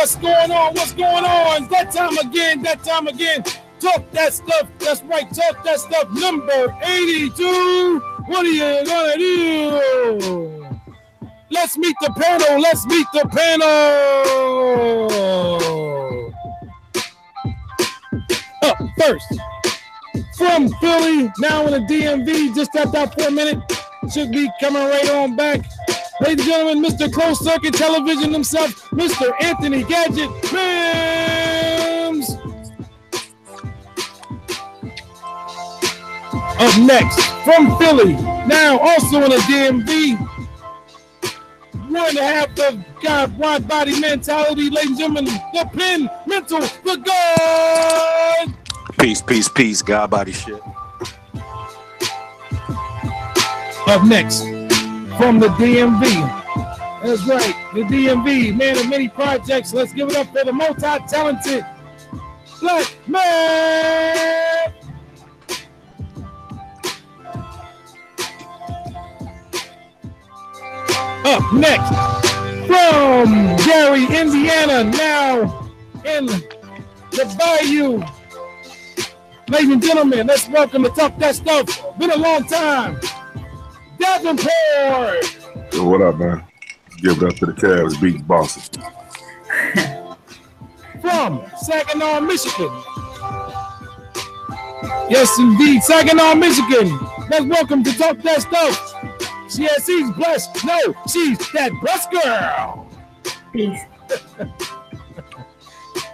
What's going on? What's going on? That time again. That time again. Talk that stuff. That's right. Talk that stuff. Number 82. What are you gonna do? Let's meet the panel. Let's meet the panel. Up first from Philly, now in the DMV. Just stepped out for a minute. Should be coming right on back. Ladies and gentlemen, Mr. Closed Circuit Television himself, Mr. Anthony Gadget Mims. Up next, from Philly, now also in the DMV, one half of God wide body mentality, ladies and gentlemen, the Pin Mental, the God. Peace, peace, peace, God body shit. Up next, from the DMV, that's right, the DMV, man of many projects. Let's give it up for the multi-talented Black Man. Up next, from Gary, Indiana, now in the Bayou. Ladies and gentlemen, let's welcome to Talk That Stuff. Been a long time. Davenport. Yo, what up, man? Give it up to the Cavs, beating Boston. From Saginaw, Michigan. Yes, indeed, Saginaw, Michigan. Let's welcome to Talk That Stuff. She's blessed. No, she's that blessed girl. Peace.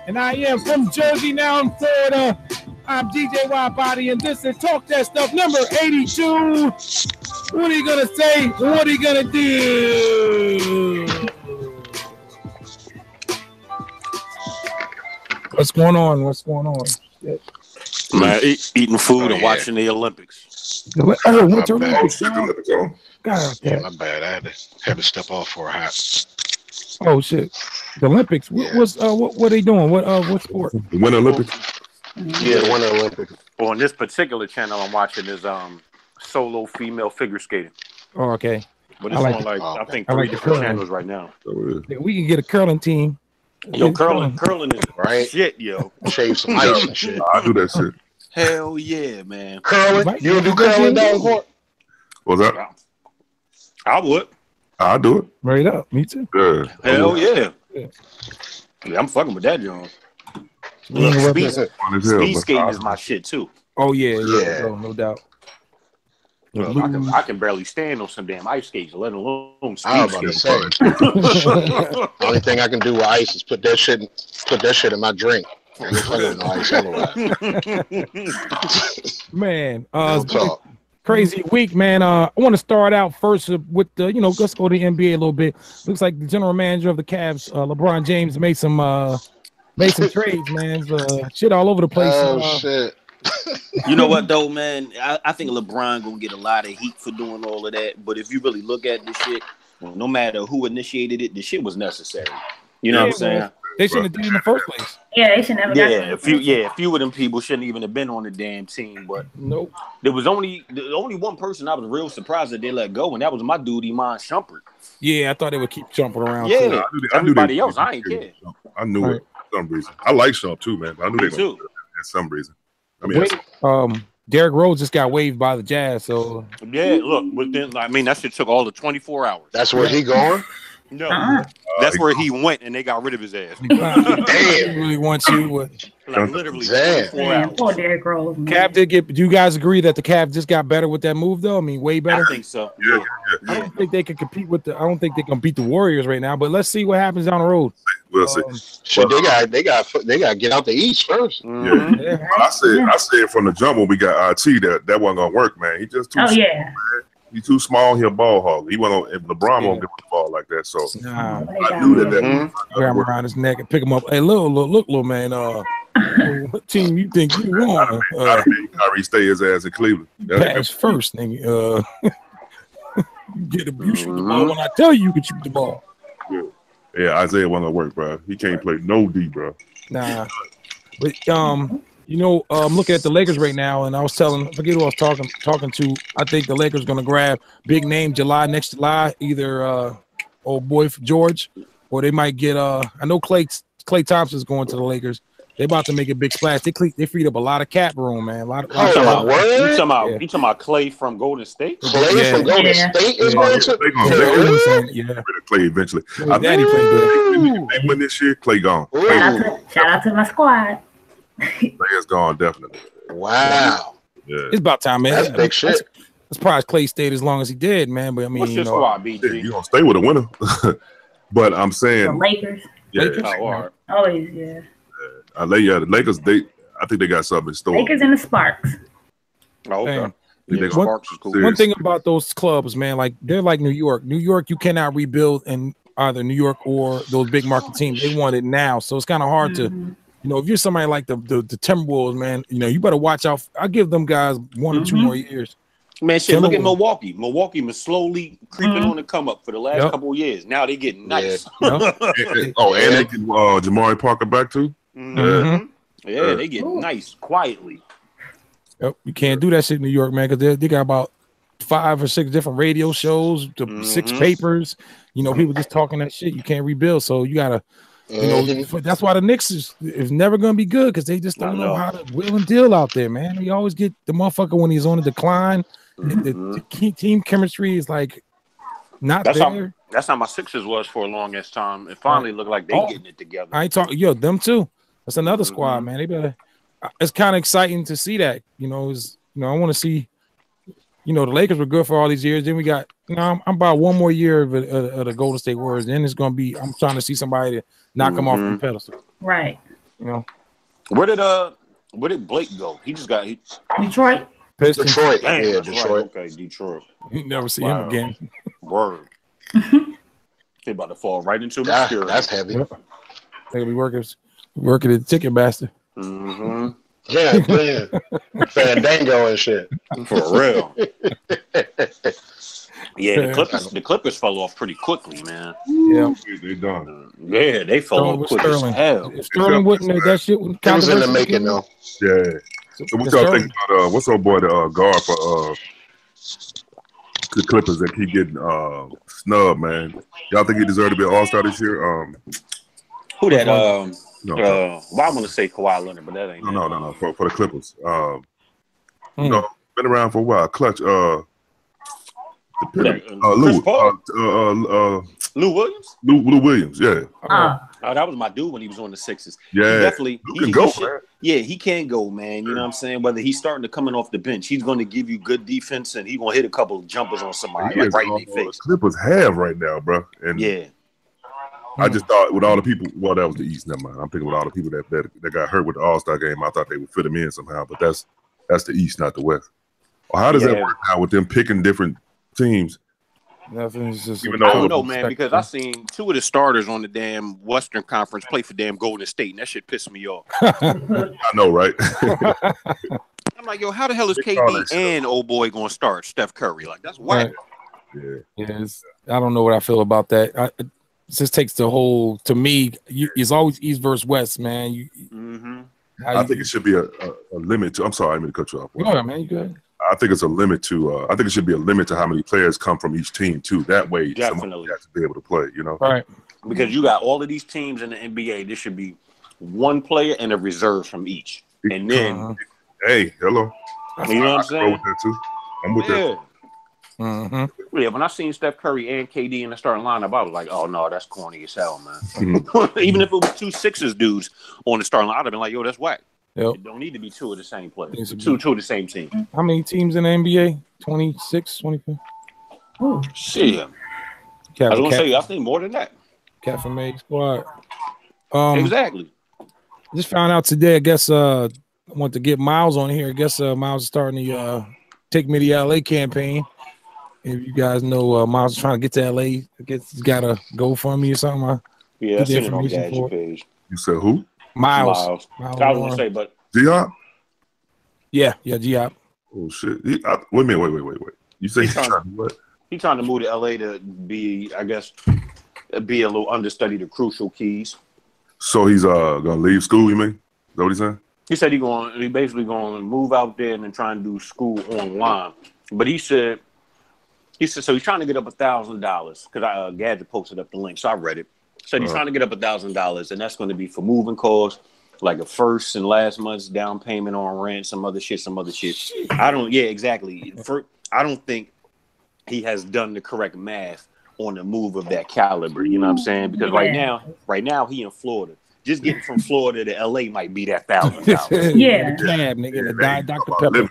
And I am from Jersey, now in Florida. I'm DJ WIDEBODY, and this is Talk That Stuff number 82. What are you gonna say? What are you gonna do? What's going on? What's going on? Man, eating food and watching the Olympics. Oh, Winter Olympics. God, yeah, my bad. I had to step off for a hot. Oh shit! The Olympics. What are they doing? What sport? The Winter Olympics. Yeah, the Winter Olympics. On this particular channel I'm watching is solo female figure skating. Oh, okay. But it's on I think three different channels right now. We can get a curling team. Yo, curling is right shit, yo. Shave some ice and shit. I do that shit. Hell yeah, man. Curling? You do curling down court? What's that? I would. I'll do it. Right up. Me too. Yeah. Hell yeah. Yeah, I'm fucking with that, John. Speed skating is my shit too. Oh yeah. No doubt. I can barely stand on some damn ice skates, let alone speed I was about to say. Only thing I can do with ice is put that shit in my drink. Man, crazy week, man. I want to start out first with the, let's go to the NBA a little bit. Looks like the general manager of the Cavs, LeBron James, made some trades, man. Shit all over the place. Oh shit. You know what though, man? I think LeBron gonna get a lot of heat for doing all of that. But if you really look at this shit, no matter who initiated it, the shit was necessary. You know what I'm saying? They shouldn't have did it in the first place. Yeah, they should never. A few of them people shouldn't even have been on the damn team. But nope. There was only one person I was real surprised that they let go, and that was my dude, Iman Shumpert. Yeah, I thought they would keep jumping around. Yeah, everybody else, I ain't care. I knew it for some reason. I like Shump too, man. But I knew they were for some reason. I mean, Derrick Rose just got waived by the Jazz, so yeah. Look, that shit took all the 24 hours. That's where he going. No, that's where he went, and they got rid of his ass. Damn, really want you. Literally 24 hours. Poor Derrick Rose. Cavs did get. Do you guys agree that the Cavs just got better with that move, though? I mean, way better. I think so. Yeah. I don't think they can compete with I don't think they can beat the Warriors right now. But let's see what happens down the road. We'll see. Shit, they got to get out the East first. Yeah. I said from the jump when we got RT that wasn't gonna work, man. He just too. Small, man. He's too small. He'll ball hog. He won't. If LeBron won't give him the ball like that, so I knew that. Grab him around his neck and pick him up. Hey, look, little man. What team you think you on? Kyrie stay his ass in Cleveland. Pass first, nigga. You shoot the ball when I tell you can shoot the ball. Yeah, Isaiah wasn't gonna work, bro. He can't play no D, bro. Nah, but I'm looking at the Lakers right now, and I was I forget who I was talking to. I think the Lakers gonna grab big name next July, either old boy George, or they might get I know Clay Klay Thompson's going to the Lakers. They about to make a big splash. They freed up a lot of cap room, man. You talking about Klay from Golden State? Klay from Golden State is going to. Klay eventually. I think they win this year. Klay gone. Shout out to my squad. Klay is gone definitely. Wow. Yeah. It's about time, man. That's big shit. I'm surprised Klay stayed as long as he did, man. But I mean, what's your squad, BG? You gonna stay with a winner? But I'm saying the Lakers. Yeah. Lakers? Always, yeah. The Lakers. I think they got something in store. Lakers and the Sparks. Oh, okay. Sparks is cool. One thing about those clubs, man, like they're like New York. New York, you cannot rebuild in either New York or those big market teams. They want it now, so it's kind of hard to, you know, if you're somebody like the Timberwolves, man, you know, you better watch out. I give them guys 1 or 2 more years. Man, shit, look at Milwaukee. Milwaukee was slowly creeping on the come up for the last couple of years. Now they getting nice. And they get Jamari Parker back too. Yeah, they get nice quietly. Yep, you can't do that shit in New York, man, because they got about 5 or 6 different radio shows, 6 papers. You know, people just talking that shit. You can't rebuild, so you gotta. You know, that's why the Knicks is never gonna be good because they just don't know how to wheel and deal out there, man. You always get the motherfucker when he's on a decline. The team chemistry is like not there. That's how my Sixers was for a longest time. It finally looked like they getting it together. I ain't talking, them too. That's another squad, man. They better. It's kind of exciting to see that. You know, I want to see. You know, the Lakers were good for all these years. Then we got. I'm about 1 more year of the Golden State Warriors. Then it's gonna be. I'm trying to see somebody to knock them off the pedestal. Right. You know. Where did Blake go? He just got Detroit. Pistons. Detroit. Damn, Yeah, Detroit. Right. Okay, Detroit. You never see him again. Word. They about to fall right into obscurity. That's heavy. Yep. They'll be working at Ticketmaster. Yeah, man. Fandango and shit. For real. Yeah, the Clippers fell off pretty quickly, man. Yeah, they done. Yeah, they fell off quick as hell. Sterling wouldn't that shit was in the making though. Yeah. So what y'all think about what's our boy the guard for the Clippers that keep getting snubbed, man? Y'all think he deserved to be an All-Star this year? Who that? Well, I'm gonna say Kawhi Leonard, but that ain't. No. For the Clippers, you know, been around for a while. Clutch. Lou Williams. Lou Williams. Yeah. That was my dude when he was on the Sixers. Yeah, he definitely. Lou can go, man. Yeah, he can go, man. You know what I'm saying? Whether he's starting to coming off the bench, he's going to give you good defense, and he's going to hit a couple of jumpers on somebody right in their face. The Clippers have right now, bro. And I just thought with all the people, well, that was the East. Never mind. I'm thinking with all the people that got hurt with the All-Star game, I thought they would fit them in somehow. But that's the East, not the West. Well, how does that work now with them picking different teams? Nothing's just. I don't know, man, because I seen 2 of the starters on the damn Western Conference play for damn Golden State, and that shit pissed me off. I know, right? I'm like, yo, how the hell is KD and old boy going to start Steph Curry? Like, that's whack. Yeah. I don't know what I feel about that. It just takes the whole. To me, it's always East versus West, man. I think it should be a limit to. I'm sorry, I didn't mean to cut you off. Go ahead, man. You good? I think it's a limit to. I think it should be a limit to how many players come from each team too. That way, somebody has to be able to play. You know, right? Because you got all of these teams in the NBA. There should be 1 player and a reserve from each, and then. Hey, hello. You know what I'm saying? With that too. I'm with that. Yeah, when I seen Steph Curry and KD in the starting lineup, I was like, "Oh no, that's corny as hell, man." Even if it was 2 Sixers dudes on the starting lineup, I'd have been like, "Yo, that's whack." Yep. It don't need to be 2 of the same players. Two of the same team. How many teams in the NBA? 26, 24? Oh, shit. I was going to say, I think more than that. Cat from Meg Squad. Exactly. Just found out today, I guess, I want to get Miles on here. I guess Miles is starting the Take Me to LA campaign. If you guys know, Miles is trying to get to LA. I guess he's got a GoFundMe or something. Yeah, I seen it on the Gadget page. You said who? Miles. I was going to say, but. G-Hop? Yeah, G-Hop. Oh, shit. Wait a minute. You say he's trying to what? He's trying to move to LA to be, I guess, be a little understudy to Crucial Keys. So he's gonna leave school, you mean? Is that what he's saying? He said he basically going to move out there and then try and do school online. But he said so he's trying to get up $1,000 because Gadget posted up the link, so I read it. So he's trying to get up $1,000, and that's going to be for moving costs, like a first and last month's down payment on rent, some other shit. I don't think he has done the correct math on a move of that caliber. You know what I'm saying? Because right now he in Florida. Just getting from Florida to LA might be that $1,000. Yeah, cab, nigga, the Dr. Pepper.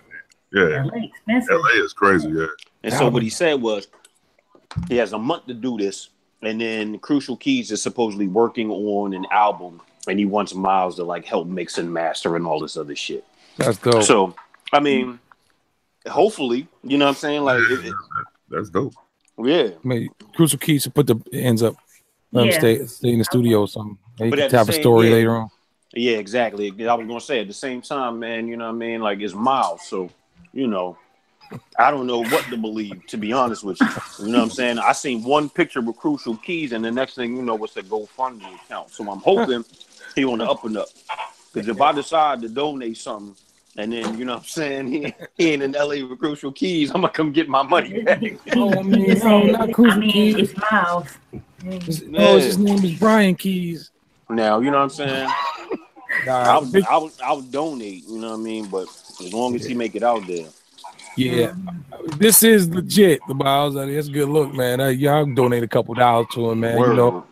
Yeah, LA is crazy. Yeah. And so what he said was he has a month to do this, and then Crucial Keys is supposedly working on an album, and he wants Miles to like help mix and master and all this other shit. That's dope. So I mean, hopefully, you know what I'm saying? Like that's dope. Yeah. I mean, Crucial Keys to put the ends up. Let him stay in the studio or something. He can have a story later on. Yeah, exactly. I was gonna say at the same time, man, you know what I mean? Like it's Miles, so you know, I don't know what to believe, to be honest with you. You know what I'm saying? I seen one picture with Crucial Keys, and the next thing you know, it's a GoFundMe account. So I'm hoping he on the up and up. Because if I decide to donate something, and then, you know what I'm saying, he ain't in LA with Crucial Keys, I'm going to come get my money back. Oh, man, no, not Crucial Keys. It's Miles. His name is Brian Keys. Now, you know what I'm saying? I would donate, you know what I mean? But as long as he make it out there. Yeah, this is legit. The Miles, that's a good look, man. Y'all donate a couple dollars to him, man. Word. You know,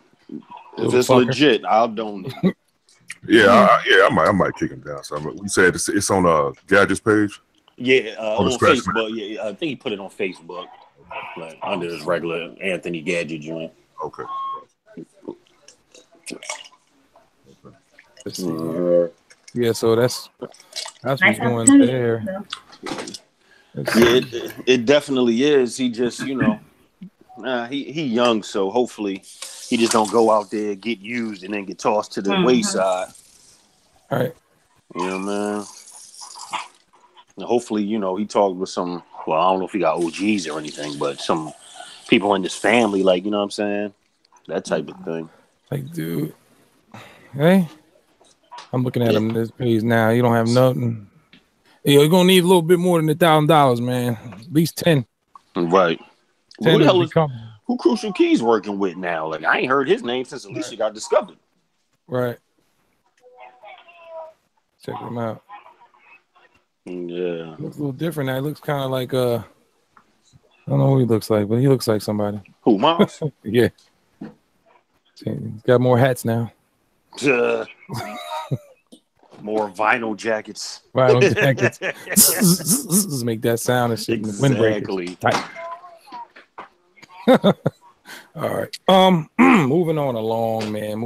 if it's legit, I'll donate. I might kick him down. So we said it's on Gadget's page. Yeah, on Facebook. Yeah, I think he put it on Facebook, like under his regular Anthony Gadget joint. Okay. Yeah, so that's what's going there. Yeah, it definitely is. He just, you know, he young, so hopefully he just don't go out there, get used, and then get tossed to the wayside. All right. You know, man. And hopefully, you know, he talked with some, well, I don't know if he got OGs or anything, but some people in his family, like, you know what I'm saying? That type of thing. Like, dude. Hey, I'm looking at him this page now. You don't have nothing. You're gonna need a little bit more than $1,000, man. At least 10. Right. 10 who the hell is who Crucial Keys working with now? Like I ain't heard his name since Alicia got discovered. Right. Check him out. Yeah. Looks a little different now. He looks kind of like I don't know who he looks like, but he looks like somebody. Who, Miles? Yeah. He's got more hats now. More vinyl jackets. Vinyl jackets. Make that sound and shit. Exactly. All right. Moving on along, man. I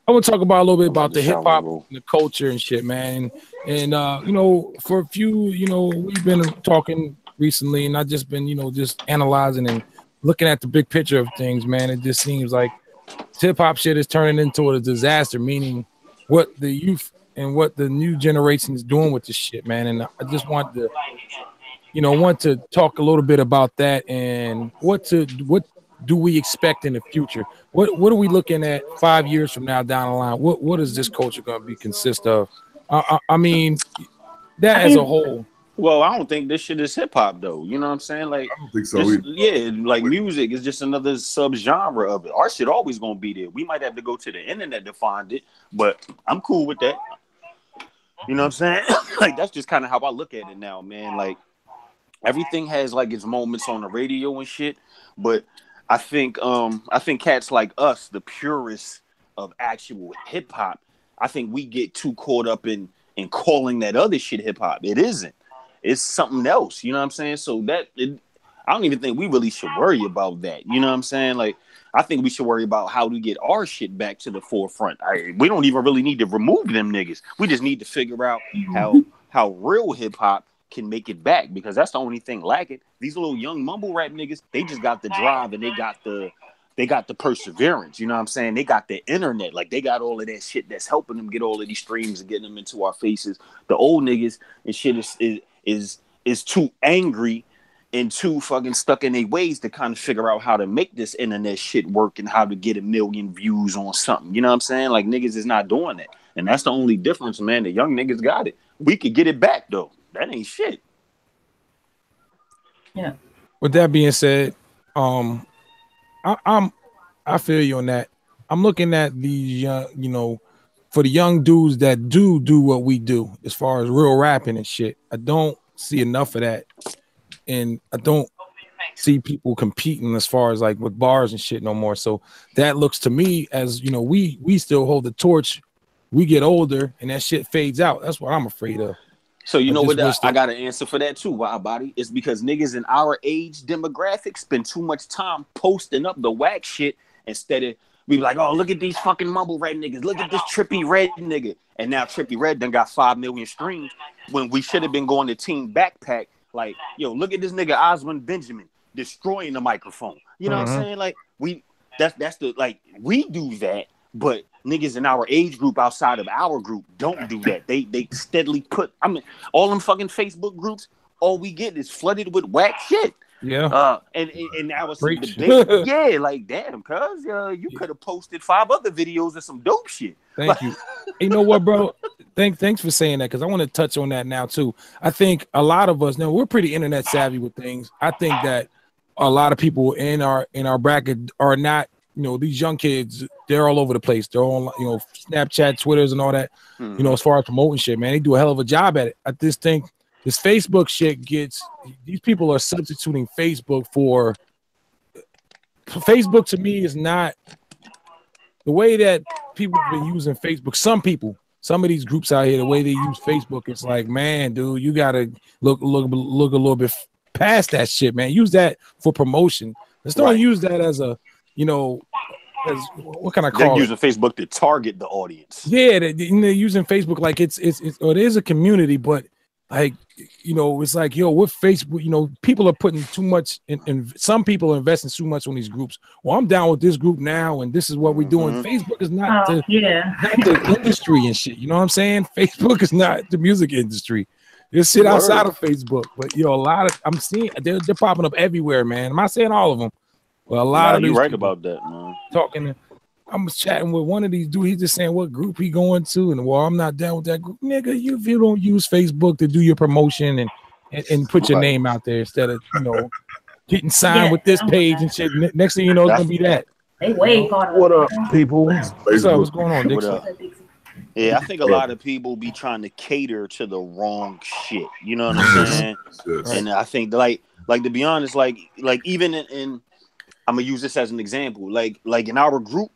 want to talk about a little bit about the hip hop and the culture and shit, man. And you know, for a few, you know, we've been talking recently, and I've just been, you know, just analyzing and looking at the big picture of things, man. It just seems like hip hop shit is turning into a disaster, meaning what the youth and what the new generation is doing with this shit, man. And I just want to, you know, talk a little bit about that and what do we expect in the future? What are we looking at 5 years from now down the line? What is this culture going to be consist of? I mean, that as a whole. Well, I don't think this shit is hip hop though. You know what I'm saying? Like, I don't think so. Yeah, like music is just another subgenre of it. Our shit always gonna be there. We might have to go to the internet to find it, but I'm cool with that. You know what I'm saying? Like, that's just kind of how I look at it now, man. Like, everything has like its moments on the radio and shit, but I think cats like us, the purists of actual hip hop, I think we get too caught up in calling that other shit hip hop. It isn't. It's something else. You know what I'm saying? So I don't even think we really should worry about that. You know what I'm saying? Like, I think we should worry about how to get our shit back to the forefront. We don't even really need to remove them niggas. We just need to figure out how real hip hop can make it back, because that's the only thing lacking. These little young mumble rap niggas, they just got the drive and they got the perseverance. You know what I'm saying? They got the internet. Like, they got all of that shit that's helping them get all of these streams and getting them into our faces. The old niggas and shit is too angry and too fucking stuck in their ways to kind of figure out how to make this internet shit work and how to get 1 million views on something. You know what I'm saying? Like, niggas is not doing that. And that's the only difference, man. The young niggas got it. We could get it back, though. That ain't shit. Yeah. With that being said, I'm I feel you on that. I'm looking at these, you know, for the young dudes that do what we do as far as real rapping and shit. I don't see enough of that, and I don't see people competing as far as like with bars and shit no more. So that looks to me as, you know, we still hold the torch. We get older and that shit fades out. That's what I'm afraid of. So you know what? I got an answer for that too, WIDEBODY. It's because niggas in our age demographic spend too much time posting up the whack shit instead of be like, oh, look at these fucking mumble rap niggas. Look at this Trippy Red nigga. And now Trippy Red done got 5 million streams when we should have been going to Team Backpack. Like, yo, look at this nigga Oswin Benjamin destroying the microphone. You know what I'm saying? Like, that's the, like, we do that, but niggas in our age group outside of our group don't do that. They steadily put, I mean, all them fucking Facebook groups, all we get is flooded with whack shit. Yeah. And now it's some debate. Yeah, like, damn, cuz you could have posted 5 other videos of some dope shit. Thank you. You know what, bro? Thanks for saying that, because I want to touch on that now too. I think a lot of us now, we're pretty internet savvy with things. I think that a lot of people in our bracket are not, you know, these young kids, they're all over the place. They're on, you know, Snapchat, Twitters, and all that. You know, as far as promoting shit, man, they do a hell of a job at it. I just think this Facebook shit these people are substituting Facebook for Facebook. To me, is not the way that people have been using Facebook. Some of these groups out here, the way they use Facebook, it's like, man, dude, you gotta look a little bit past that shit, man. Use that for promotion. Let's don't use that as a, you know, as, what can I call it? They're using Facebook to target the audience. Yeah, they're using Facebook like it is a community, but like, you know, it's like, yo, with Facebook, you know, people are putting too much in some people are investing too much on these groups. Well, I'm down with this group now, and this is what we're doing. Facebook is not not the industry and shit. You know what I'm saying? Facebook is not the music industry. There's shit outside of Facebook, but you know, a lot of I'm seeing they're popping up everywhere, man. I'm not saying all of them, but a lot of these you're right about that, man. Talking. I'm chatting with one of these dudes. He's just saying what group he going to, and well, I'm not down with that group, nigga. If you don't use Facebook to do your promotion and put your name out there instead of, you know, getting signed with this page and shit. Next thing you know, it's gonna be that. They way What up, people? What's up? What's going on, Dixon? Yeah, I think a lot of people be trying to cater to the wrong shit. You know what I'm saying? And I think like to be honest, like even in I'm gonna use this as an example. Like in our group.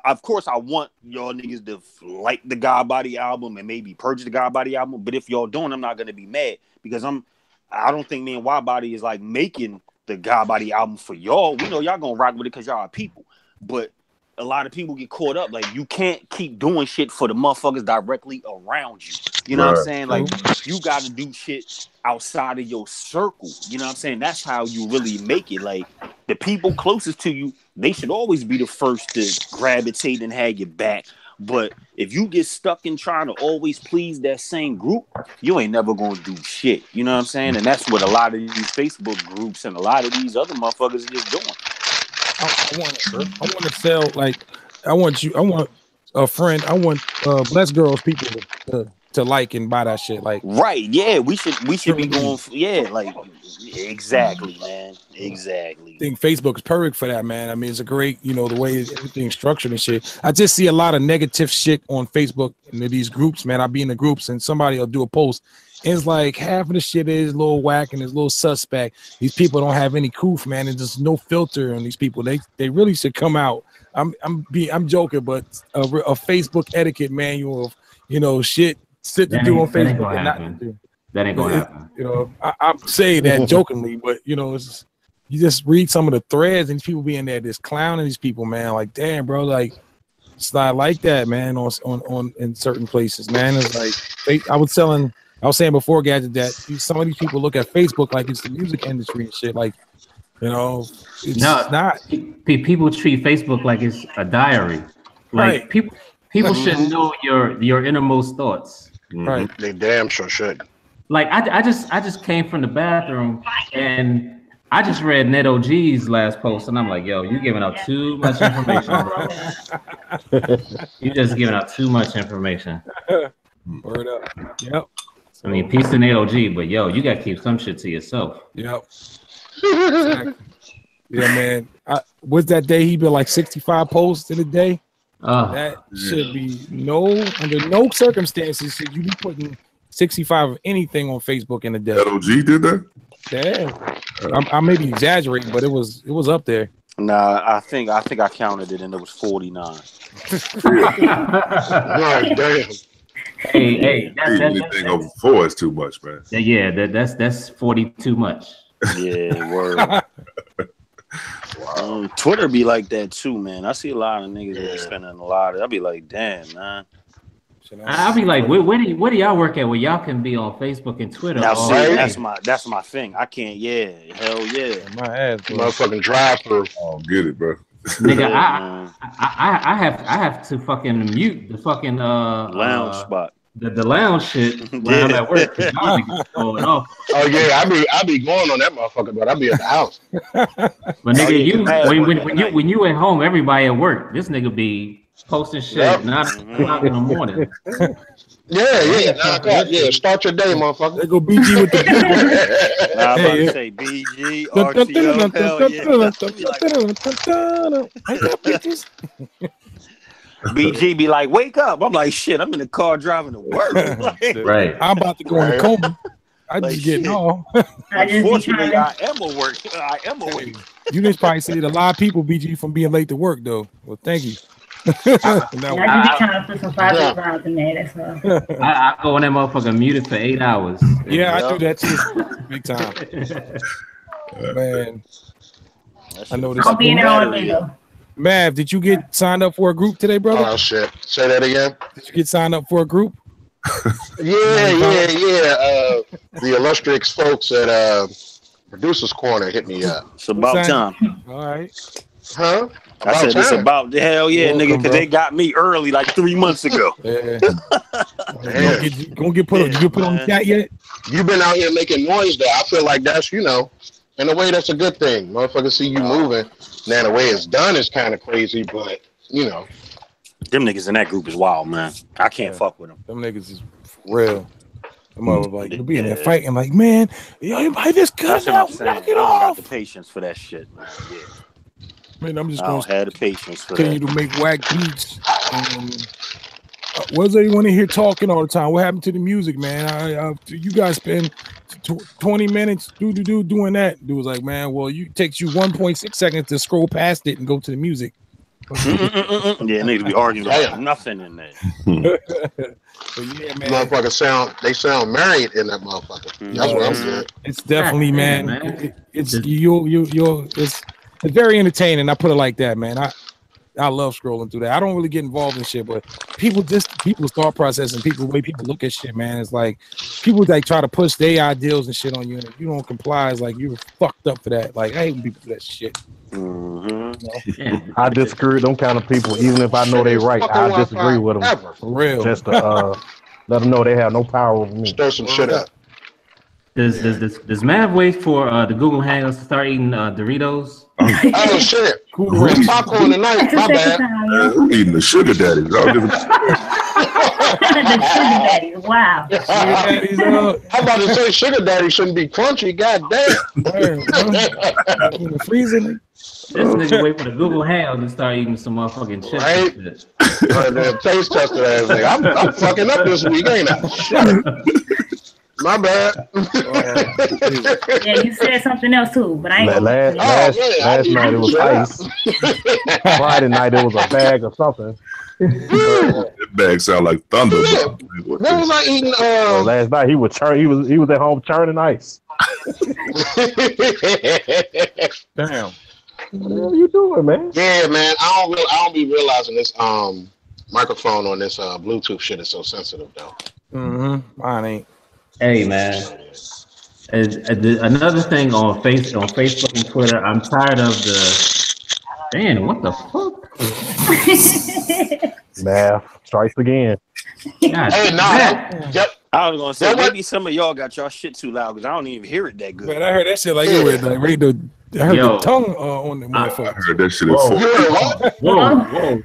Of course, I want y'all niggas to like the WIDEBODY album and maybe purchase the WIDEBODY album. But if y'all don't, I'm not gonna be mad because I don't think me and WIDEBODY is like making the WIDEBODY album for y'all. We know y'all gonna rock with it because y'all are people. But a lot of people get caught up. Like, you can't keep doing shit for the motherfuckers directly around you. You know what I'm saying? Like, you got to do shit outside of your circle. You know what I'm saying? That's how you really make it. Like, the people closest to you, they should always be the first to gravitate and have your back. But if you get stuck in trying to always please that same group, you ain't never gonna do shit. You know what I'm saying? And that's what a lot of these Facebook groups and a lot of these other motherfuckers are just doing. I want to sell, like, I want a friend, I want Blessed Girls people to like and buy that shit. Like, right, yeah, we should be going like, exactly, man, exactly. I think Facebook is perfect for that, man. I mean, it's a great, you know, the way everything's structured and shit. I just see a lot of negative shit on Facebook and these groups, man. I'll be in the groups and somebody will do a post. And it's like half of the shit is a little whack and it's a little suspect. These people don't have any coof, man, and there's no filter on these people. They really should come out. I'm joking, but a Facebook etiquette manual of, you know, shit to do on Facebook and not to do. That ain't gonna happen. You know, I'm saying that jokingly, but you know, it's you just read some of the threads and these people being there, just clowning these people, man. Like, damn, bro, like it's not like that, man. On in certain places, man. It's like I was saying before, Gadget, that some of these people look at Facebook like it's the music industry and shit. Like, you know, it's not. People treat Facebook like it's a diary. Like, people should know your innermost thoughts. Right. They damn sure should. Like, I just came from the bathroom and I just read Net OG's last post and I'm like, yo, you giving out too much information, bro. You just giving out too much information. Word up. Yep. I mean, peace to Net OG, but yo, you gotta keep some shit to yourself. Yep. Exactly. Yeah, man. Was that day he built like 65 posts in a day? That should be under no circumstances should you be putting 65 of anything on Facebook in a day. LOG did that? Yeah. I may be exaggerating, but it was up there. Nah, I think I counted it and it was 49. God damn. Hey, anything over 4 is too much, man. Yeah, that's 40 too much. Yeah, word. Twitter be like that too, man. I see a lot of niggas that are spending a lot. I'll be like, damn, man. I'll be like, where do y'all work at where y'all can be on Facebook and Twitter? Now, see, that's my thing. I can't. Yeah, hell yeah. My ass, bro. Motherfucking drive through. Oh, get it, bro. Nigga, I have to fucking mute the fucking lounge spot. The lounge shit when I'm at work. Going off. Oh yeah, I be going on that motherfucker, but I be at the house. But nigga, when you at home, everybody at work. This nigga be posting shit 9 o'clock in the morning. Yeah, 9 o'clock. Yeah, start your day, motherfucker. They go BG with the I was about to say BG, RTO, BG be like, wake up. I'm like, shit, I'm in the car driving to work. Like, right. I'm about to go in the coma. I just getting off. Unfortunately, I am awake. You just probably saved a lot of people, BG, from being late to work, though. Well, thank you. I just be trying to put some 5 rounds in there. That's all. I go on that motherfucker muted for 8 hours. Yeah, I do that too. Big time. Man. I know this. I'll be in there all day, though. Mav, did you get signed up for a group today, brother? Oh shit! Say that again. Did you get signed up for a group? Yeah. The illustrious folks at Producers Corner hit me up. It's about time. All right. Huh? I said it's about the hell yeah, nigga, because they got me early like 3 months ago. Yeah. Gonna get put on the chat yet? You've been out here making noise though. I feel like that's, in a way that's a good thing. Motherfuckers see you moving. Now the way it's done is kind of crazy, but them niggas in that group is wild, man. I can't fuck with them. Them niggas is real. Them motherfuckers like you be in there fighting like, man, everybody just cut out, knock it off. I don't got the patience for that shit, man. Yeah. Man, I'm just gonna have the patience for continue to make whack beats. What's everyone in here talking all the time? What happened to the music, man? You guys spend 20 minutes doing that. Dude was like, man, well, it takes you 1.6 seconds to scroll past it and go to the music. Yeah, niggas be arguing about nothing in there. Yeah, man. Motherfuckers sound married in that motherfucker. That's what I'm saying. It's definitely, man. It's very entertaining. I put it like that, man. I love scrolling through that. I don't really get involved in shit, but people's thought process and the way people look at shit, man, it's like people like try to push their ideals and shit on you, and if you don't comply, it's like you're fucked up for that. Like I hate when people do that shit. I disagree with them kind of people, even if I know they're right. I disagree with them. For real. Just to let them know they have no power over me. Stir some shit up. Does Mav wait for the Google Hangouts to start eating Doritos? Oh shit! Popcorn tonight. My bad. Eating the sugar daddies. The sugar daddies. Wow. I'm about to say sugar daddy shouldn't be crunchy. God damn. Freezing. This nigga wait for the Google Hangouts to start eating some motherfucking chips. Right? Taste tester ass nigga. I'm fucking up this week, ain't I? My bad. Yeah, you said something else too, but I ain't. Last night it was ice. Friday night it was a bag or something. That bag sound like thunder. Yeah. What was I eating? Last night he was at home churning ice. Damn. What are you doing, man? Yeah, man. I don't be realizing this microphone on this Bluetooth shit is so sensitive though. Mine ain't. Hey man, another thing on Facebook and Twitter, I'm tired of the. Damn, what the fuck? Math strikes again. God, hey, nah. Yep. I was gonna say maybe some of y'all got y'all shit too loud because I don't even hear it that good. Man, I heard that shit like it was like ready to. I heard the tongue on the motherfucker. I heard that shit at 4. Whoa.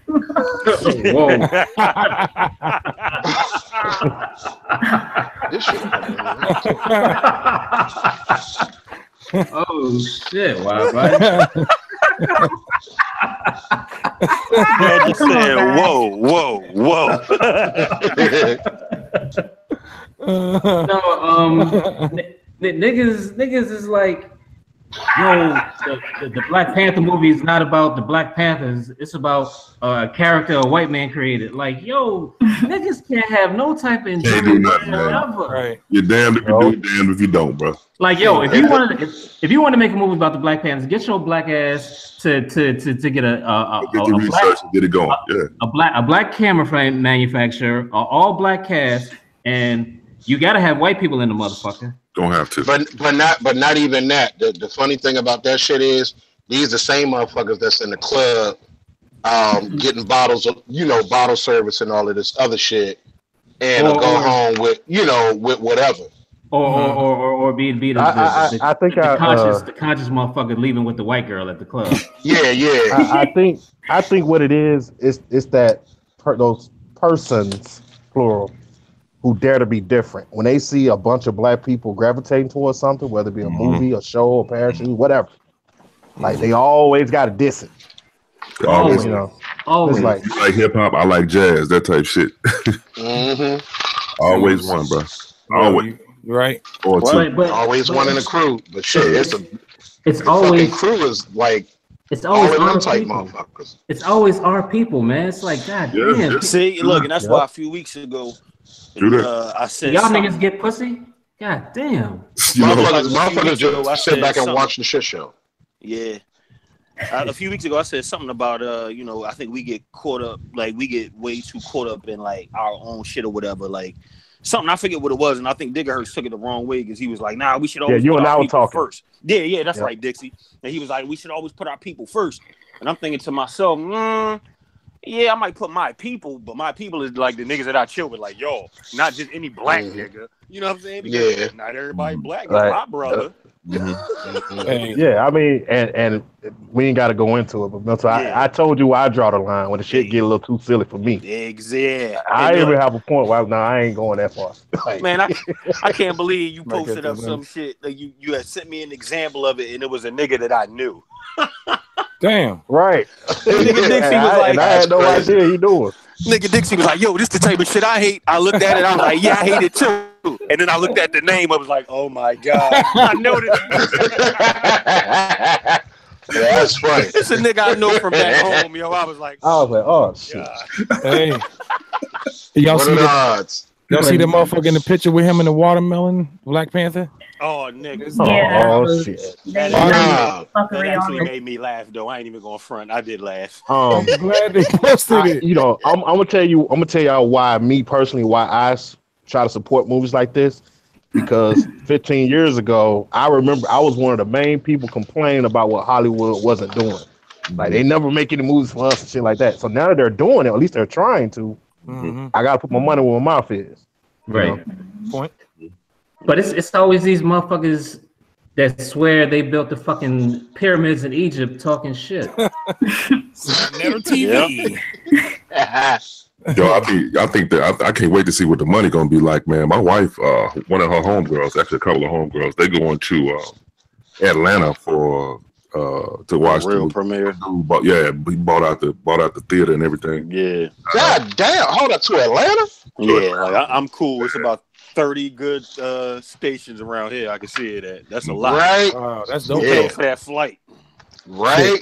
This shit. Oh shit! Wow, buddy. I just said, whoa. No, niggas is like, yo, the Black Panther movie is not about the Black Panthers. It's about a character a white man created. Like, yo, niggas can't have no type of enjoyment. Can't do nothing, man. Right. You're damned if you do, damned if you don't, bro. Like, yo, if you want to make a movie about the Black Panthers, get your black ass to get get it going. A black camera frame manufacturer, all black cast, and you gotta have white people in the motherfucker. Don't have to. But not even that. The funny thing about that shit is these the same motherfuckers that's in the club getting bottles of, bottle service and all of this other shit, and go home with whatever. Or be the conscious motherfucker leaving with the white girl at the club. I think what it is that those persons, plural, who dare to be different. When they see a bunch of black people gravitating towards something, whether it be a movie, a show, a parachute, whatever, like they always got to diss it. Always, always. Like you like hip hop, I like jazz, that type shit. Always one, bro. Always. Right. Or two. But always one in the crew. But shit, it's always crew is like it's always our type people. Motherfuckers. It's always our people, man. It's like God damn. See, look, and that's why a few weeks ago I said y'all niggas get pussy. God damn. Motherfuckers just sit back and watch the shit show. Yeah. A few weeks ago, I said something about, I think we get caught up, like we get way too caught up in like our own shit or whatever, like something. I forget what it was, and I think Diggerhurst took it the wrong way because he was like, "Nah, we should always put our people first." Yeah, that's right, Dixie. And he was like, "We should always put our people first." And I'm thinking to myself, yeah, I might put my people, but my people is like the niggas that I chill with, like yo, not just any black nigga. You know what I'm saying? Because not everybody black is my brother. Yeah, I mean, and we ain't got to go into it, but I told you why I draw the line when the shit get a little too silly for me. Exactly. I even have a point where I ain't going that far. Man, I can't believe you posted up some shit. Like you had sent me an example of it, and it was a nigga that I knew. Damn. Right. Nigga Dixie was like, I had no idea he doing. Nigga Dixie was like, yo, this the type of shit I hate. I looked at it, I was like, yeah, I hate it too. And then I looked at the name, I was like, oh my God. I know this. That's funny. It's a nigga I know from back home, yo. I was like, oh shit. Hey. Y'all see the motherfucker in the picture with him in the watermelon, Black Panther? Oh, niggas. Oh shit. That actually made me laugh though. I ain't even gonna front. I did laugh. I'm glad they posted it. I'm gonna tell y'all why I try to support movies like this. Because 15 years ago, I remember I was one of the main people complaining about what Hollywood wasn't doing. Like they never make any movies for us and shit like that. So now that they're doing it, at least they're trying to. I gotta put my money where my mouth is. Right. Point. But it's always these motherfuckers that swear they built the fucking pyramids in Egypt talking shit. Never TV. Yo, I think that I can't wait to see what the money gonna be like, man. My wife, one of her homegirls, actually a couple of homegirls, they going to Atlanta for to watch the real premiere. We bought out the theater and everything. Yeah. God damn! Hold up, to Atlanta? Yeah, like I'm cool. It's about 30 good stations around here. I can see it at. That's a lot. Right. Wow, that's dope. For that flight. Right.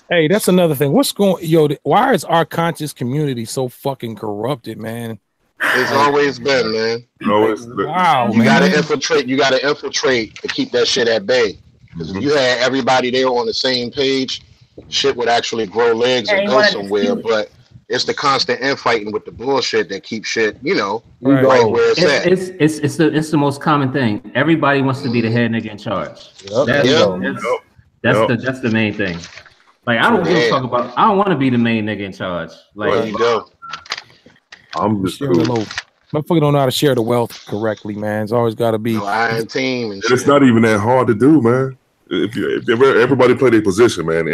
Hey, that's another thing. Why is our conscious community so fucking corrupted, man? It's always been, man. Wow, you gotta infiltrate. You gotta infiltrate to keep that shit at bay. Because if you had everybody there on the same page, shit would actually grow legs and go somewhere. But it's the constant infighting with the bullshit that keeps shit, right where it's at. It's the most common thing. Everybody wants to be the head nigga in charge. That's the main thing. Like I don't give a fuck about. I don't want to be the main nigga in charge. Like I'm just motherfucker don't know how to share the wealth correctly, man. It's always got to be iron team, and it's not even that hard to do, man. If everybody play their position, man.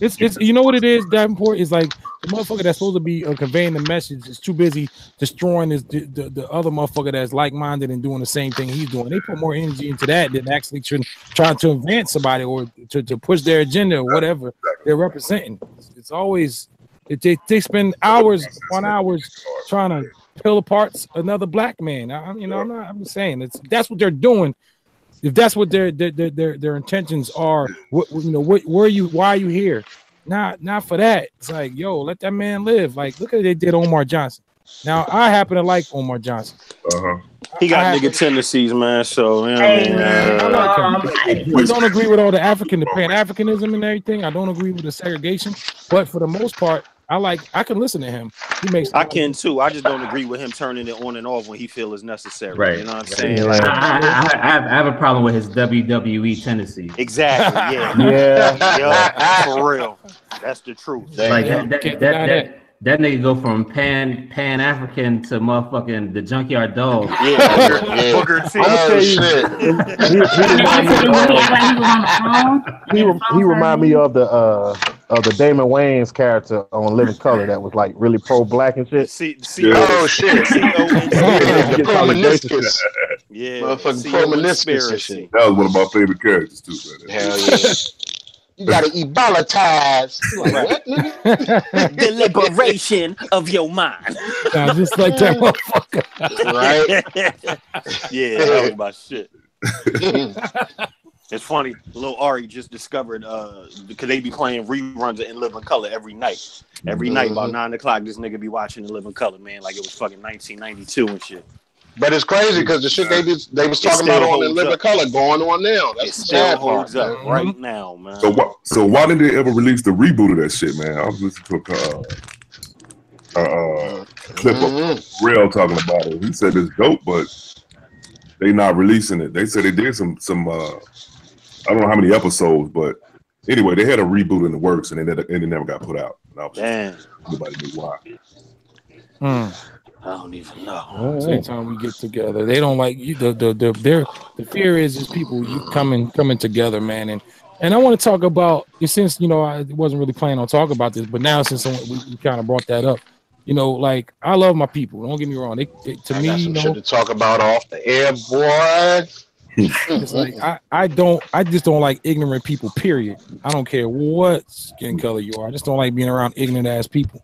It's you know what it is, Davenport? It's like the motherfucker that's supposed to be conveying the message is too busy destroying the other motherfucker that's like-minded and doing the same thing he's doing. They put more energy into that than actually trying to advance somebody or to push their agenda or whatever they're representing. It's always they spend hours trying to peel apart another black man. I'm saying that's what they're doing. If that's what their intentions are, why are you here? Not for that. It's like, yo, let that man live. Like, look at what they did Omar Johnson. Now, I happen to like Omar Johnson. He got nigga tendencies, man. So, you know I don't agree with all the Pan-Africanism and everything. I don't agree with the segregation, but for the most part, I can listen to him. I can too. I just don't agree with him turning it on and off when he feels it's necessary. Right. You know what I'm saying? Yeah. Like, I have a problem with his WWE tendencies. Exactly. Yeah. For real. That's the truth. Like that nigga go from Pan-African to motherfucking the Junkyard Dog. Booger T. Oh shit. He remind me of the Damon Wayans character on Living Color that was like really pro-black and shit. Oh shit. Pro-meniscus. Yeah. Motherfucking pro-meniscus and shit. That was one of my favorite characters too, man. Hell yeah. You gotta ebolitize. Like, what, nigga? The liberation of your mind. Just like that motherfucker. Right? Yeah, that was my shit. It's funny, little Ari just discovered because they be playing reruns of In Living Color every night. Every night about 9 o'clock, this nigga be watching In Living Color, man, like it was fucking 1992 and shit. But it's crazy because the shit they was talking about on In Living Color going on now. That's the sad part, up right now, man. So why didn't they ever release the reboot of that shit, man? I was listening to a clip of Real talking about it. He said it's dope, but they not releasing it. They said they did some I don't know how many episodes, but anyway, they had a reboot in the works and it never got put out. Damn. Nobody knew why. I don't even know. Same time we get together, they don't like you. The fear is people you coming together, man. And I want to talk about since I wasn't really planning on talking about this, but now since we kind of brought that up, like I love my people. Don't get me wrong. They to me, shit to talk about off the air, boy. It's like I just don't like ignorant people. Period. I don't care what skin color you are. I just don't like being around ignorant ass people.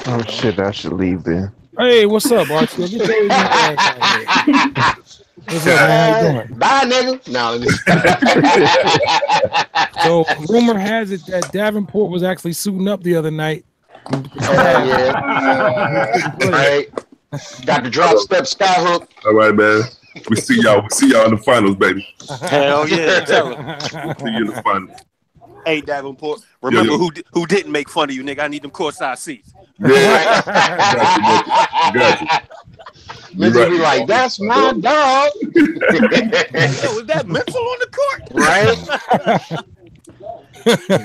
Oh shit! I should leave then. Hey, what's up, Archie? Get your what's up, man? How you doing? Bye, nigga. No. So, rumor has it that Davenport was actually suiting up the other night. Yeah. Right. Got the drop step skyhook. All right, man. We see y'all in the finals, baby. Hell yeah. Tell him. See you in the finals. Hey, Davenport, remember who didn't make fun of you, nigga? I need them courtside seats. Yeah. Got you. Niggas be like, that's my dog. Yo, is that Mental on the court? Right?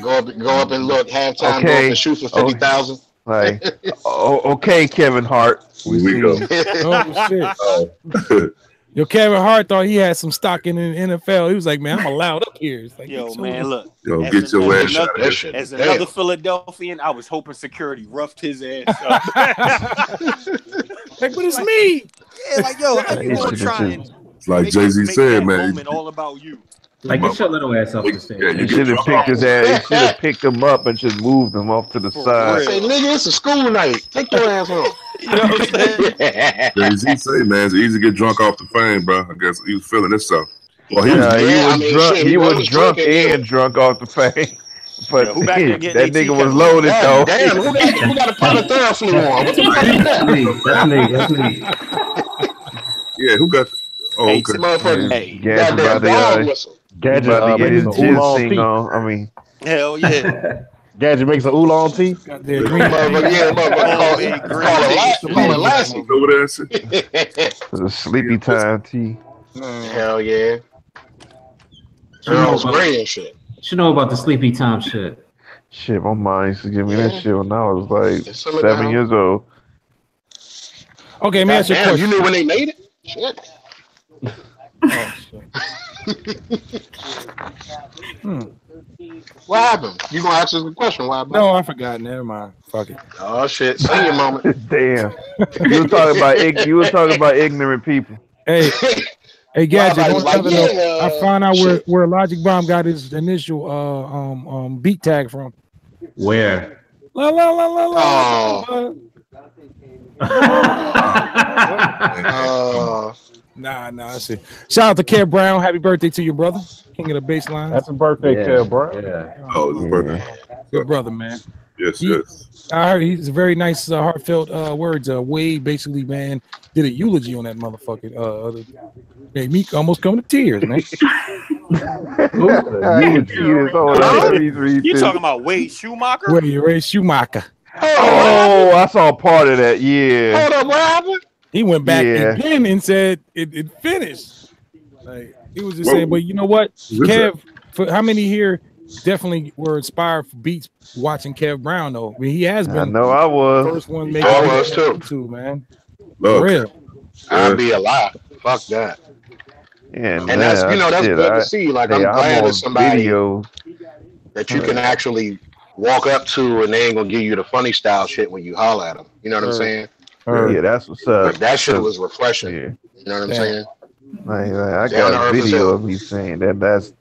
Go up and look. Halftime, go up and shoot for 50,000. Like, okay, Kevin Hart. We go. Oh shit. Yo, Kevin Hart thought he had some stock in the NFL. He was like, man, I'm allowed up here. It's like, yo, man, look. Yo, get your ass shot. As another Philadelphian, I was hoping security roughed his ass up. Like, but it's me. Yeah, like, yo, how you gonna try and it's like Jay-Z said, man. All about you. Like, get your little ass off the stage. Yeah, you should have picked his ass. You should have picked him up and just moved him off to the side. Say, nigga, it's a school night. Take your ass home. You know what I'm saying? Jay-Z say, man, it's easy to get drunk off the fame, bro. I guess he was feeling this stuff. Well, he was drunk and drunk off the fame. But that nigga was loaded though. Damn, who got a pot of Theraflu on? What the fuck is that? That's me. Yeah, who got? Oh, okay. Motherfucker. Gadget about to get his oolong tea. I mean, hell yeah. Gadget makes an oolong tea. Call it lassie. It's a sleepy time tea. Hell yeah. Earl's Grey and shit. You know about the sleepy time shit. Shit, my mom used to give me that shit when I was like 7 years old. Okay, man, you knew when they made it? Shit. Oh, What happened? You gonna ask us a question? Why? No, I forgot. Never mind. Fuck it. Oh shit! Senior moment. Damn. You were talking about ignorant people. Hey, Gadget. Like, I found out where Logic Bomb got his initial beat tag from. Where? La la la la la. Nah, I see. Shout out to Kev Brown. Happy birthday to your brother, king of the baseline. That's a birthday, Kev Brown. Yeah. Oh, it's a birthday. Good brother, man. Yes. I heard he's a very nice, heartfelt words. Wade basically, man, did a eulogy on that motherfucker. Made me almost come to tears, man. You talking about Wade Schumacher? Wade Schumacher. Oh, I saw part of that. Yeah. Hold up, what happened? He went back again and said it finished. Like he was just saying, but you know what, Kev? For how many here definitely were inspired for beats watching Kev Brown though? I mean, he has been. I know I was. The first one making I was too, man. Look, for real. I'd be a lie. Fuck that. Yeah, and that's that's good to see. Like I'm glad there's somebody that you can actually walk up to and they ain't gonna give you the funny style shit when you holler at them. You know what I'm saying? Yeah, that's what's up. Like, that shit was refreshing. Yeah. You know what I'm saying? Like, I got a video of me saying that's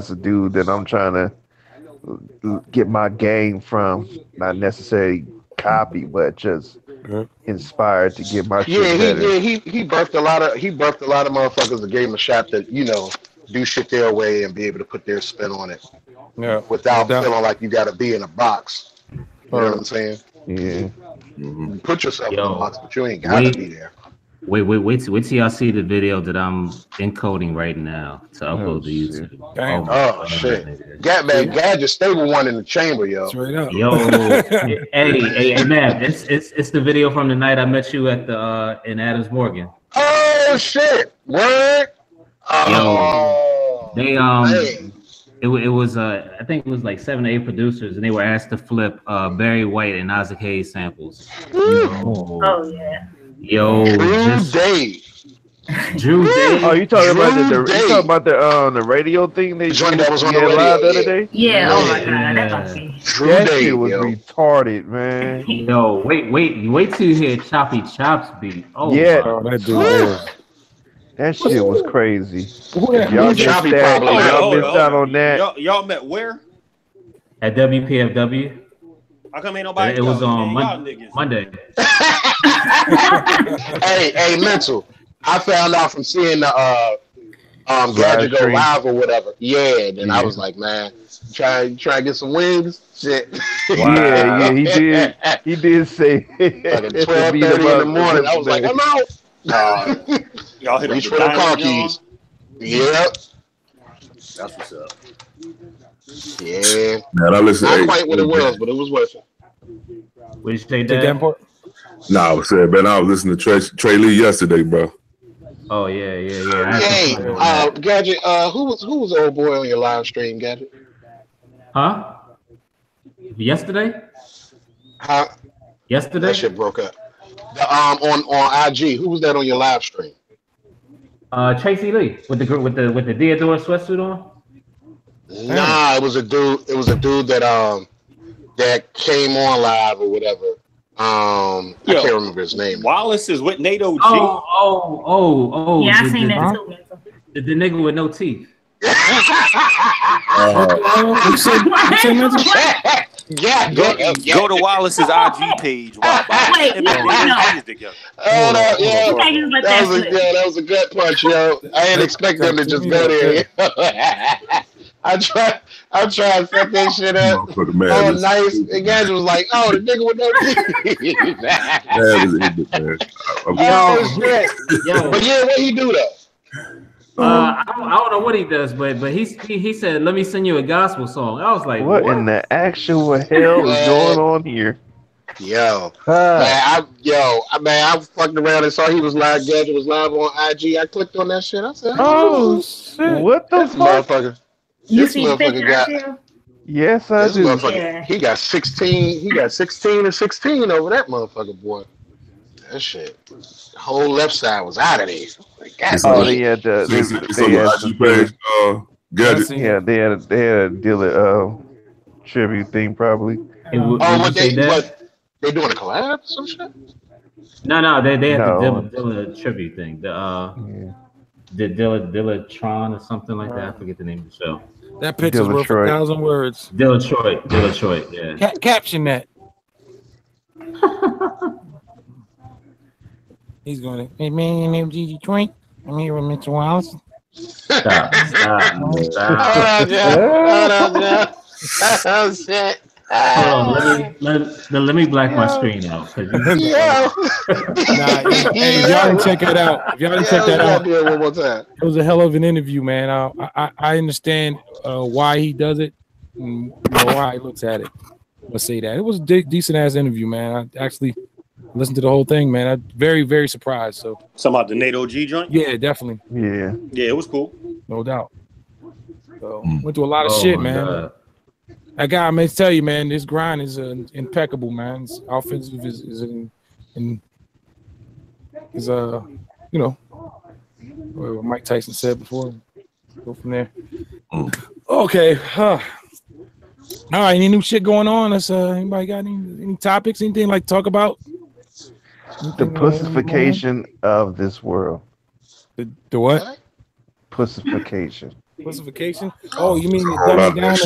a dude that I'm trying to get my game from, not necessarily copy, but just inspired to get my shit better. He birthed a lot of motherfuckers that gave him a shot to do shit their way and be able to put their spin on it. Yeah. Without feeling like you got to be in a box. You know what I'm saying? Yeah. You put yourself in a box, but you ain't got to be there. Wait till y'all see the video that I'm encoding right now to upload to YouTube. Oh shit! Gadget, stay with one in the chamber, yo. Straight up. Yo, hey, man, it's the video from the night I met you at the in Adams Morgan. Oh shit! Word. Yo, they It was I think it was like 7 or 8 producers, and they were asked to flip Barry White and Isaac Hayes samples. Oh yeah. Yo, Drew Day. Oh, you talking about the radio thing they that was on the live the other day? Yeah. Oh my god, that's awesome. That shit was retarded, man. Yo, wait till you hear Choppy Chops beat. Oh yeah, that dude. That shit was crazy. Y'all missed out on that. Y'all met where? At WPFW. How come ain't nobody? It was on Monday. hey, mental. I found out from seeing the Gadget go live or whatever. Yeah, then I was like, man, try to get some wings. Shit. Wow. Yeah, he did. He did say like at 12:30 in the morning. I was like, I'm out. Y'all hit reach for the car keys. Yep. That's what's up. Yeah. Man, not quite what it was, but it was worth it. What did you say, Dan? Nah, I was saying, man, I was listening to Trey Lee yesterday, bro. Oh yeah. Hey, Gadget, who was the old boy on your live stream, Gadget? Huh? Yesterday? Huh? Yesterday? That shit broke up. On IG, who was that on your live stream? Tracy Lee with the Theodore sweatsuit on. Nah, it was a dude. It was a dude that came on live or whatever. I can't remember his name. Wallace is with NATO G. Oh. Yeah, I seen that too. The nigga with no teeth. Yeah, go to Wallace's IG page. Wait, that was a gut punch, yo. I didn't expect them to just go there. I tried to set that shit up. Oh, nice. And guys was like, "Oh, the nigga with no teeth." Oh shit! But yeah, what he do though? I don't know what he does, but he said, "Let me send you a gospel song." I was like, "What in the actual hell is going on here?" Yo, man, I fucked around and saw he was live. Gadget was live on IG. I clicked on that shit. I said, "Oh shit! What the fuck, motherfucker?" You see the picture? Yes, I do. Yeah. He got 16. He got 16 and 16 over that motherfucker, boy. That shit, the whole left side was out of there. Like, oh, they had Gadget. Yeah, they had a Dilla tribute thing probably. What they doing a collab or some shit? No, they had the Dilla tribute thing. The Dillatron or something like that. I forget the name of the show. That picture's worth 1,000 words. Detroit, yeah. Caption that. He's going to, hey man, your name G Detroit. I'm here with Mr. Wallace. Stop. Oh shit. Hold on, let me black my screen out. Hey, if y'all didn't check that out, one more time. It was a hell of an interview, man. I understand why he does it and why he looks at it. Let's say that it was a decent ass interview, man. I actually listened to the whole thing, man. I'm very, very surprised. So something about the Nate OG joint? Yeah, definitely. Yeah, it was cool, no doubt. So went through a lot of shit, man. God. That guy, I may tell you, man, this grind is impeccable, man. His offensive is what Mike Tyson said before. Go from there. Okay. All right. Any new shit going on? Anybody got any topics? Anything like talk about? The pussification of this world. The what? Pussification. Pussification? Oh, you mean the dumbing down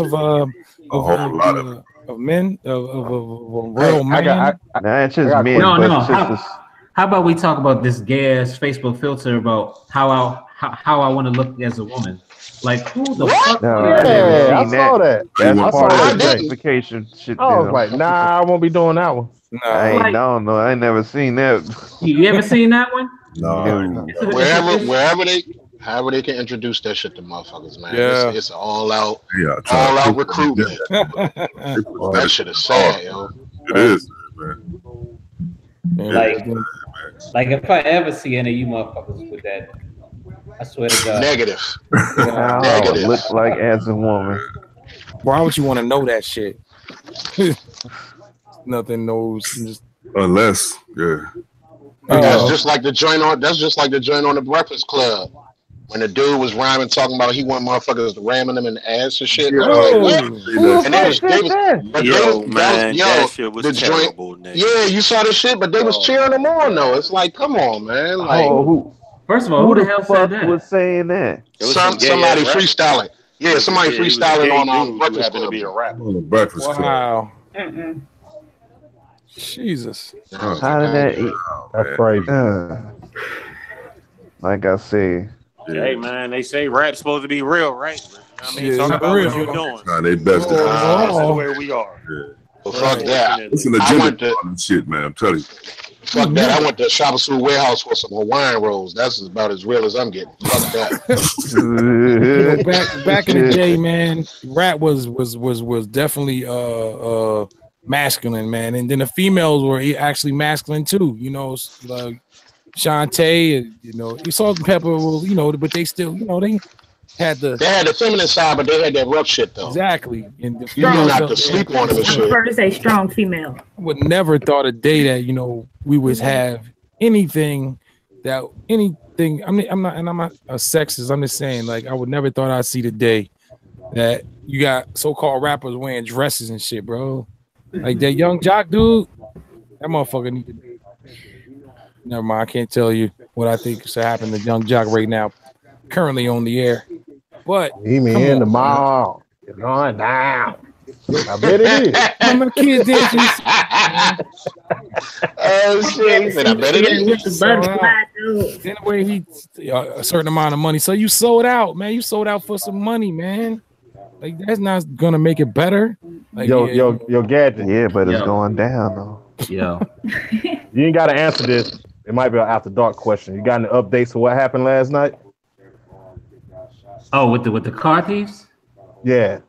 of men, of real men? Nah, it's just men. No. How about we talk about this gay ass Facebook filter about how I want to look as a woman? Like who the fuck? No, yeah, I saw that. That's part of the justification shit. I was like, nah, I won't be doing that one. No, I ain't never seen that. You ever seen that one? No. However they can introduce that shit to motherfuckers, man. Yeah. It's all out recruitment. That shit is sad, yo. It is, man. Like if I ever see any of you motherfuckers with that, I swear to God. Negative. Negative. Look like as a woman. Why would you want to know that shit? Nothing knows. Unless, yeah. That's just like the joint on the Breakfast Club. When the dude was rhyming, talking about he want motherfuckers ramming them in the ass and shit. That shit was terrible. Yeah, you saw the shit, but they was cheering them on though. It's like, come on, man. Like, first of all, who the hell said that? Was saying that? Somebody freestyling. Yeah, somebody freestyling on Breakfast Club. To be a rapper. On the Breakfast Club. Wow. Jesus. How did that eat? That's crazy. Like I said. Hey man, they say rap's supposed to be real, right? I mean, talk about what you're doing. Nah, they best. This is where we are. Yeah. Well, fuck that. Listen to shit, man. I'm telling you. Fuck that. I went to Shabasu Warehouse for some Hawaiian rolls. That's about as real as I'm getting. Fuck that. Back in the day, man, rap was definitely masculine, man, and then the females were actually masculine too. You know, like Shantae, and Salt and Pepper, but they still, they had the feminine side, but they had that rough shit though. Exactly, and the females not to sleep on them and shit. I prefer to say strong female. I would never thought a day that we would have anything. I mean, I'm not a sexist. I'm just saying, like, I would never thought I'd see the day that you got so-called rappers wearing dresses and shit, bro. Like that Young Jock dude, that motherfucker need to be. Never mind, I can't tell you what I think should happen to Young Jock right now, currently on the air. But he me in the mall. It's going down. I bet it is. Remember the kids dancing? Oh shit! He said, I bet it is. Anyway, a certain amount of money. So you sold out, man. You sold out for some money, man. Like that's not gonna make it better. Like, yo, Gadget. Yeah, but it's going down though. Yo, you ain't got to answer this. It might be an after dark question. You got any updates to what happened last night? Oh, with the car thieves? Yeah.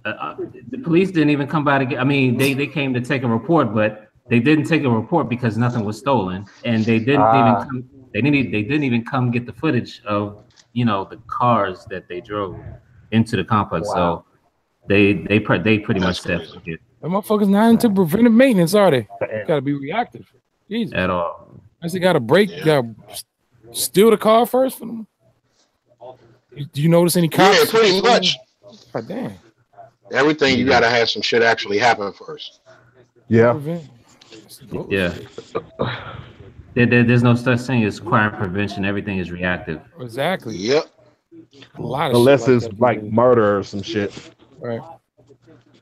The police didn't even come by to get. I mean, they came to take a report, but they didn't take a report because nothing was stolen, and they didn't even come. They didn't even come get the footage of the cars that they drove into the complex. Wow. So they pretty much said, the motherfuckers not into preventive maintenance, are they? Gotta be reactive. Jesus. At all. I just got to break, steal the car first for them. Do you notice any cops? Yeah, pretty much. God damn. Everything you gotta have some shit actually happen first. Yeah. Yeah. There's no such thing as crime prevention. Everything is reactive. Exactly. Yep. A lot of unless shit it's like murder or some shit. Right.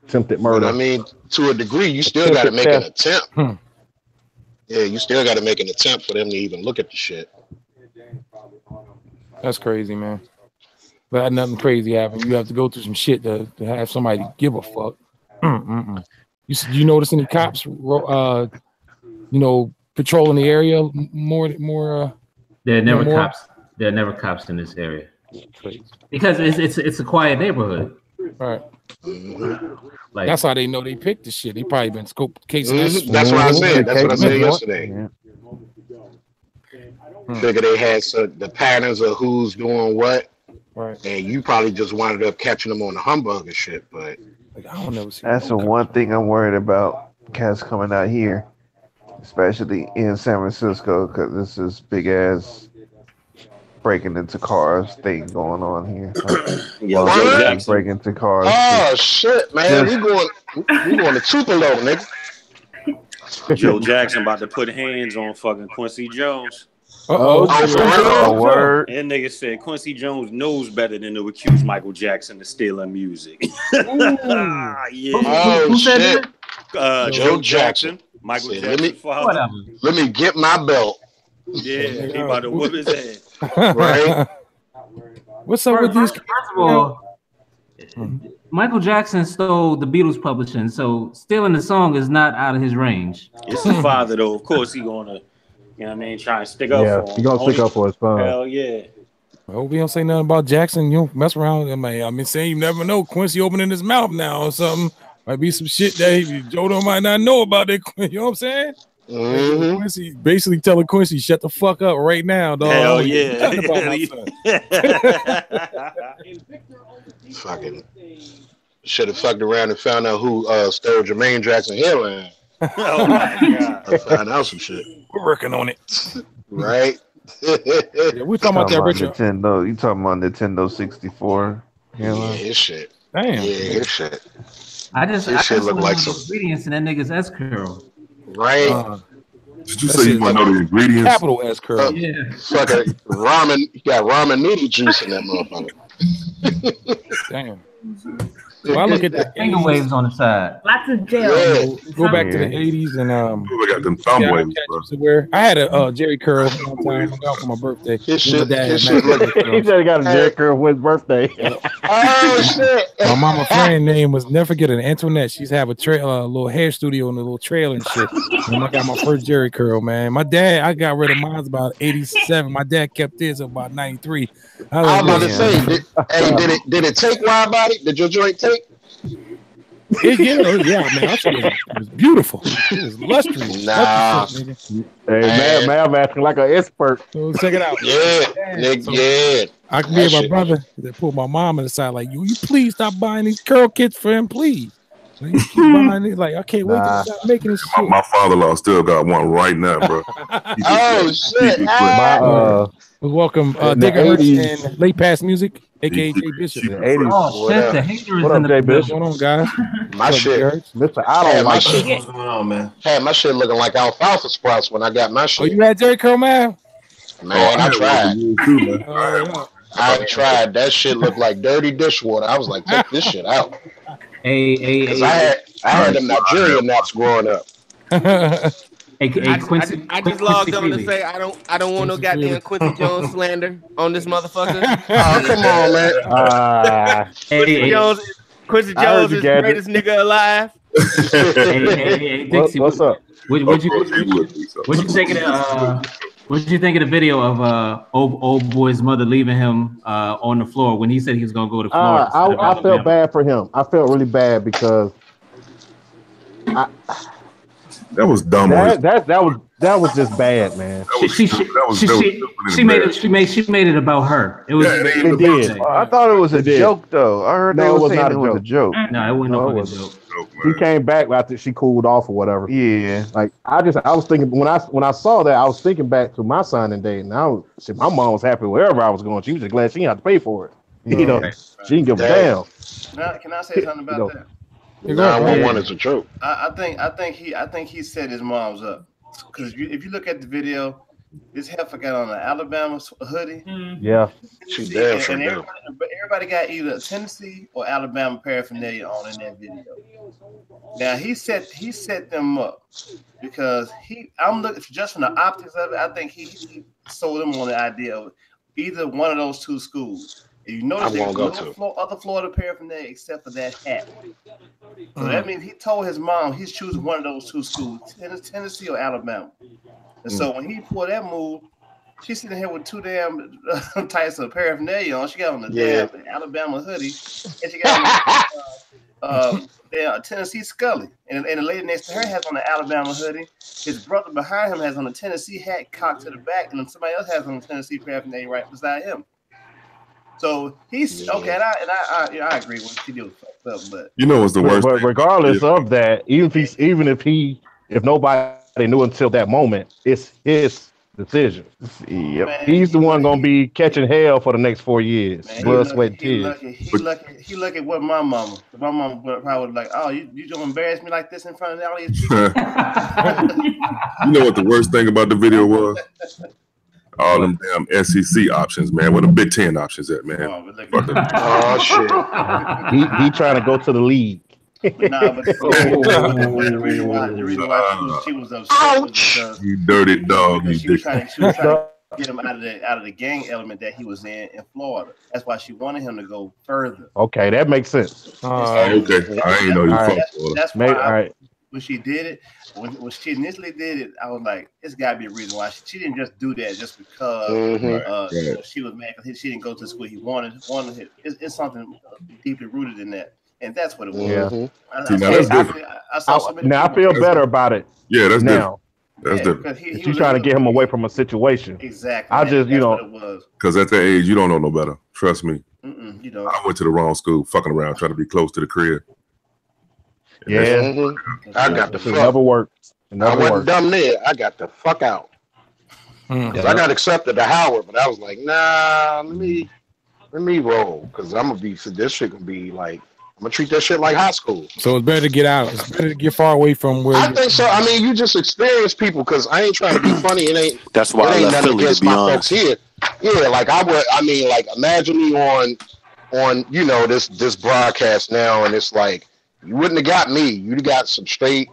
Attempted murder. But I mean, to a degree, you still got to make an attempt. Yeah, you still got to make an attempt for them to even look at the shit. That's crazy, man. But nothing crazy happened. You have to go through some shit to have somebody give a fuck. You notice any cops, patrolling the area more? There are never cops. There are never cops in this area because it's a quiet neighborhood. Right. Like that's how they know they picked the shit. They probably been scoped casing. That's what I said. That's what I said yesterday. Figure they had the patterns of who's doing what. Right. And you probably just wound up catching them on the humbug and shit, but I don't know. That's the one thing I'm worried about. Cats coming out here, especially in San Francisco, because this is big ass breaking into cars thing going on here. Breaking into cars. Oh shit, man! We going to Tupelo, nigga. Joe Jackson about to put hands on fucking Quincy Jones. Word. And nigga said Quincy Jones knows better than to accuse Michael Jackson of stealing music. Oh shit. Joe Jackson. Michael Jackson's father. Let me get my belt. Yeah, he about to whip his head. Right? What's up with these? First of all, Michael Jackson stole the Beatles publishing, so stealing the song is not out of his range. It's his father, though. Of course, he gonna, try and stick up for him. He gonna stick up for his son. Hell yeah. I hope we don't say nothing about Jackson. You don't mess around. I mean, saying you never know. Quincy opening his mouth now or something. Might be some shit that Joe might not know about that. You know what I'm saying? Quincy basically telling Quincy, shut the fuck up right now, dog. Hell yeah. Fucking should have fucked around and found out who stole Jermaine Jackson hairline. Oh my god. Find out some shit. We're working on it. Right? We're talking about that, Richard. Nintendo. You talking about Nintendo 64? Yeah, his shit. Damn. Yeah, his shit. I just look like some ingredients in that nigga's S curl. Right? Did you say you want to know the ingredients? Capital S curl. Yeah. Fucking ramen. You got ramen noodle juice in that motherfucker. Damn. Well, I look at the finger waves on the side. Lots of gel. Yeah. Go back to the 80s and We got them thumb waves, bro. I had a Jerry curl one time. I got for my birthday. His shit He said he got a Jerry curl for his birthday. Oh shit! My mama friend name was, never forget it, Antoinette. She's have a little hair studio and a little trailer and shit. And I got my first Jerry curl, man. My dad, I got rid of mine about 87. My dad kept his about 93. I was about to say, did it take wide body? Did your joint take? Yeah, man. That shit was beautiful. It was lustrous. Nah. Hey, man, I'm acting like an expert. So check it out. Yeah, nigga, So, yeah. I can be my brother that pulled my mom on the side, like, you please stop buying these curl kits for him, please. Like, you keep buying it, like, I can't wait to stop making this shit. My father-in-law still got one right now, bro. Oh shit! Welcome, Digger Hurts and Late Past Music, aka Jay Bishop. The 80s. Oh shit, the hater is What in up, the Jay building. Bishop? What's going on, guys? My shit. Mr. I don't like shit. What's going on, man? Had my shit looking like alfalfa sprouts when I got my Oh, shit. you had Jerry Curl, man? Man, I tried. Too, man. I tried. That shit looked like dirty dishwater. I was like, take this shit out. Because I had them Nigerian naps growing up. I just logged on to say I don't want no goddamn Quincy Jones slander on this motherfucker. Oh, come on, man. Quincy Jones is the greatest nigga alive. Hey, Dixie, what's up? What'd you think of the video of old boy's mother leaving him on the floor when he said he was gonna go to Florida? I felt bad for him. I felt really bad because that was dumb. That was just bad, man. She made it about her. It was. It did. I thought it was a joke though. I heard they were saying it was a joke. No, it wasn't a joke. He came back after she cooled off or whatever. Yeah. Like I was thinking when I saw that, I was thinking back to my signing day, and my mom was happy wherever I was going. She was just glad she didn't have to pay for it. You know, she didn't give a damn. Can I say something about that? 911 is a joke. I think he set his mom's up, because if you look at the video, this heifer got on an Alabama hoodie. Yeah, she's damn sure. Everybody got either a Tennessee or Alabama paraphernalia on in that video. Now he set them up because I'm looking just from the optics of it. I think he sold them on the idea of either one of those two schools. If you notice, there's no other Florida paraphernalia except for that hat. So that means he told his mom he's choosing one of those two schools, Tennessee or Alabama. And so when he pulled that move, she's sitting here with two damn types of paraphernalia on. She got on the damn Alabama hoodie, and she got on a Tennessee Scully. And the lady next to her has on the Alabama hoodie. His brother behind him has on a Tennessee hat cocked to the back, and then somebody else has on a Tennessee paraphernalia right beside him. So he's okay, and I agree with what she did was fucked up, but you know what's the worst? But regardless of that, even if nobody knew until that moment, it's his decision. Yep. Man, he's the one gonna be catching hell for the next 4 years. Man, blood, sweat, and tears. He lucky what my mama. My mama probably was like, "Oh, you gonna embarrass me like this in front of all these people?" You know what the worst thing about the video was? All them damn SEC options, man. Where the Big Ten options at, man? Oh shit! He trying to go to the league. The reason why she was upset was because you dirty dog. She was trying to get him out of the gang element that he was in Florida. That's why she wanted him to go further. Okay, that makes sense. Okay, I ain't know you from Florida. That's why when she did it, when she initially did it, I was like, "It's got to be a reason why she didn't just do that just because she was mad because she didn't go to the school he wanted. It's something deeply rooted in that, and that's what it was. Now I feel better about it. Yeah, that's now. That's different. She's trying to get him away from a situation. Exactly. I just, because at that age, you don't know no better. Trust me. You don't. I went to the wrong school, fucking around, trying to be close to the crib. Yeah, I got the fuck. Never worked. I wasn't dumb there. I got the fuck out. I got accepted to Howard, but I was like, nah, let me roll, because I'm gonna be. This shit gonna be like, I'm gonna treat that shit like high school. So it's better to get out. It's better to get far away from where. I think so. I mean, you just experience people, because I ain't trying to be funny. It ain't. That's why I left Philly, to be honest. Folks here. Yeah, like I would. I mean, like imagine me on this broadcast now, and it's like. You wouldn't have got me. You'd have got some straight,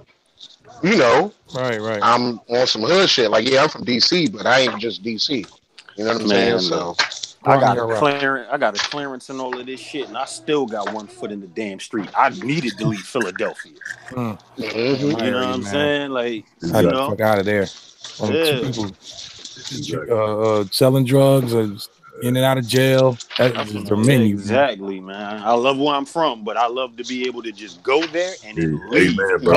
Right. I'm on some hood shit. Like, yeah, I'm from DC, but I ain't just DC. You know what I'm saying? So I got a clearance and all of this shit, and I still got one foot in the damn street. I needed to leave Philadelphia. You know what I'm saying? Like, I got the fuck out of there. People selling drugs or in and out of jail. That's the menu. Exactly, man. I love where I'm from, but I love to be able to just go there and then leave. Man, bro.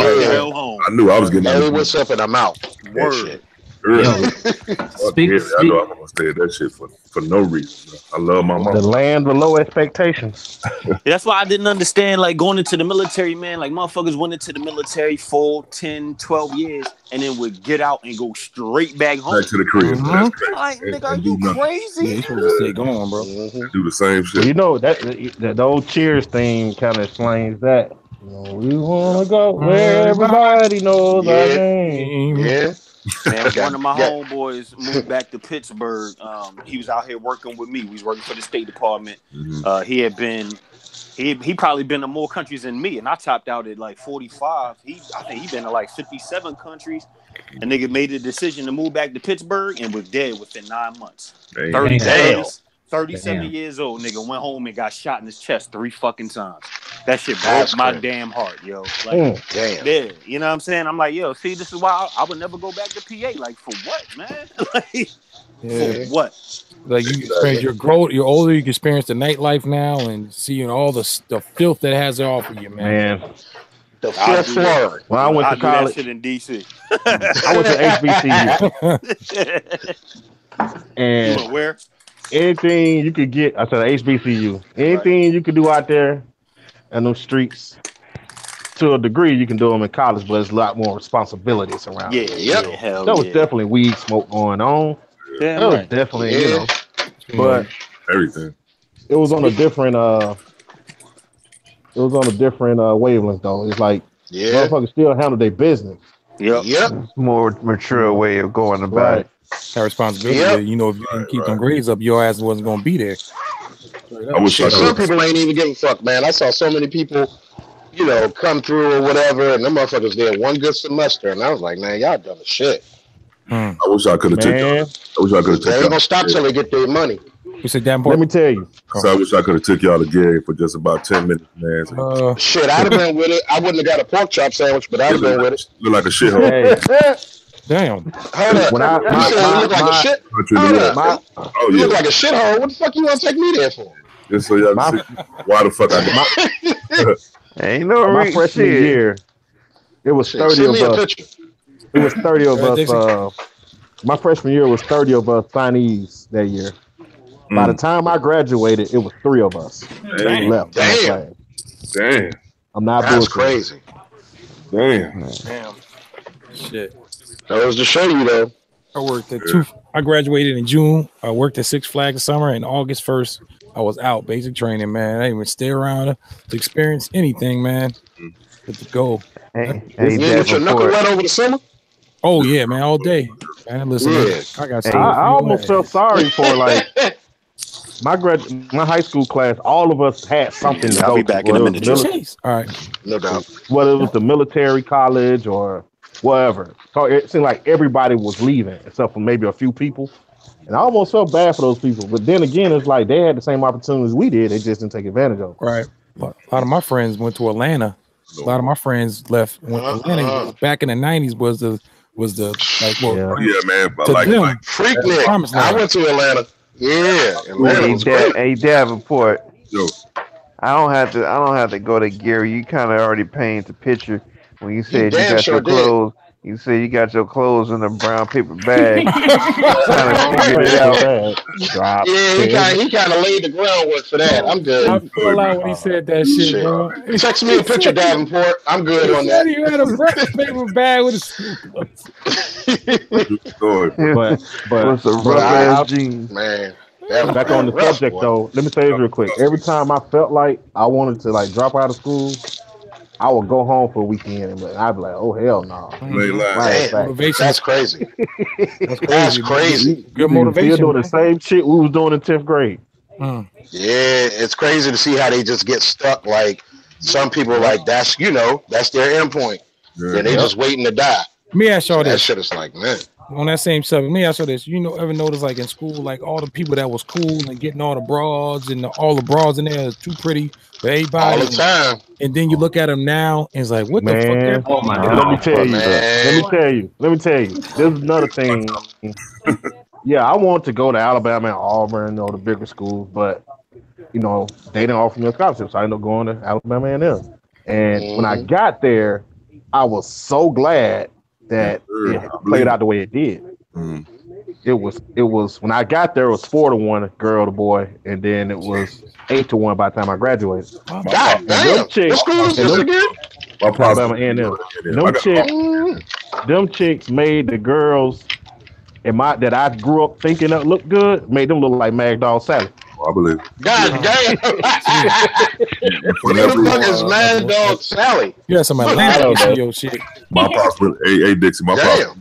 I knew I was getting hey, what's up, and I'm out. Word. I know I'm gonna stay at that shit for no reason. Bro. I love my mom. The land with low expectations. That's why I didn't understand, like, going into the military, man. Like, motherfuckers went into the military 4, 10, 12 years and then would get out and go straight back home. Back to the crib. Like, nigga, are you crazy? Yeah, you supposed to stay going, bro. Do the same shit. Well, you know, that old Cheers theme kind of explains that. We want to go where everybody knows our name. Yeah. Man, one of my homeboys moved back to Pittsburgh. He was out here working with me. We was working for the State Department. He probably been to more countries than me, and I topped out at like 45. I think he been to like 57 countries. A nigga made the decision to move back to Pittsburgh and was dead within 9 months. 37 years old, nigga went home and got shot in his chest 3 fucking times. That shit broke my damn heart, yo. Like, damn. Yeah, you know what I'm saying? I'm like, yo, see, this is why I would never go back to PA. Like, for what, man? Like, for what? Like, you experience you're older, you can experience the nightlife now and seeing all the filth that has to offer you, man. The fifth floor. When I went to college, that shit in DC. I went to HBCU. And you where? Anything you could get, I said HBCU. Anything you could do out there in those streets, to a degree you can do them in college, but there's a lot more responsibilities around. Yeah, it. hell There was definitely weed smoke going on. Yeah, there was definitely, you know, but everything. It was on a different wavelength though. It's like motherfuckers still handle their business. It's more mature way of going about it. That responsibility. You know, if you didn't keep them grades up, your ass wasn't gonna be there. Some people ain't even giving a fuck, man. I saw so many people, you know, come through or whatever, and them motherfuckers did one good semester, and I was like, man, y'all done the shit. I wish I could have taken. I wish I could have taken. They ain't gonna stop till they get their money. You said that. Let me tell you. So I wish I could have took y'all to Gary for just about 10 minutes, man. Shit, I'd have been with it. I wouldn't have got a pork chop sandwich, but I'd have been with it. Look like a shithole. Damn. Hold up. When you said you look like a shit. Hold up. You look like a shithole. What the fuck you want to take me there for? Just so y'all can see why the fuck I did. Ain't no my freshman year. It was 30 of us. It was 30 of us. My freshman year was 30 of us signees that year. By the time I graduated, it was 3 of us left. Damn. I'm not. That's crazy. Damn. Shit. That was to show you though. I worked at I graduated in June. I worked at Six Flags summer, and August 1st, I was out basic training, man. I didn't even stay around to experience anything, man. Good to go. You get your knuckle wet over the summer? Oh yeah, man, all day. Man, listen, I got. I almost felt sorry for like my high school class. All of us had something to I'll go be back to. in a minute. All right, no doubt. Whether it was the military college or whatever, so it seemed like everybody was leaving except for maybe a few people. And I almost felt bad for those people. But then again, it's like they had the same opportunities we did. They just didn't take advantage of. Right. A lot of my friends went to Atlanta. A lot of my friends left. Atlanta back in the 90s was the like what? Yeah, man. But like Freaknik. I went to Atlanta. Yeah, Atlanta was great. Hey, Davenport. Yo. I don't have to go to Gary. You kind of already painted the picture when you said you got your clothes. You said you got your clothes in a brown paper bag. He kind of laid the groundwork for that. I'm good. I fell out when he said that shit, bro. Text me a picture, Davenport. I'm good on that. You had a brown paper bag with but rough ass jeans, man. Back on the subject though, let me say this real quick. Every time I felt like I wanted to like drop out of school, I would go home for a weekend and I'd be like, oh hell no. That's crazy. That's crazy. Good motivation. Still doing the same shit we was doing in 10th grade. Yeah, it's crazy to see how they just get stuck. Like some people, like that's their endpoint. Yeah, they just waiting to die. Let me ask y'all this. That shit is like, man. On that same subject, let me ask you this. Ever notice like in school, like all the people that was cool and getting all the broads and all the broads in there is too pretty for everybody. All the time. And then you look at them now and it's like, what the fuck? Oh my God. Let me tell you. There's another thing. Yeah, I want to go to Alabama and Auburn or the bigger schools, but they didn't offer me a scholarship, so I ended up going to Alabama A&M. And when I got there, I was so glad that it played out the way it did. It was when I got there, it was 4-1 girl to boy, and then it was 8-1 by the time I graduated. God damn! What school is this again? Alabama A&M. Them chicks made the girls that I grew up thinking that looked good, made them look like Mad Dog Sally. I believe. God damn! What the fuck is Mad Dog Sally? You had some Atlanta your shit. My pops went, hey Dixie, my pops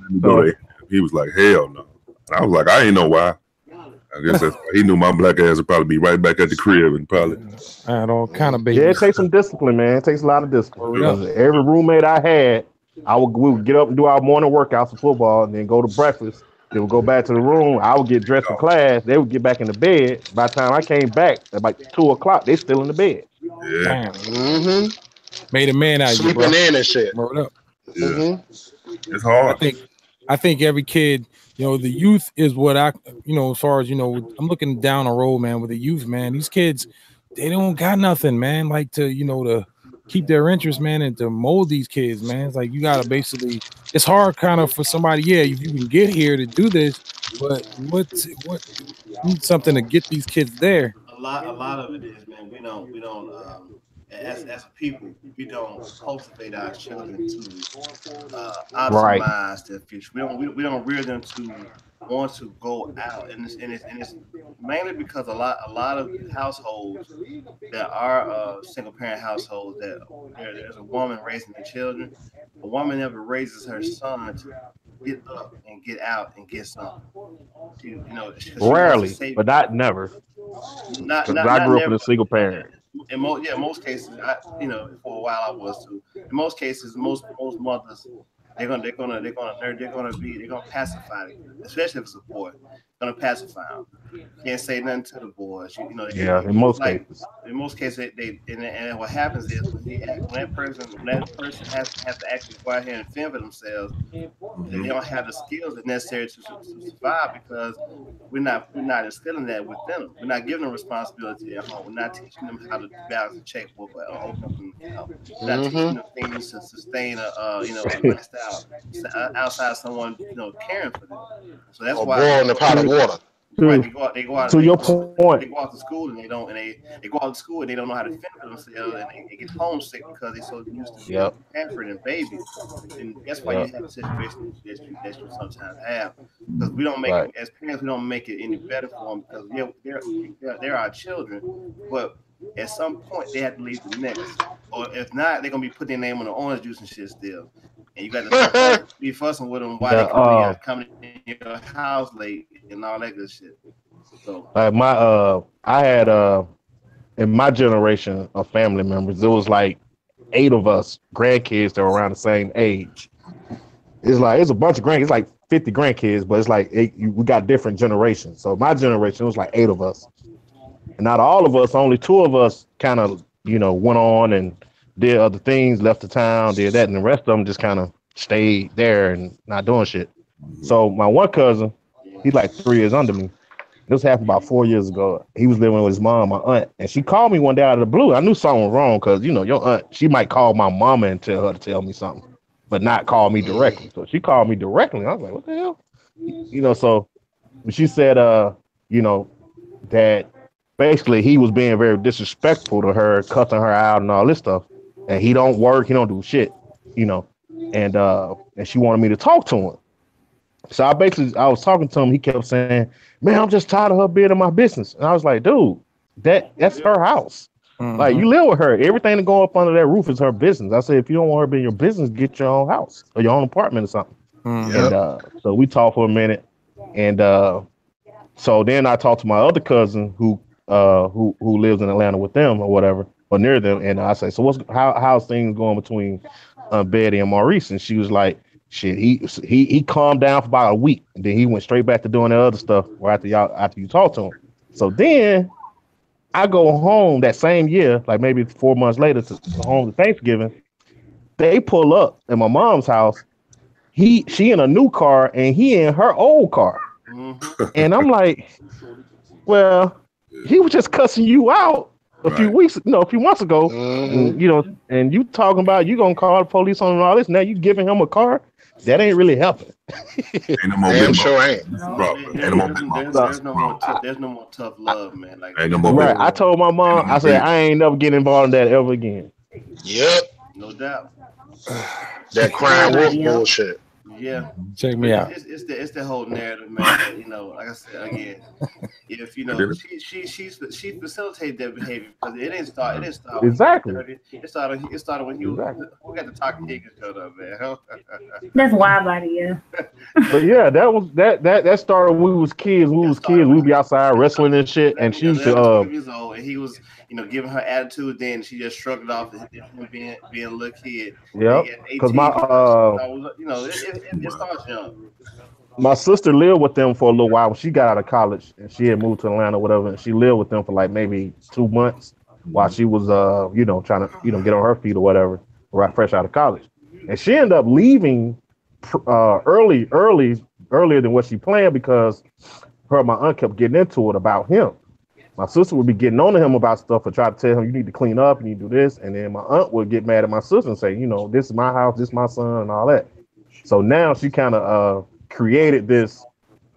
he was like, hell no. And I was like, I ain't know why. I guess he knew my black ass would probably be right back at the crib and probably. And all kind of babies. Yeah, it takes some discipline, man. It takes a lot of discipline. Every roommate I had, we would get up and do our morning workouts for football and then go to breakfast. They would go back to the room. I would get dressed for class. They would get back in the bed. By the time I came back at like 2:00, they still in the bed. Yeah. Made a man out of you, bro. Sleeping in and shit. Word up. Yeah. It's hard. I think every kid, the youth is what as far as, I'm looking down the road, man, with the youth, man. These kids, they don't got nothing, man, like to, to keep their interest, man, and to mold these kids, man. It's like you gotta basically. It's hard, kind of, for somebody. Yeah, if you can get here to do this, but what need something to get these kids there. A lot of it is, man. We don't as a people, we don't cultivate our children to optimize their future. We don't rear them to want to go out, and it's mainly because a lot of households that are single parent households that there's a woman raising the children. A woman never raises her son to get up and get out and get something. She wants to Rarely, save. but not never. Not Because I grew up never. in a single parent. In most cases, for a while I was too. In most cases, most mothers they're gonna pacify the kid, especially if it's a boy. They're gonna pacify him. Can't say nothing to the boys. Yeah, in most cases. In most cases, and what happens is when that person has to actually go out here and fend for themselves, they don't have the skills that necessary to survive because we're not instilling that within them. We're not giving them responsibility at home. We're not teaching them how to balance a checkbook or open up an account. We're not teaching them things to sustain a lifestyle outside someone caring for them. So that's why boiling a pot of water. Right, they go out. To your point, they go out to school and they don't know how to fend for themselves, and they get homesick because they're so used to being pampered and babied. And that's why you have a situation that you sometimes have, because we don't make it, as parents, we don't make it any better for them, because they're our children, but at some point they have to leave the nest, or if not, they're gonna be putting their name on the orange juice and shit still. And you got to be fussing with them while they coming in your house late and all that good shit. So I had in my generation of family members, there was like 8 of us grandkids that were around the same age. It's a bunch of grandkids, it's like 50 grandkids, but it's like we got different generations. So my generation, it was like 8 of us. And not all of us, only 2 of us kind of, went on and did other things, left the town, did that, and the rest of them just kind of stayed there and not doing shit. So my one cousin, he's like 3 years under me. This happened about 4 years ago. He was living with his mom, my aunt, and she called me one day out of the blue. I knew something was wrong because, your aunt, she might call my mama and tell her to tell me something, but not call me directly. So she called me directly. I was like, what the hell? So she said, that basically he was being very disrespectful to her, cussing her out and all this stuff. And he don't work, he don't do shit, and she wanted me to talk to him. So I was talking to him. He kept saying, man, I'm just tired of her being in my business. And I was like, dude, that's her house. Mm-hmm. Like, you live with her. Everything that go up under that roof is her business. I said, if you don't want her to be in your business, get your own house or your own apartment or something. Mm-hmm. And so we talked for a minute. And so then I talked to my other cousin who lives in Atlanta with them or whatever, or near them. And I said, so how's things going between Betty and Maurice? And she was like, shit, he calmed down for about a week, and then he went straight back to doing the other stuff right after you talked to him. So then I go home that same year, like maybe 4 months later, to home to Thanksgiving. They pull up at my mom's house. She in a new car and he in her old car. Mm-hmm. And I'm like, well, he was just cussing you out a few months ago. Mm-hmm. And you talking about you gonna call the police on him and all this. Now you giving him a car. That ain't really helping. Damn sure ain't. There's no more tough love, man. Like, right. I told my mom, I said, I ain't never getting involved in that ever again. Yep. No doubt. That crying wolf bullshit. Yeah. Check me out. It's the whole narrative, man. Like I said again, if she facilitated that behavior because it didn't start. Exactly. It started when you we got the talking niggas showed up, man. That's wide body, yeah. But yeah, that started when we was kids. We'd be outside wrestling and shit, and she used to years old, and he was giving her attitude. Then she just shrugged it off as being a little kid. Yep. Because it starts young. My sister lived with them for a little while when she got out of college, and she had moved to Atlanta, whatever. And she lived with them for like maybe 2 months while she was, trying to, get on her feet or whatever, right, fresh out of college. And she ended up leaving earlier than what she planned because her and my aunt kept getting into it about him. My sister would be getting on to him about stuff and try to tell him, you need to clean up, you need to do this. And then my aunt would get mad at my sister and say, this is my house, this is my son, and all that. So now she kind of created this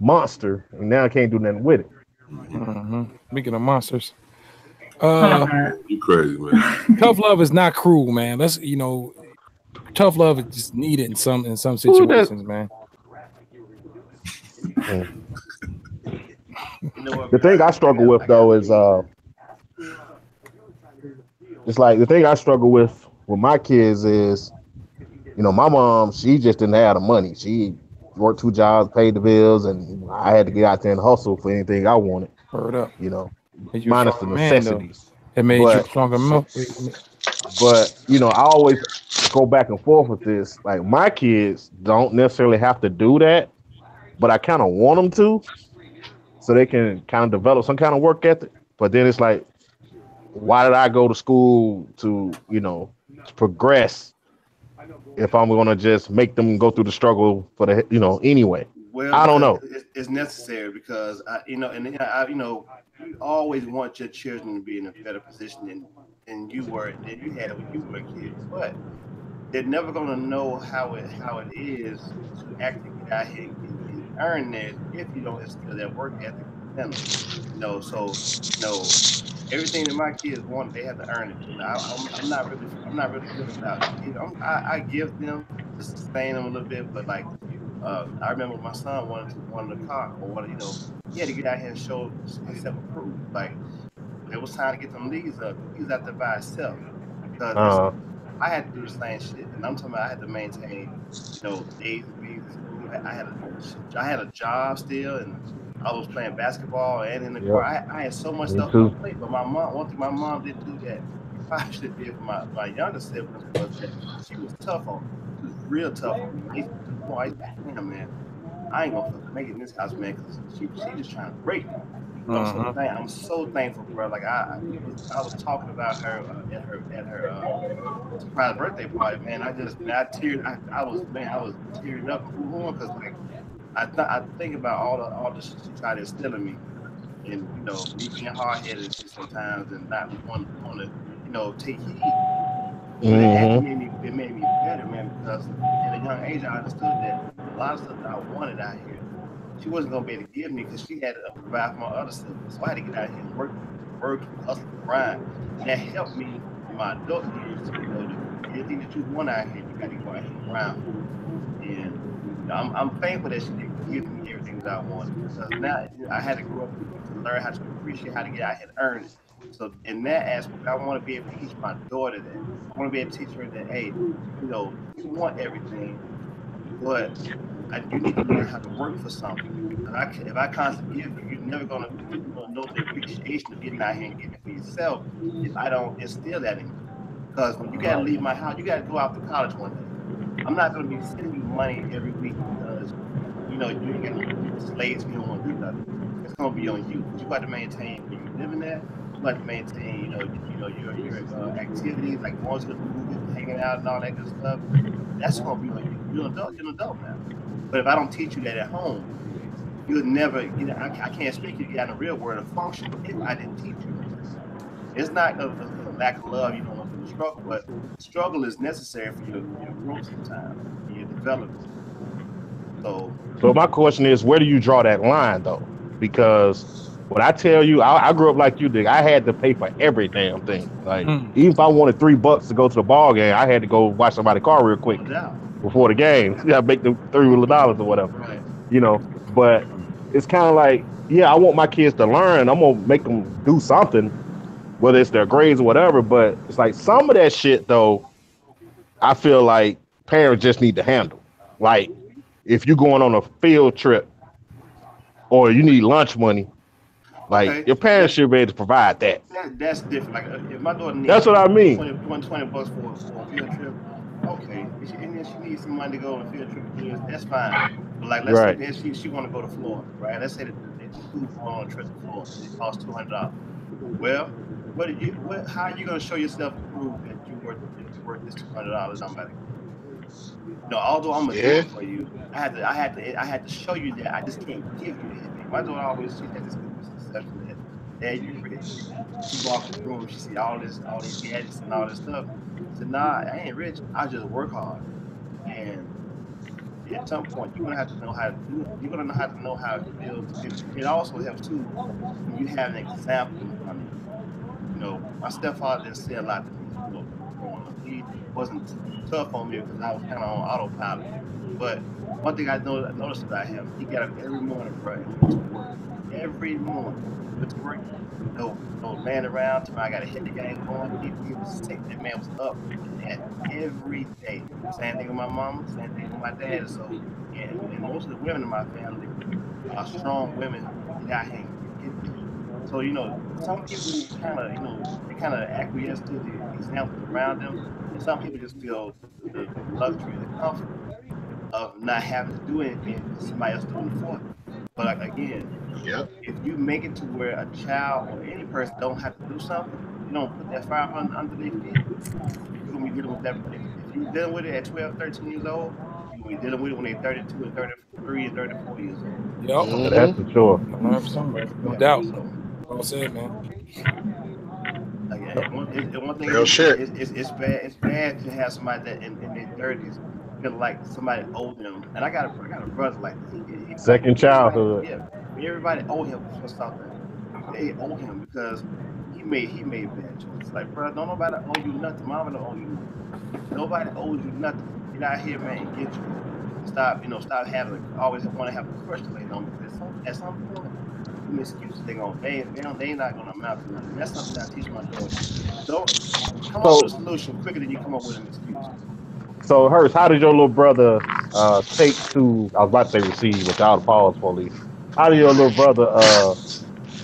monster, and now I can't do nothing with it. Mm-hmm. Speaking of monsters, You crazy, man. Tough love is not cruel, man. Let's tough love is just needed in some situations, man. The thing I struggle with though is it's like the thing I struggle with my kids is, my mom, she just didn't have the money. She worked 2 jobs, paid the bills, and I had to get out there and hustle for anything I wanted. Word up. Minus the necessities. It made you stronger. But I always go back and forth with this. Like, my kids don't necessarily have to do that, but I kind of want them to, so they can kind of develop some kind of work ethic. But then it's like, why did I go to school to progress if I'm going to just make them go through the struggle for the anyway? Well, I don't know. It's necessary because you always want your children to be in a better position than you had when you were a kid. But they're never gonna know how it is to actually get out here and earn that if you don't instill that work ethic in them. So everything that my kids want, they have to earn it. I'm not really good about it. I give them to sustain them a little bit, but like. I remember my son wanted a car or he had to get out here and show himself approved. Like it was time to get them leads up. He was out there by himself because I had to do the same shit, and I'm talking about I had to maintain, days and weeks. I had a job still, and I was playing basketball and in the car. I had so much stuff to play, but one thing my mom didn't do that I should did for my younger siblings was that she was tough on me. She was real tough on me. Damn, man, I ain't gonna make it in this house, man, because she just trying to break me. I'm so thankful, bro. Like I was talking about her at her surprise birthday party, man. I was tearing up because like I think about all the shit she tried to instill in me, and me being hard headed sometimes and not want to take heed. It made me better, man, because at a young age I understood that a lot of stuff that I wanted out here, she wasn't gonna be able to give me because she had to provide for my other siblings. So I had to get out here and work, hustle, grind. And that helped me in my adult years. Anything that you want out here, you got to go out here and grind for. And I'm thankful that she didn't give me everything that I wanted. Because now I had to grow up to learn how to appreciate how to get out here and earn it. So in that aspect, I want to be able to teach my daughter that. I want to be able to teach her that, hey, you want everything, but you need to learn how to work for something. If I constantly give you, you're never gonna know the appreciation of getting out here and getting it for yourself if I don't instill that in you. Because when you gotta leave my house, you gotta go out to college one day. I'm not gonna be sending you money every week because you ain't got no slaves, you don't want to do nothing. It's gonna be on you. You got to maintain where you living at. You got to maintain, your activities like going to the movies, hanging out, and all that good stuff. That's gonna be on you. You're an adult now. But if I don't teach you that at home, you'll never. I can't expect you to get out in the real world and function if I didn't teach you. It's not a lack of love. You don't want to struggle, but struggle is necessary for your growth sometimes, and your development. So my question is, where do you draw that line, though? Because when I tell you, I grew up like you did. I had to pay for every damn thing. Like, even if I wanted $3 to go to the ball game, I had to go watch somebody's car real quick before the game. Yeah, make them $3 or whatever. Right. But it's kind of like, I want my kids to learn. I'm gonna make them do something, whether it's their grades or whatever. But it's like some of that shit, though, I feel like parents just need to handle. Like, if you're going on a field trip or you need lunch money, like your parents should be able to provide that. That's different. Like if my daughter needs that's what I mean. $20 for a field trip, okay. And then she needs some money to go on a field trip. That's fine. But like let's say that she want to go to Florida, right? Let's say that the food on a trip to Florida, it costs $200. Well, how are you going to show yourself to prove that you're worth this $200? I'm about to. Although I'm gonna do it for you, I had to show you that I just can't give you anything. My daughter always she had this misconception that Dad, you rich. She walked in the room, she see all these gadgets and all this stuff. I said, nah, I ain't rich. I just work hard. And at some point, you're gonna have to know how to do it. You're gonna have to know how to build. It also helps too when you have an example in front of you. my stepfather didn't say a lot to me, growing up. He wasn't tough on me because I was kind of on autopilot. But one thing I noticed about him, he got up every morning, bro, and went to work. Every morning, went to work. No laying around till I got a hit the game going. He was sick. That man was up at every day. Same thing with my mama, same thing with my dad. So, and most of the women in my family are strong women who get out here and get busy. So, some people they kind of acquiesce to the examples around them, and some people just feel the luxury and the comfort of not having to do anything because somebody else doing it for them. But like, again, if you make it to where a child or any person don't have to do something, you don't put that fire under their feet, you're going to be dealing with that. If you're dealing with it at 12, 13 years old, you're going to be dealing with it when they're 32 and 33 and 34 years old. Yep. That's for sure. 100%, no doubt. Well said, man. One thing it's bad. It's bad to have somebody that in their 30s feel like somebody owed them. And I got a brother like this. Second childhood. Yeah, everybody owe him for something. They owe him because he made bad choices. Like, bro, don't nobody owe you nothing. Mama don't owe you nothing. Nobody owes you nothing. Get out here, man, and get yours. Stop having always want to have a crush to lay on because at some point. Excuses they not gonna amount to nothing. That's something I teach my daughter. Don't come up with a solution quicker than you come up with an excuse. So, Hurst, how did your little brother take to? I was about to say receive without a pause, police. How did your little brother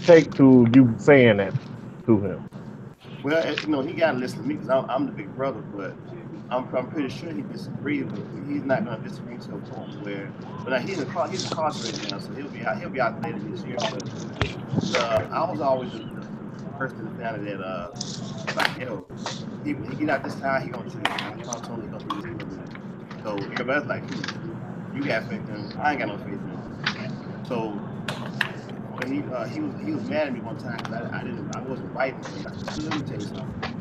take to you saying that to him? Well, he gotta listen to me because I'm the big brother, but I'm pretty sure he disagrees with me. He's not gonna disagree to a point where, but now he's incarcerated now, so he'll be out later this year. But I was always the person in the family that like, yo, he get out this time, he gonna change. I told him he gonna do this, he gonna do that. So everybody's like, you got faith in him. I ain't got no faith in him. So when he was mad at me one time because I wasn't writing for him. I said, let me tell you something.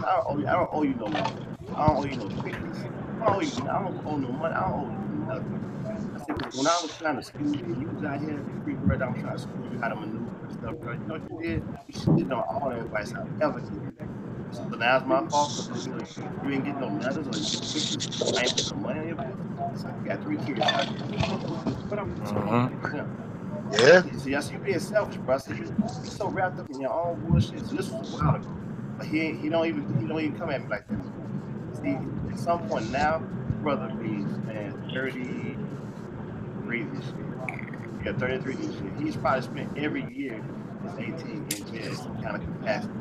I don't owe you no money. I don't owe you no quickness. I don't owe no money. I don't owe you nothing. I said, because when I was trying to school you, and you was out here, the free bird, I was trying to school you how to maneuver and stuff, bro. You know what you did? You shit on all the advice I've ever given you. So now it's my fault because you ain't getting no letters or no quickness. I ain't putting no money on your bill. So you got 3 kids out here. What I'm saying? Yeah. See, I see you being selfish, bro. I see you so wrapped up in your own bullshit. So this was a while ago. But he don't even come at me like that no more. See, at some point now, brother be 33 this year. He got 33 this year. He's probably spent every year since 18 in jail in some kind of capacity.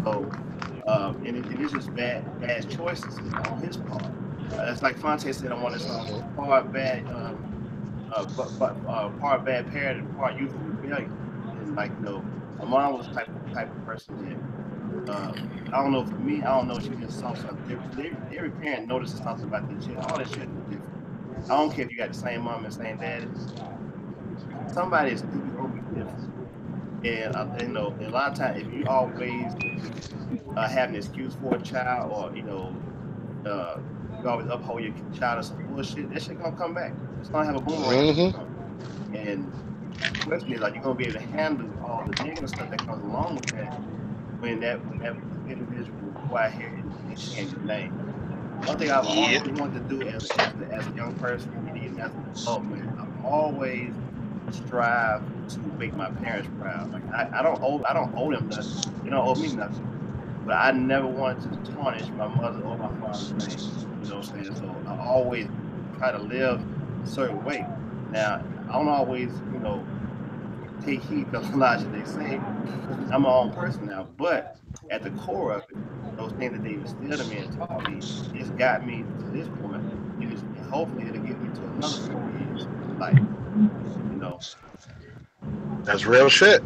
So, and it's just bad choices on his part. It's like Fonte said on one of his songs, part bad parent and part youthful rebellion. And like, my mom was the type of person that I don't know, for me, I don't know, she just saw something different. Every parent notices something about their children. All that shit is different. I don't care if you got the same mom and same daddy. Somebody is gonna be different. And a lot of times, if you always have an excuse for a child, or you always uphold your child or some bullshit, that shit gonna come back. It's gonna have a boomerang. And the question is, like, you're gonna be able to handle all the negative stuff that comes along with that when that individual go out here and change your name. One thing I've always wanted to do as a young person and even as an adult, man, I've always strive to make my parents proud. Like, I don't owe them nothing. They don't owe me nothing. But I never wanted to tarnish my mother or my father's name. You know what I'm saying? So I always try to live a certain way. Now, I don't always, take heed to the logic they say. I'm my own person now. But at the core of it, those things that they instilled in me and taught me, it's got me to this point. And hopefully it'll get me to another 4 years of life. That's real shit.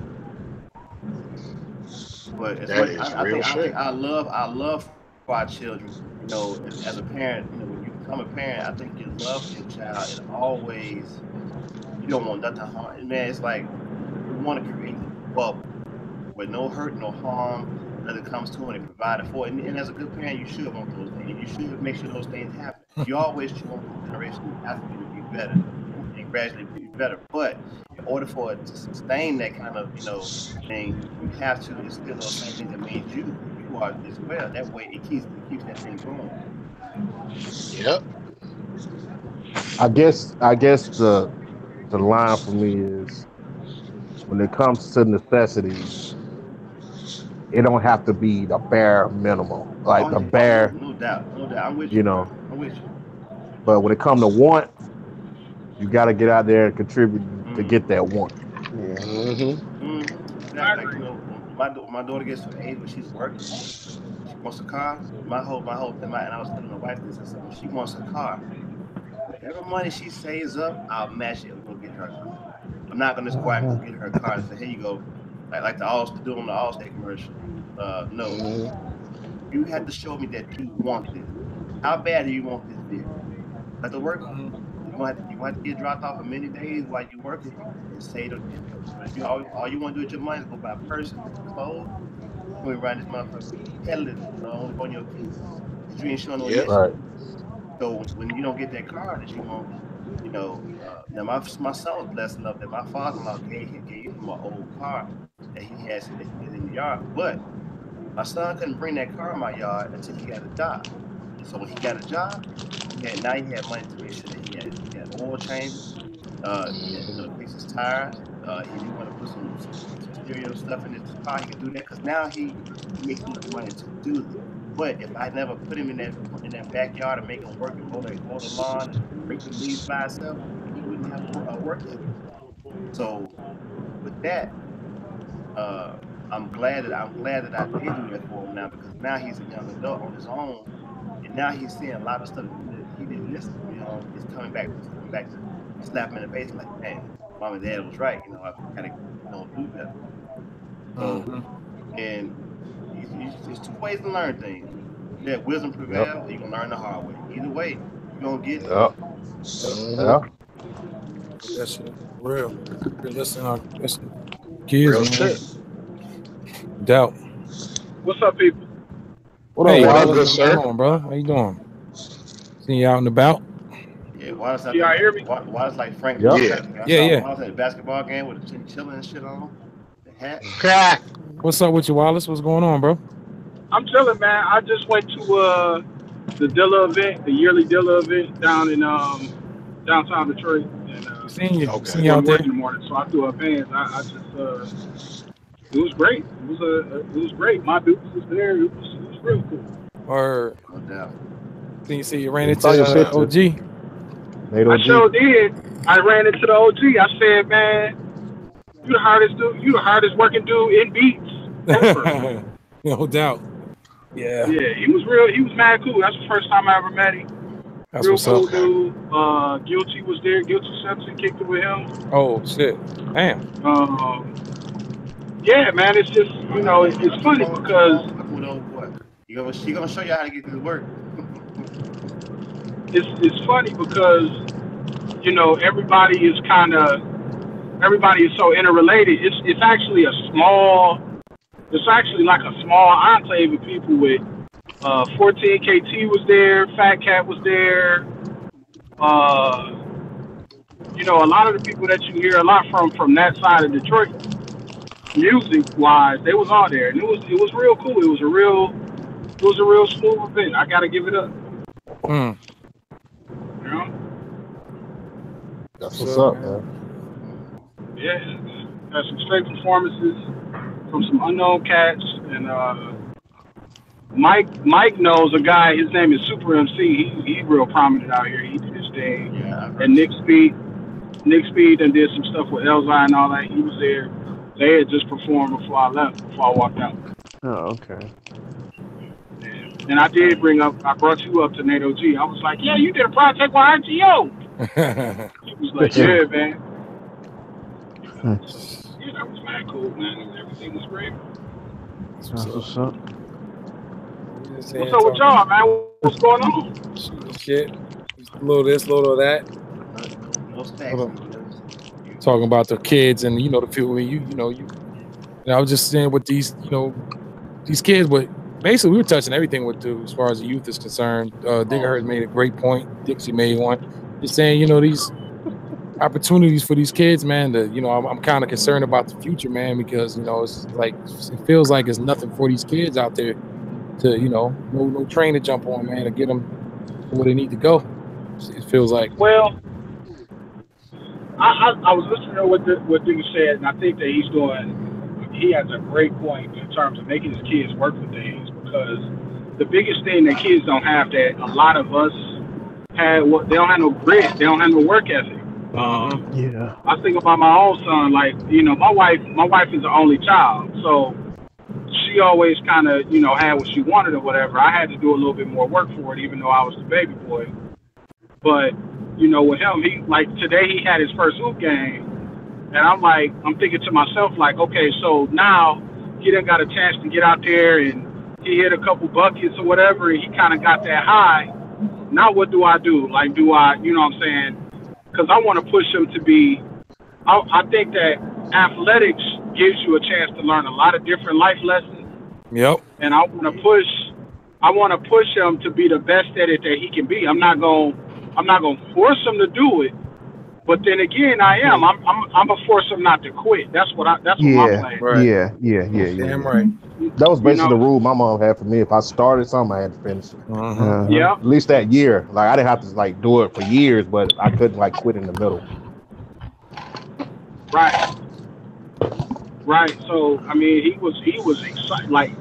But it's I think I love for our children. As a parent, when you become a parent, I think your love for your child is always, you don't want nothing harm. Man, it's like you want to create this bubble where no hurt, no harm, nothing comes to it and provide it for it. And as a good parent, you should want those things. You should make sure those things happen. You always want the generation after you to be better and gradually be better. But in order for it to sustain that kind of, thing, you have to instill those same things that made you who you are as well. That way, it keeps that thing going. Yep. I guess the line for me is when it comes to necessities, it don't have to be the bare minimum, like the bare. No doubt. I'm with you. I'm with you. But when it comes to want, you got to get out there and contribute to get that want. Exactly. Like, my daughter gets to the age where she's working. She wants a car. My whole thing, and I was telling my wife this. I said, when she wants a car, whatever money she saves up, I'll match it. We're gonna get her a car. I'm not gonna just go out and get her a car and say, here you go, like the do on the Allstate commercial. No, you have to show me that you want this. How bad do you want this vehicle? Let the work. You want to get dropped off for many days while you're working and save the income. All you want to do with your money is go buy a person, clothes. When we run this motherfucker peddling on your feet, you ain't showing no mission. Right. So when you don't get that car that you want, now my son was blessed enough that my father-in-law gave him an old car that he has in the yard, but my son couldn't bring that car in my yard until he got a job. So when he got a job, he had money to make sure that he had oil changes, he had fix his tires. If you want to put some stereo stuff in his car, he can do that because now he makes enough money to do that. But if I never put him in that backyard and make him work and mow the lawn and break the leaves by himself, he wouldn't have a work ethic. So with that, I'm glad that I did do that for him now, because now he's a young adult on his own, and now he's seeing a lot of stuff that he didn't listen. It's coming back to slap him in the face like, man, mom and dad was right. I gotta do better. So, and there's two ways to learn things. Let wisdom prevail, or you can learn the hard way. Either way, you're gonna get it. Yeah. That's real. Listen, kids, real shit. Doubt. What's up, people? What up, good sir? How bro? How you doing? Seeing you out and about? Yeah, Wallace. Y'all hear me? Wallace like Frank. Yeah. Wallace at a basketball game with a chinchilla and shit on. The hat. What's up with you, Wallace? What's going on, bro? I'm chilling, man. I just went to the Dilla event, the yearly Dilla event down in downtown Detroit. And seen you out there in the morning, so I threw up hands. I just it was great. It was great. My dudes was there. It was real cool. Or no doubt. Then you see you ran into OG. I sure did. I ran into the OG. I said, man, you the hardest dude. You the hardest working dude in beats ever. No doubt. Yeah. Yeah, he was real. He was mad cool. That's the first time I ever met him. That's real cool dude. Guilty was there. Guilty Simpson kicked it with him. Oh shit! Damn. Yeah, man. It's just it's funny because she gonna show you how to get this work. It's funny because everybody is so interrelated. It's actually like a small enclave of people with 14 KT was there, Fat Cat was there. A lot of the people that you hear a lot from that side of Detroit, music wise, they was all there, and it was real cool. It was a real smooth event. I gotta give it up. That's what's up, man. Yeah, had some straight performances from some unknown cats, and Mike knows a guy. His name is Super MC. He's real prominent out here. He did his thing. Yeah, and Nick Speed and did some stuff with Elzai and all that. He was there. They had just performed before I walked out. Oh, okay. And I brought you up to NATO G. I was like, yeah, you did a project with IGO. He was like, yeah, man. Yeah, that was mad cool, man. Everything was great. What's up? What's up with y'all, man? What's going on? Shit. A little this, a little that. Talking about the kids and the people I was just saying with these kids, but basically we were touching everything as far as the youth is concerned. Digger Hurst made a great point. Dixie made one. Just saying, opportunities for these kids, man. I'm kind of concerned about the future, man, because it's like it feels like it's nothing for these kids out there to no train to jump on, man, to get them where they need to go. It feels like. Well, I was listening to what Dude said, and I think that he has a great point in terms of making his kids work for things, because the biggest thing that kids don't have that a lot of us had, they don't have no grit, they don't have no work ethic. Yeah. I think about my own son, like, my wife is the only child, so she always kind of, had what she wanted or whatever. I had to do a little bit more work for it, even though I was the baby boy. But, with him, today he had his first hoop game, and I'm thinking to myself, like, okay, so now he done got a chance to get out there and he hit a couple buckets or whatever, and he kind of got that high. Now what do I do? Like, do I, you know what I'm saying? Because I want to push him to be, I think that athletics gives you a chance to learn a lot of different life lessons. Yep. And I want to push him to be the best at it that he can be. I'm not going to force him to do it. But then again, I'm gonna force him not to quit. That's what I'm playing. Right. Yeah. Damn right. That was basically the rule my mom had for me. If I started something, I had to finish it. Yeah. At least that year. Like, I didn't have to do it for years, but I couldn't quit in the middle. Right. So he was excited, like,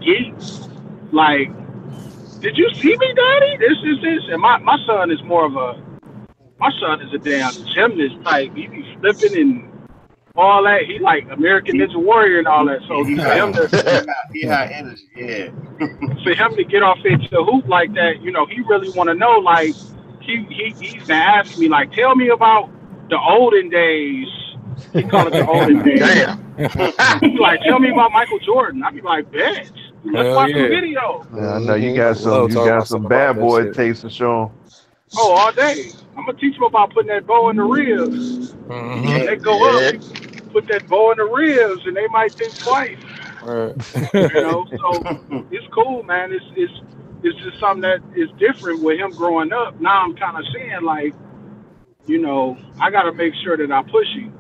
did you see me, Daddy? This is this. And my son is more of a. My son is a damn gymnast type. He be flipping and all that. He like American Ninja Warrior and all that. So he high energy, yeah. For him to get off into the hoop like that, he really want to know. Like he's been asking me, like, tell me about the olden days. He call it the olden days. Damn. He's like, tell me about Michael Jordan. I be like, bet. Let's watch the video. Yeah, I know you got some bad boy takes to show 'em. Oh, all day. I'm gonna teach them about putting that bow in the ribs. Mm-hmm. They go up, put that bow in the ribs, and they might think twice. Right. So it's cool, man. It's just something that is different with him growing up. Now I'm kind of seeing, like, I got to make sure that I push him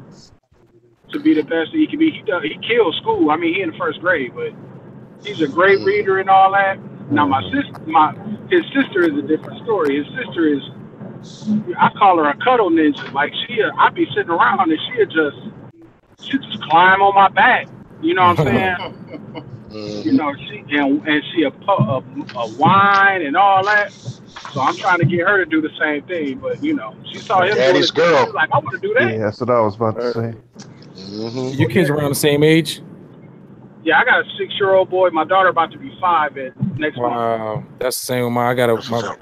to be the best that he can be. He kills school. I mean, he in the first grade, but he's a great reader and all that. Now his sister is a different story. His sister is, I call her a cuddle ninja. Like, I be sitting around and she just climb on my back. You know what I'm saying? She a whine and all that. So I'm trying to get her to do the same thing. But she saw him Daddy's doing it. girl. She was like, I want to do that. Yeah, that's what I was about to say. Mm-hmm. Your kids around the same age? Yeah, I got a 6-year-old boy. My daughter about to be 5 next month. Wow, that's the same with mine.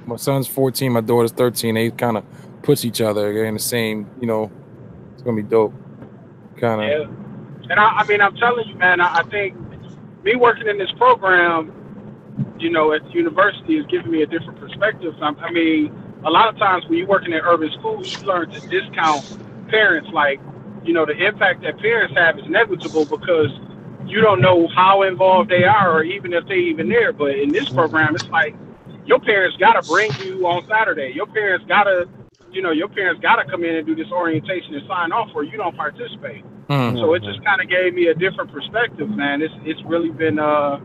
My son's 14, my daughter's 13. They kind of push each other. They're in the same, it's gonna be dope. Kind of. Yeah. And I mean, I'm telling you, man. I think me working in this program, at the university, is giving me a different perspective. I mean, a lot of times when you're working at urban schools, you learn to discount parents. Like, the impact that parents have is negligible because you don't know how involved they are or even if they even there. But in this program, it's like your parents got to bring you on Saturday. Your parents got to, come in and do this orientation and sign off or you don't participate. Mm-hmm. So it just kind of gave me a different perspective, man. It's really been eye-opening,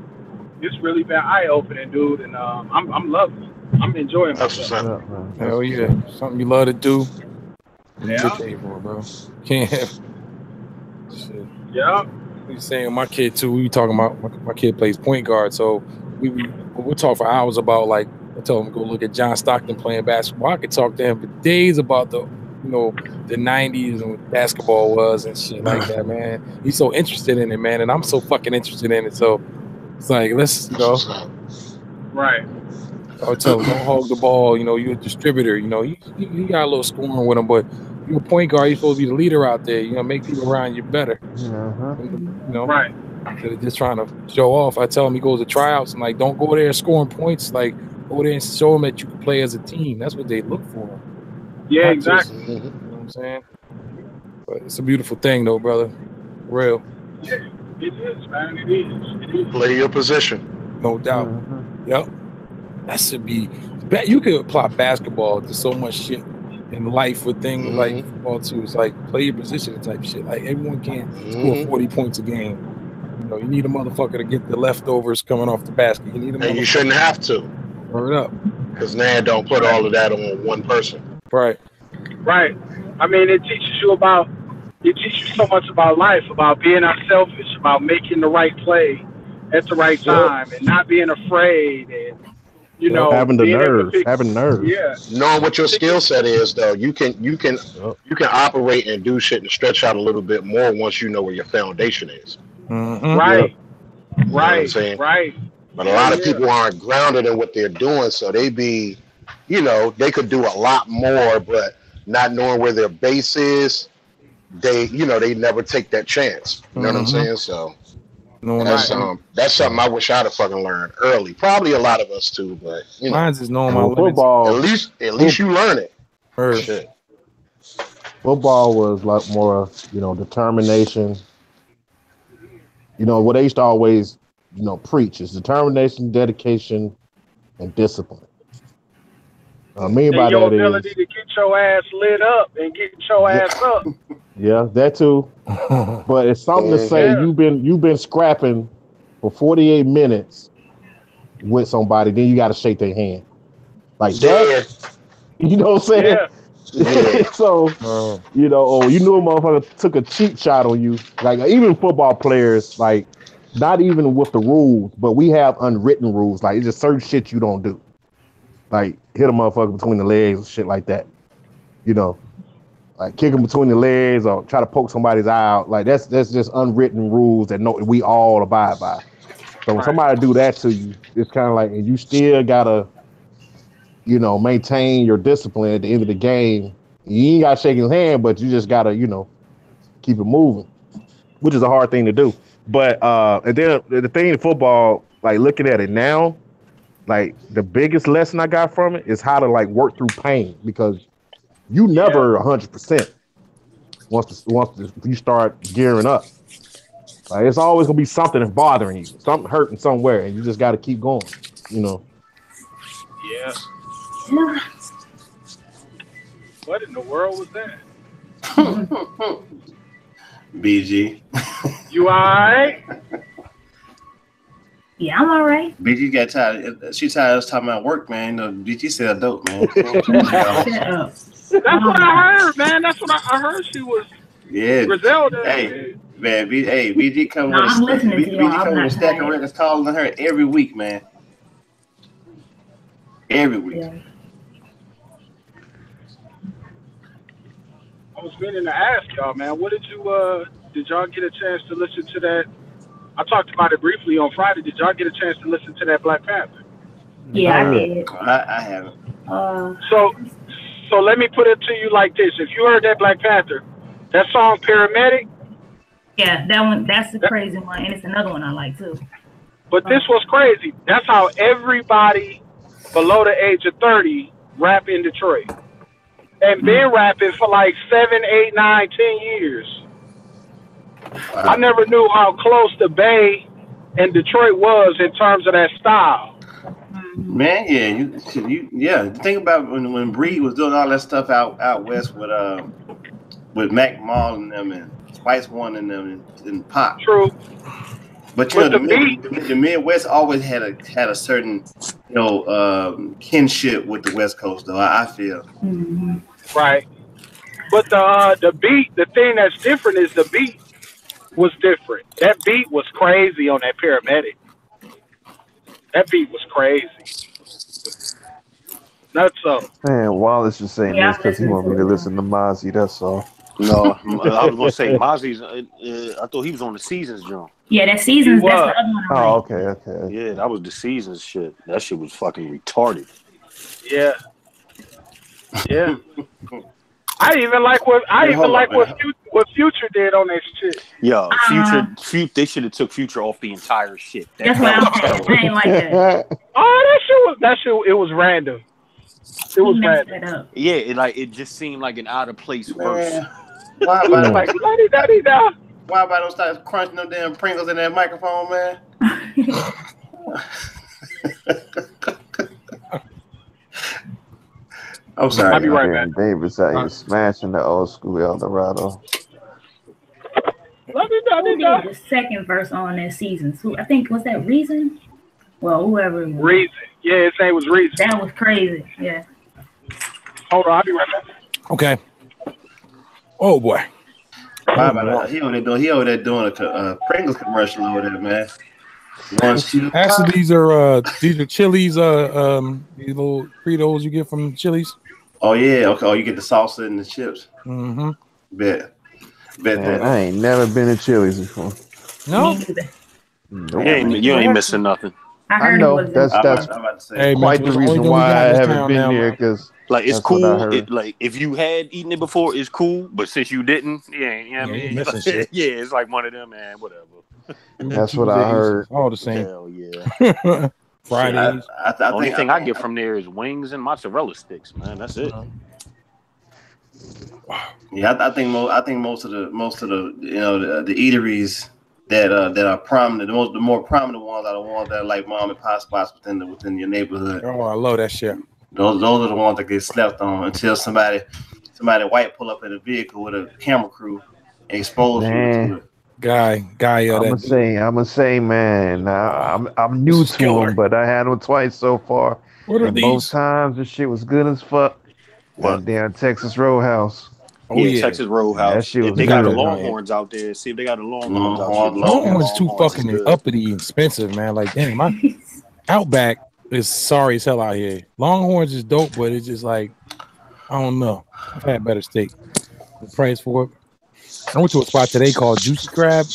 dude. And I'm loving it. I'm enjoying myself. Hell yeah. Something you love to do. Yeah. Bro. Can't have shit. Yeah. We saying my kid too. We talking about my kid plays point guard, so we'll talk for hours about, like, I told him go look at John Stockton playing basketball. I could talk to him for days about the 90s and what basketball was and shit like that, man. He's so interested in it, man, and I'm so fucking interested in it. So it's like, let's right. I would tell him, don't hog the ball. You're a distributor. You got a little scoring with him, but you're a point guard. You're supposed to be the leader out there. Make people around you better. Right. Instead of just trying to show off. I tell him he goes to tryouts and, like, don't go there scoring points. Like, go there and show them that you can play as a team. That's what they look for. Yeah, exactly. You know what I'm saying? But it's a beautiful thing, though, brother. Real. Yeah, it is, man. It is. Play your position. No doubt. Yep. That should be. You could apply basketball to so much shit in life with things like football too. It's like play your position type shit. Like everyone can't score 40 points a game. You know, you need a motherfucker to get the leftovers coming off the basket. You need a and you shouldn't have to. Hurry up. Because now don't put all of that on one person. Right. Right. I mean, it teaches you so much about life, about being unselfish, about making the right play at the right time, and not being afraid, and having nerves. Yeah. Knowing what your skill set is, though, you can operate and do shit and stretch out a little bit more once you know where your foundation is. Right. You know what I'm saying? Right. But a lot of people aren't grounded in what they're doing, so they be, they could do a lot more, but not knowing where their base is, they never take that chance. You know what I'm saying? So that's something I wish I'd have fucking learned early. Probably a lot of us too, but mine's is knowing my football. At least you learn it. Shit. Football was like more, determination. What they used to always, preach is determination, dedication, and discipline. I mean by your that ability to get your ass lit up and get your ass up. Yeah, that too. But it's something to say you've been scrapping for 48 minutes with somebody, then you got to shake their hand like that. You know what I'm saying? Yeah. So or you knew a motherfucker took a cheap shot on you. Like even football players, like not even with the rules, but we have unwritten rules. Like it's just certain shit you don't do. Like hit a motherfucker between the legs and shit like that. Like kick him between the legs or try to poke somebody's eye out. Like that's just unwritten rules that we all abide by. So when somebody do that to you, it's kind of like, and you still gotta, maintain your discipline at the end of the game. You ain't gotta shake his hand, but you just gotta, keep it moving, which is a hard thing to do. But and then the thing in football, like looking at it now, like the biggest lesson I got from it is how to like work through pain, because you never 100% once you start gearing up. Like it's always gonna be something that's bothering you, something hurting somewhere, and you just got to keep going. Yeah. What in the world was that? BG. You all right? Yeah, I'm all right. BG got tired. She tired of us talking about work, man. BG said dope, man. Shut up. That's what I heard, man. That's what I heard. She was Griselda. Hey, man. BG come with a stack of records calling her every week, man. Every week. Yeah. I was meaning to ask y'all, man. What did y'all get a chance to listen to that? I talked about it briefly on Friday. Did y'all get a chance to listen to that Black Panther? Yeah, I did. I haven't. So let me put it to you like this: if you heard that Black Panther, that song "Paramedic," yeah, that one, that's the crazy one, and it's another one I like too. But this was crazy. That's how everybody below the age of 30 rap in Detroit, and been rapping for like 7, 8, 9, 10 years. I never knew how close the Bay and Detroit was in terms of that style. Man, yeah. Think about when Breed was doing all that stuff out west with Mac Mall and them and Spice One and them and Pop. True. But the Midwest always had a certain kinship with the West Coast, though. I feel. Mm-hmm. Right. But the beat, the thing that's different is the beat was different. That beat was crazy on that Paramedic. That beat was crazy. That's so. Man, Wallace just saying this because he want me to listen to Mozzie. That's all. No, I was gonna say Mozzie's. I thought he was on the Seasons, John. Yeah, that Seasons. That's the other one. Oh, okay. Yeah, that was the Seasons shit. That shit was fucking retarded. Yeah. I even like what Future did on that shit. Yo, Future, they should have took Future off the entire shit. That's what I'm saying. I ain't like that. Oh, that shit. It was random. It was random. Yeah, it just seemed like an out of place verse. Why it was like la-di-da-di-da. Why about don't start crunching them damn Pringles in that microphone, man? I'm sorry. I'll be right back. Davis out here smashing the old school Eldorado. Who did the second verse on that season? I think was that Reason? Well, whoever it was. Reason. Yeah, his name was Reason. That was crazy. Yeah. Hold on, I'll be right back. Okay. Oh boy. He over there doing a Pringles commercial over there, man. Actually, these are Chili's these little Fritos you get from Chili's. Oh yeah, okay. Oh, you get the salsa and the chips. Mm-hmm. Bet Man, I ain't never been to Chili's before. No. You ain't missing nothing. I know that's quite the reason why I haven't been there, because like it's cool. Like if you had eaten it before, it's cool. But since you didn't, I mean, missing shit. Yeah, it's like one of them, man. Whatever. That's what I heard. All the same. Hell yeah. Fridays. The only thing I get from there is wings and mozzarella sticks, man. That's it. Yeah, I think most of the the eateries that are prominent, the more prominent ones are the ones that are like mom and pop spots within your neighborhood. Oh, I love that shit. Those are the ones that get slept on until somebody white pull up in a vehicle with a camera crew and expose you to it. Guy. I'm gonna say, man. I'm new to them, but I had them twice so far. What are these? Both times, this shit was good as fuck. That damn Texas Roadhouse. Oh yeah, Texas Roadhouse. That shit was if they got the good, Longhorns out there, see if they got the Longhorns out there. Longhorns too fucking uppity expensive, man. Like, damn, my Outback is sorry as hell out here. Longhorns is dope, but it's just like, I don't know. I've had better steak. The price for it. I went to a spot today called Juicy Crab.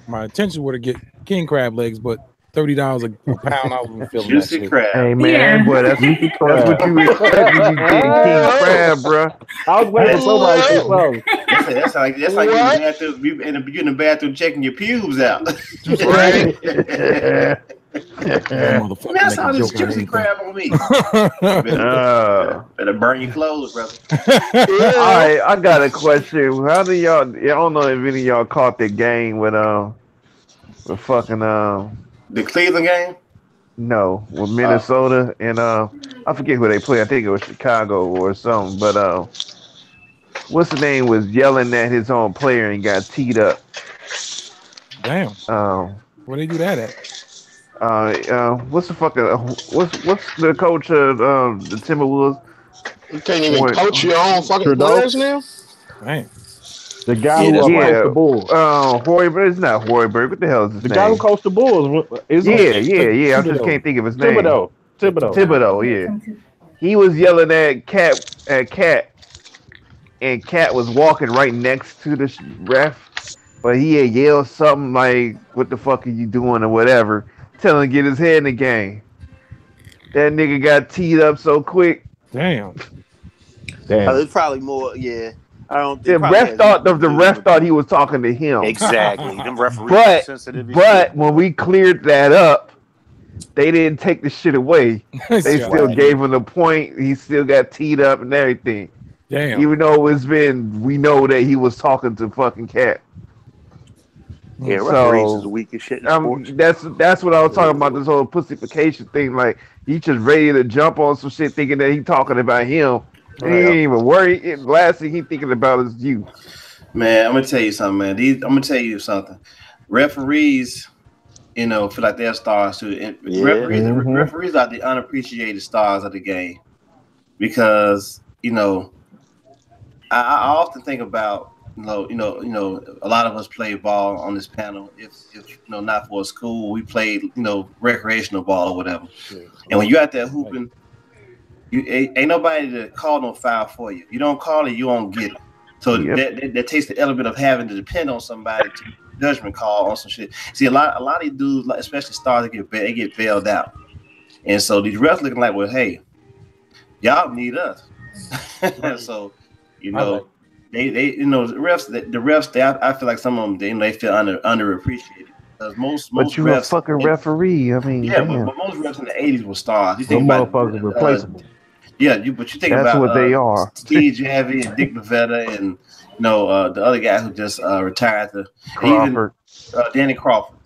My intention were to get king crab legs, but $30 a pound. I wasn't feeling Juicy that shit. crab. Hey man, boy, that's what you expect when you get king crab, bro. I was waiting for somebody to say That's like you in the bathroom checking your pubes out. Right. That's all this juicy crab on me. Better burn your clothes, brother. All right, I got a question. How do y'all? I don't know if any of y'all caught the game with fucking the Cleveland game. No, with Minnesota and I forget who they play. I think it was Chicago or something. But what's the name was yelling at his own player and got teed up. Damn. Where they do that at? What's the fucking what's the coach of the Timberwolves? You can't even coach your own fucking players now. Man. The guy who coached the Bulls. Hoiberg. It's not Hoiberg. What the hell is his name? The guy who coached the Bulls. Yeah. I just can't think of his name. Thibodeau. Yeah. He was yelling at Cat, and Cat was walking right next to the ref, but he had yelled something like, "What the fuck are you doing?" or whatever, telling him to get his head in the game. That nigga got teed up so quick. Damn. It's probably more. Yeah. I don't think the ref thought he was talking to him. Exactly. Them referees sensitive. But when we cleared that up, they didn't take the shit away. They still gave him the point. He still got teed up and everything. Damn. Even though we know that he was talking to fucking Cat. Yeah, referees is weak as shit in sports. That's what I was talking about, this whole pussification thing. Like, he just ready to jump on some shit thinking that he talking about him. He ain't even worried. Last thing he thinking about is you. Man, I'm gonna tell you something, man. I'm gonna tell you something. Referees, feel like they're stars too. Referees are the unappreciated stars of the game, because I often think about a lot of us play ball on this panel. If not for a school, we played recreational ball or whatever. And when you're out there hooping, ain't nobody to call no foul for you. You don't call it, you won't get it. So that takes the element of having to depend on somebody to judgment call on some shit. See, a lot of these dudes, especially stars, they get bailed out, and so these refs looking like, well, hey, y'all need us. So the refs. I feel like some of them they feel underappreciated. Most but you're a fucking referee. I mean, but most refs in the '80s were stars. You think about motherfuckers replaceable. But you think that's about what they are. Steve Javy and Dick Bavetta and the other guy who just retired, Crawford. Danny Crawford,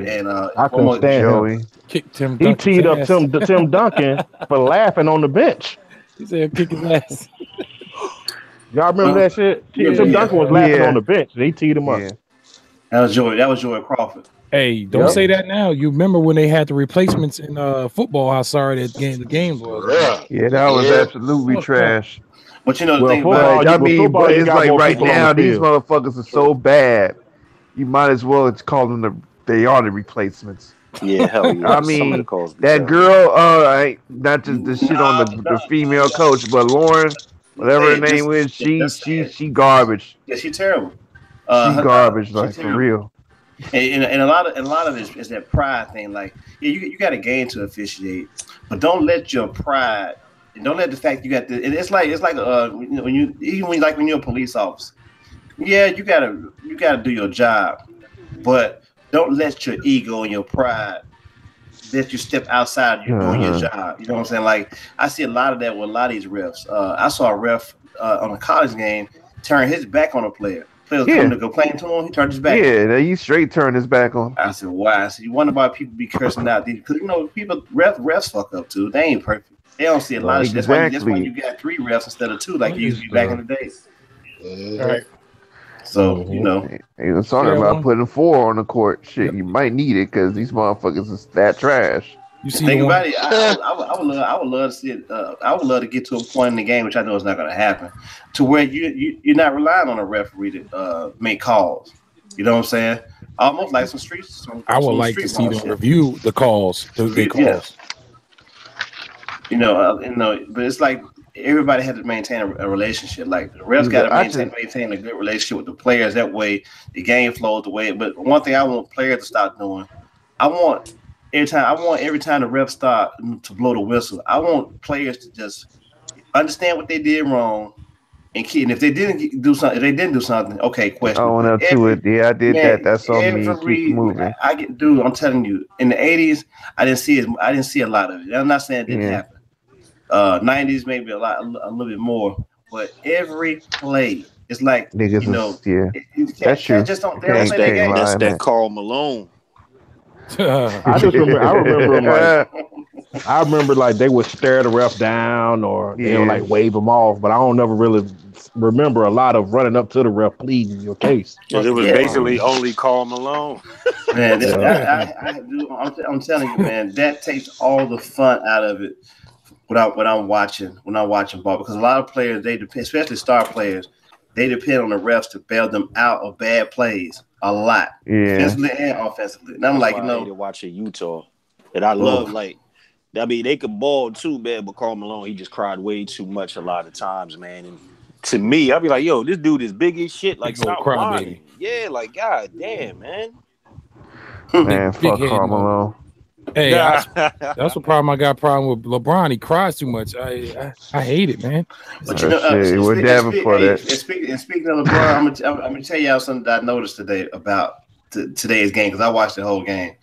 and I couldn't stand Joey. Him. He teed up Tim Duncan for laughing on the bench. He said kick his ass. Y'all remember that shit? Tim Duncan was laughing on the bench. They teed him up. Yeah. That was Joy Crawford. Hey, don't say that now. You remember when they had the replacements in football? How sorry the games was. Yeah, that was absolutely trash. But you know, but it's like right now these motherfuckers are so bad. You might as well call them they are the replacements. Yeah, hell yeah. I mean, that girl, not just the shit on the female coach, but Lauren, whatever her name is, she garbage. Yeah, she's terrible. She garbage, like for real. And a lot of it is that pride thing. Like, yeah, you got a game to officiate, but don't let your pride and don't let the fact you got the. It's like when you're a police officer. Yeah, you gotta do your job, but don't let your ego and your pride let you step outside doing your job. You know what I'm saying? Like, I see a lot of that with a lot of these refs. I saw a ref on a college game turn his back on a player. Players coming to go playing to him, he turned his back. Yeah, he straight turned his back on. I said, why? I said, you wonder why people be cursing out these, because refs fuck up too. They ain't perfect. They don't see a lot of shit. That's why you got 3 refs instead of 2, like you used to be back in the day. All right. So, you know. He was talking about putting 4 on the court. Shit, you might need it because these motherfuckers is that trash. You see, think about it. I would love to see it. I would love to get to a point in the game, which I know is not going to happen, to where you're not relying on a referee to make calls. You know what I'm saying? Almost like some streets. I would like to see them review the calls. Yes. You know, but it's like everybody had to maintain a relationship. Like the refs got to maintain a good relationship with the players. That way, the game flows the way. But one thing I want players to start doing, every time the refs start to blow the whistle, I want players to just understand what they did wrong, and if they didn't do something, okay, question. I went up to it. Yeah, I did that. That's on me. Keep moving. I'm telling you, in the 80s, I didn't see a lot of it. I'm not saying it didn't happen. 90s maybe a little bit more, but every play, it's like niggas, that's true. Just don't. They don't play that game. That's that Karl Malone. I remember like they would stare the ref down or they would like wave them off, but I don't never really remember a lot of running up to the ref pleading your case. It was basically only Karl Malone. Man, I'm telling you, man, that takes all the fun out of it. When I'm watching ball, because a lot of players, they depend, especially star players, they depend on the refs to bail them out of bad plays a lot, defensively and offensively. And I'm like, I watching Utah, and I love they could ball too bad, but Karl Malone, he just cried way too much a lot of times, man. And to me, I'd be like, yo, this dude is big as shit. Like, stop crying. Yeah, like, god damn, man. Man, fuck Karl Malone. Hey, that's the problem. I got a problem with LeBron. He cries too much. I hate it, man. But you know, we're dabbing for that. And speaking of LeBron, I'm gonna tell y'all something that I noticed today about today's game, because I watched the whole game.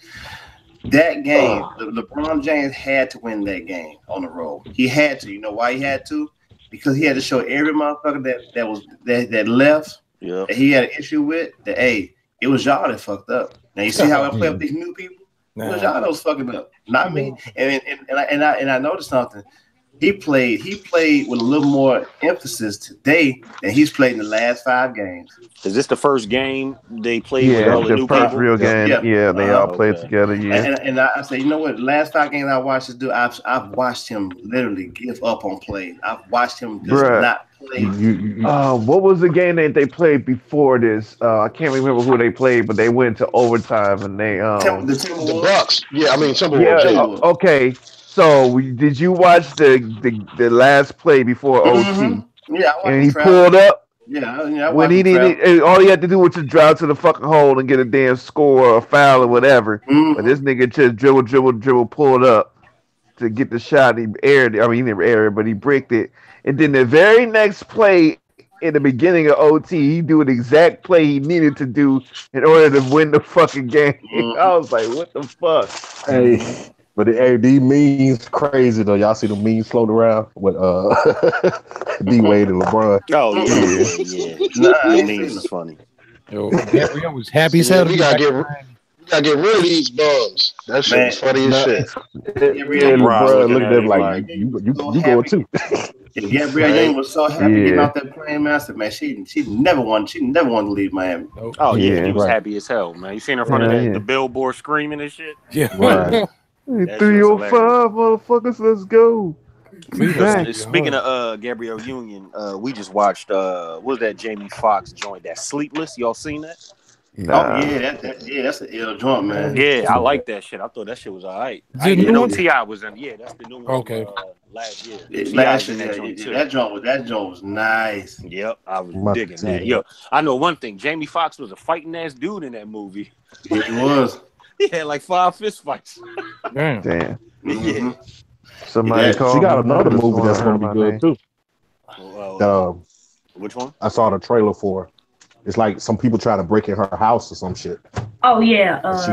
That game, LeBron James had to win that game on the road. He had to. You know why he had to? Because he had to show every motherfucker that left that he had an issue with that. Hey, it was y'all that fucked up. Now you see how I play with these new people. It was y'all that was fucking up, not me. And I noticed something. He played with a little more emphasis today than he's played in the last 5 games. Is this the first game they played with all the new first people? Real game. Yeah, they all played together. Yeah. And I say, you know what? The last 5 games I watched this dude, I've watched him literally give up on play. I've watched him just not play. What was the game that they played before this? I can't remember who they played, but they went to overtime and they the Bucks. Yeah, I mean Timberwolves. Yeah, okay. So did you watch the last play before OT? Yeah, and he pulled up. Yeah, when he didn't, all he had to do was just drive to the fucking hole and get a damn score or a foul or whatever. But this nigga just dribble, pulled up to get the shot. He aired it. I mean, he never aired it, but he bricked it. And then the very next play, in the beginning of OT, he do an exact play he needed to do in order to win the fucking game. I was like, what the fuck? Hey. But these memes crazy though. Y'all see the memes floating around with D Wade and LeBron. Oh yeah. The memes is funny. Yo, Gabrielle was happy as hell. We gotta You gotta get rid of these bums. That shit was funny as shit. Yeah, LeBron looked at him like, you go too. Gabrielle Union was so happy getting off that plane, man. I said, man, she never wanted to leave Miami. Oh yeah, he was happy as hell, man. You seen her in front of the billboard screaming and shit. Yeah, right. 305 motherfuckers, let's go. Speaking of Gabrielle Union, we just watched what was that Jamie Foxx joint, that Sleepless? Y'all seen that? Nah. Oh yeah, that's an ill joint, man. Yeah, I like that shit. I thought that shit was all right. I didn't know T.I. was in. Yeah, that's the new one. Okay. Last year. Last year, that joint was nice. Yep, I was digging that. Yo, I know one thing. Jamie Foxx was a fighting ass dude in that movie. Yeah, he was. He had like 5 fist fights. Damn. Yeah. Somebody she got another movie that's gonna be good too. Which one? I saw the trailer for. It's like some people try to break in her house or some shit. Oh yeah. I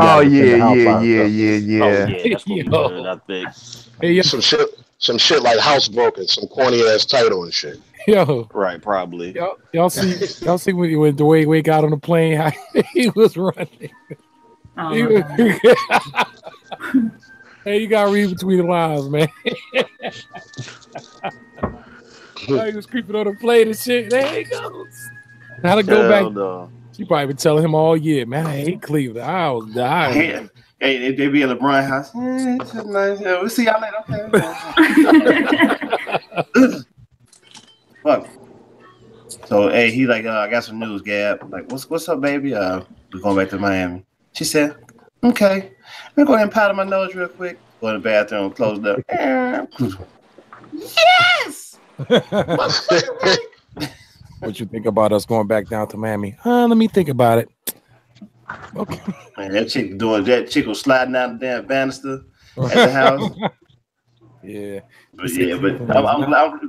think. Some shit like Housebroken, some corny ass title and shit. Yo, right, probably. Y'all see when Dwayne Wade got on the plane, how he was running. Hey, you gotta read between the lines, man. He was creeping on the plane and shit. There he goes. How to go back? No. She probably been telling him all year, man. I hate Cleveland. I was dying. Hey, they be in LeBron house. Hey, it's nice. We'll see y'all later. Okay. Fuck. So hey, he like, I got some news, Gab. Like, what's up, baby? We're going back to Miami. She said, okay. I'm gonna go ahead and powder my nose real quick. Go in the bathroom, close the door. Yes. What you think about us going back down to Miami? Let me think about it. Okay. Man, that chick was sliding down the damn banister at the house. Yeah. But I'm glad.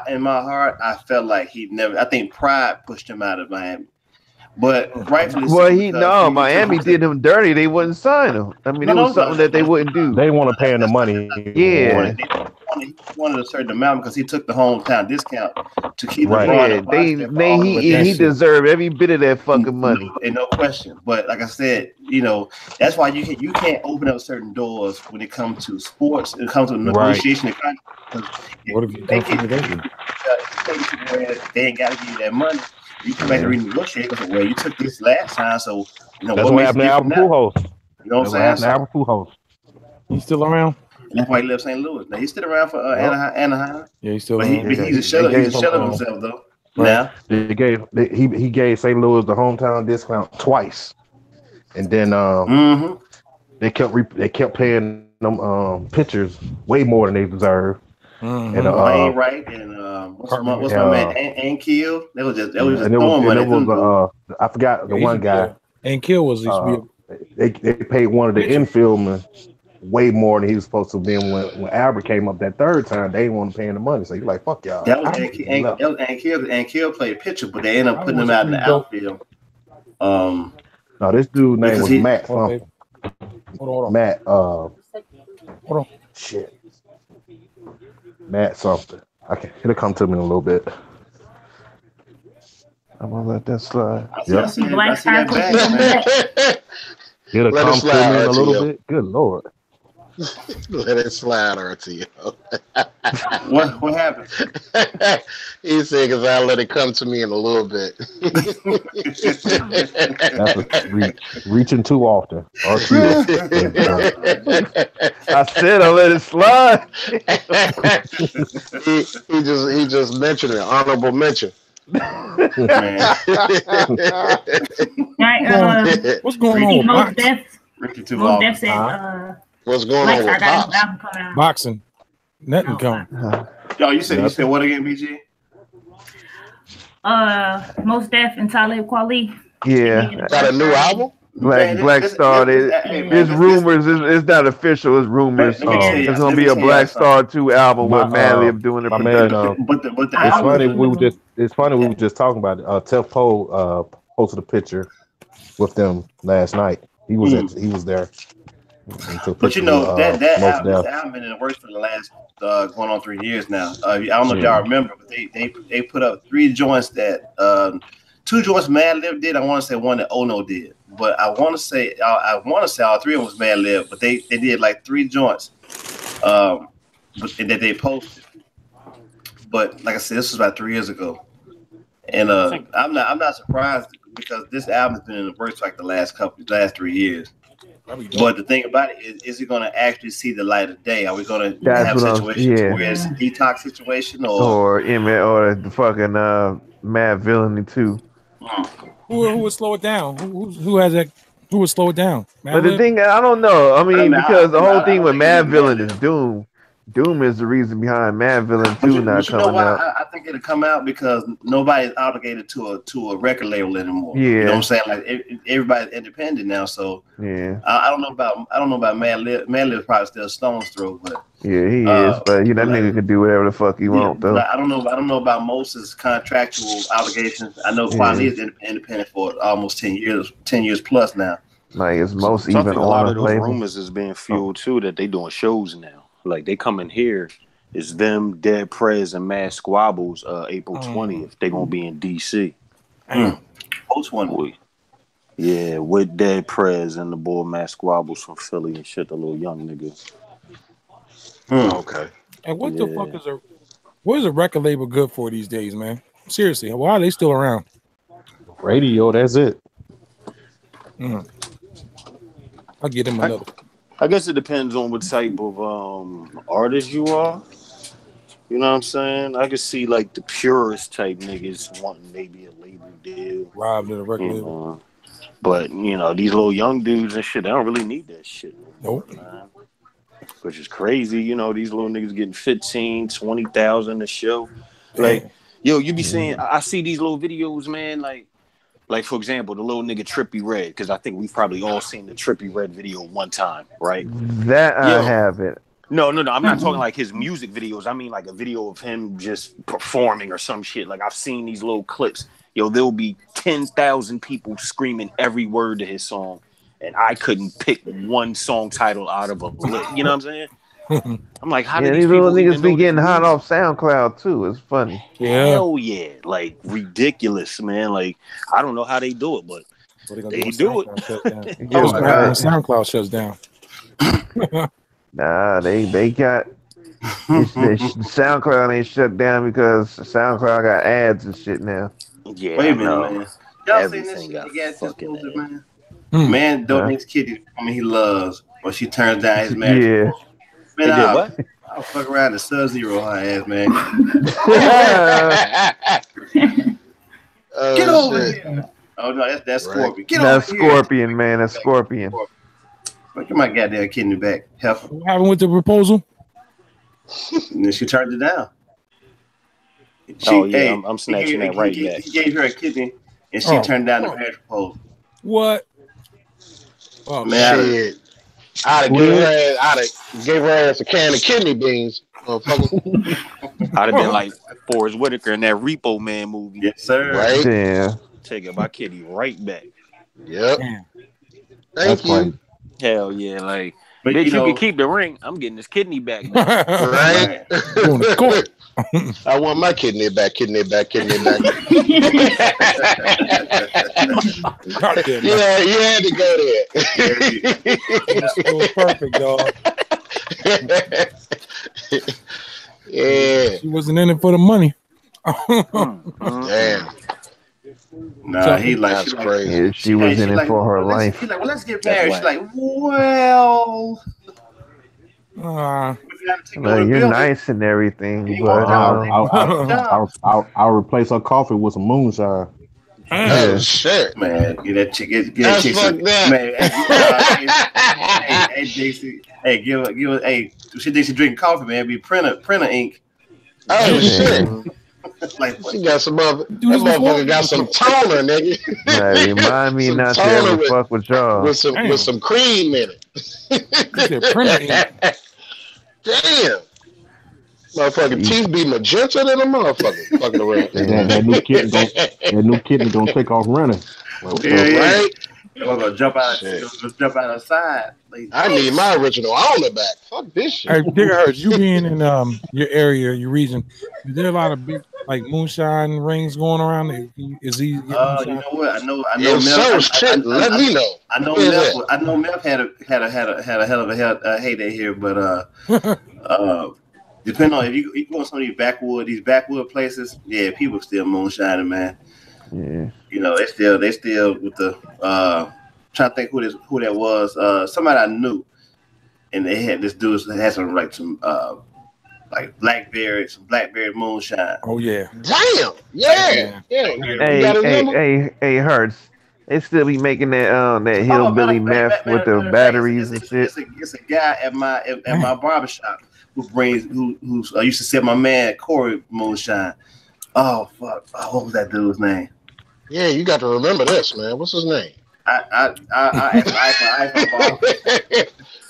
In my heart, I felt like I think pride pushed him out of Miami. But rightfully Miami did him dirty. They wouldn't sign him. I mean, it was something that they wouldn't do. They want to pay him the money. Yeah. He wanted a certain amount because he took the hometown discount to keep him. He deserved every bit of that fucking money. And no question. But like I said, that's why you can't open up certain doors when it comes to sports. It comes to negotiation. What if you don't negotiate? They ain't got to give you that money. You come back and renegotiate because you took this last time, so that's what happened to Albert Pujols. You know what I'm saying? Albert Pujols. He's still around. And that's why he left St. Louis. Now he's still around for Anaheim. Yeah, he's still. But he's a shell of himself, though. Right. Now he gave St. Louis the hometown discount twice, and then they kept paying them pitchers way more than they deserve. And Wayne Wright and what's my man Ankiel. That was just throwing money. I forgot the one guy. Ankiel was they paid one of the infieldmen way more than he was supposed to be. When Albert came up that third time, they didn't want to pay him the money. So you're like, fuck y'all. That was Ankiel. Ankiel played pitcher, but they ended up putting him out in the outfield. No, this dude's name was Matt. Hold on. Matt. Hold on. Shit. Matt something. Okay, it'll come to me in a little bit. I'm gonna let that slide. It'll come to me in a little bit. Good Lord. Let it slide, RTO. What happened? He said, because I'll let it come to me in a little bit. That's reaching too often. I said I'll let it slide. he just mentioned it. Honorable mention. What's going on? What's going on with Pops? Boxing. Nothing coming. Yo, you said what again, BG? Mos Def and Talib Kweli. Yeah. Got a new album? Black Star. There's rumors. It's not official. It's rumors. There's gonna be a Black Star 2 album with Madlib doing the production. But the it's funny. We were just talking about it. Tef Poe posted a picture with them last night. He was there. But that album been in the works for the last going on 3 years now. I don't know if y'all remember, but they put up 3 joints that 2 joints Madlib did. I want to say one that Ono did. but I want to say all three of them was Mad Lib, but they did like 3 joints, that they posted. But like I said, this was about 3 years ago, and I'm not surprised because this album has been in the works like the last 3 years. But the thing about it is it going to actually see the light of day? Are we going to have a situation where it's a detox situation or the fucking Mad Villainy too? Who would slow it down? Who has that? Who would slow it down? But the thing, I don't know. I mean, because the whole thing with Mad Villain is Doom. Doom is the reason behind Mad Villain 2 not coming out. I think it'll come out because nobody's obligated to a record label anymore. Yeah. You know what I'm saying? Like everybody's independent now, so yeah. I don't know about Mad Lib. Mad Lib's probably still a stone's throw, but yeah, he is. But that nigga can do whatever the fuck he want though. I don't know about Moses' contractual obligations. I know Quality is independent for almost 10 years plus now. Like it's most So even I think a lot of those label. rumors is being fueled too that they doing shows now. Like they come in here, it's them, Dead Prez, and Mad Squabbles. April 20th, they gonna be in DC. Post 1 week. Yeah, with Dead Prez and the boy Mad Squabbles from Philly and shit, the little young nigga. Okay. And what the fuck what is a record label good for these days, man? Seriously, why are they still around? Radio, that's it. I'll get them another. I guess it depends on what type of artist you are. You know what I'm saying? I could see like the purest type niggas wanting maybe a label deal. Robbed at a record label. But you know, these little young dudes and shit, they don't really need that shit. Nope. Which is crazy. You know, these little niggas getting 15, 20,000 a show. Like, yo, you be saying, I see these little videos, man, like, for example, the little nigga Trippie Redd, because I think we've probably all seen the Trippie Redd video one time, right? That I have it. No. I'm not talking like his music videos. I mean like a video of him just performing or some shit. Like I've seen these little clips. Yo, there'll be 10,000 people screaming every word to his song, and I couldn't pick one song title out of a list. You know what I'm saying? I'm like, how do these little people niggas be getting hot off SoundCloud too? It's funny. Hell yeah, like ridiculous, man. Like I don't know how they do it, but they do it. SoundCloud shuts down. Nah, they got SoundCloud ain't shut down because SoundCloud got ads and shit now. Yeah, wait a minute, man. Y'all seen this shit? Man donates kitty. I mean, he loves, but she turns down his marriage. Yeah. Man, I'll fuck around the Sub-Zero her ass, man. Get over here. Oh no, that's Scorpion. Get over here. That's Scorpion, man. That's Scorpion. Look at my goddamn kidney back. Heifer. What happened with the proposal? And then she turned it down. I'm snatching that right back. He gave her a kidney, and she turned down the marriage proposal. What? Oh man, shit! I'd have gave her ass a can of kidney beans. I'd have been like Forrest Whitaker in that Repo Man movie. Yes, sir. Right? Yeah. Taking my kitty right back. Yep. Thank you. Funny. Hell yeah, like. But bitch, you can keep the ring. I'm getting this kidney back. Right? I want my kidney back. Yeah, you had to go there. It was perfect, dog. Yeah. She wasn't in it for the money. Damn. Nah, he like that's crazy. Yeah, she was in it for her life. He's like, well, let's get married. She's like, well, you're nice and everything, but I'll replace her coffee with some moonshine. Oh shit, man! Get that chick. Get that chick. Man, hey, Dixie. Hey, give her. Hey, she thinks she drinking coffee, man. Be printer ink. Oh shit. Like, she got some other. That motherfucker got some toner, nigga. Right, remind me not to ever fuck with y'all. With some cream in it. Damn. Motherfucking teeth be magenta than a motherfucker. Fucking around. That new kitten gonna take off running. Right? We're gonna jump out the side. Like, I need my original owner back. Fuck this shit. Hey, gigahertz, you being in your area, your region, is there a lot of big like moonshine rings going around? Is he? You know what? I know. Let me know. I know Mel had a hell of a heyday here, but depending on if you go to some of these backwood places, yeah, people still moonshining, man. Yeah. You know, they still with the trying to think who that was. Somebody I knew, and they had this dude that had some like blackberry moonshine. Oh yeah. Damn. Yeah. Hey, Hertz. They still be making that hillbilly meth with the batteries and shit. It's a guy at my barbershop who used to sell my man Corey moonshine. Oh fuck! Oh, what was that dude's name? Yeah, you got to remember this, man. What's his name? I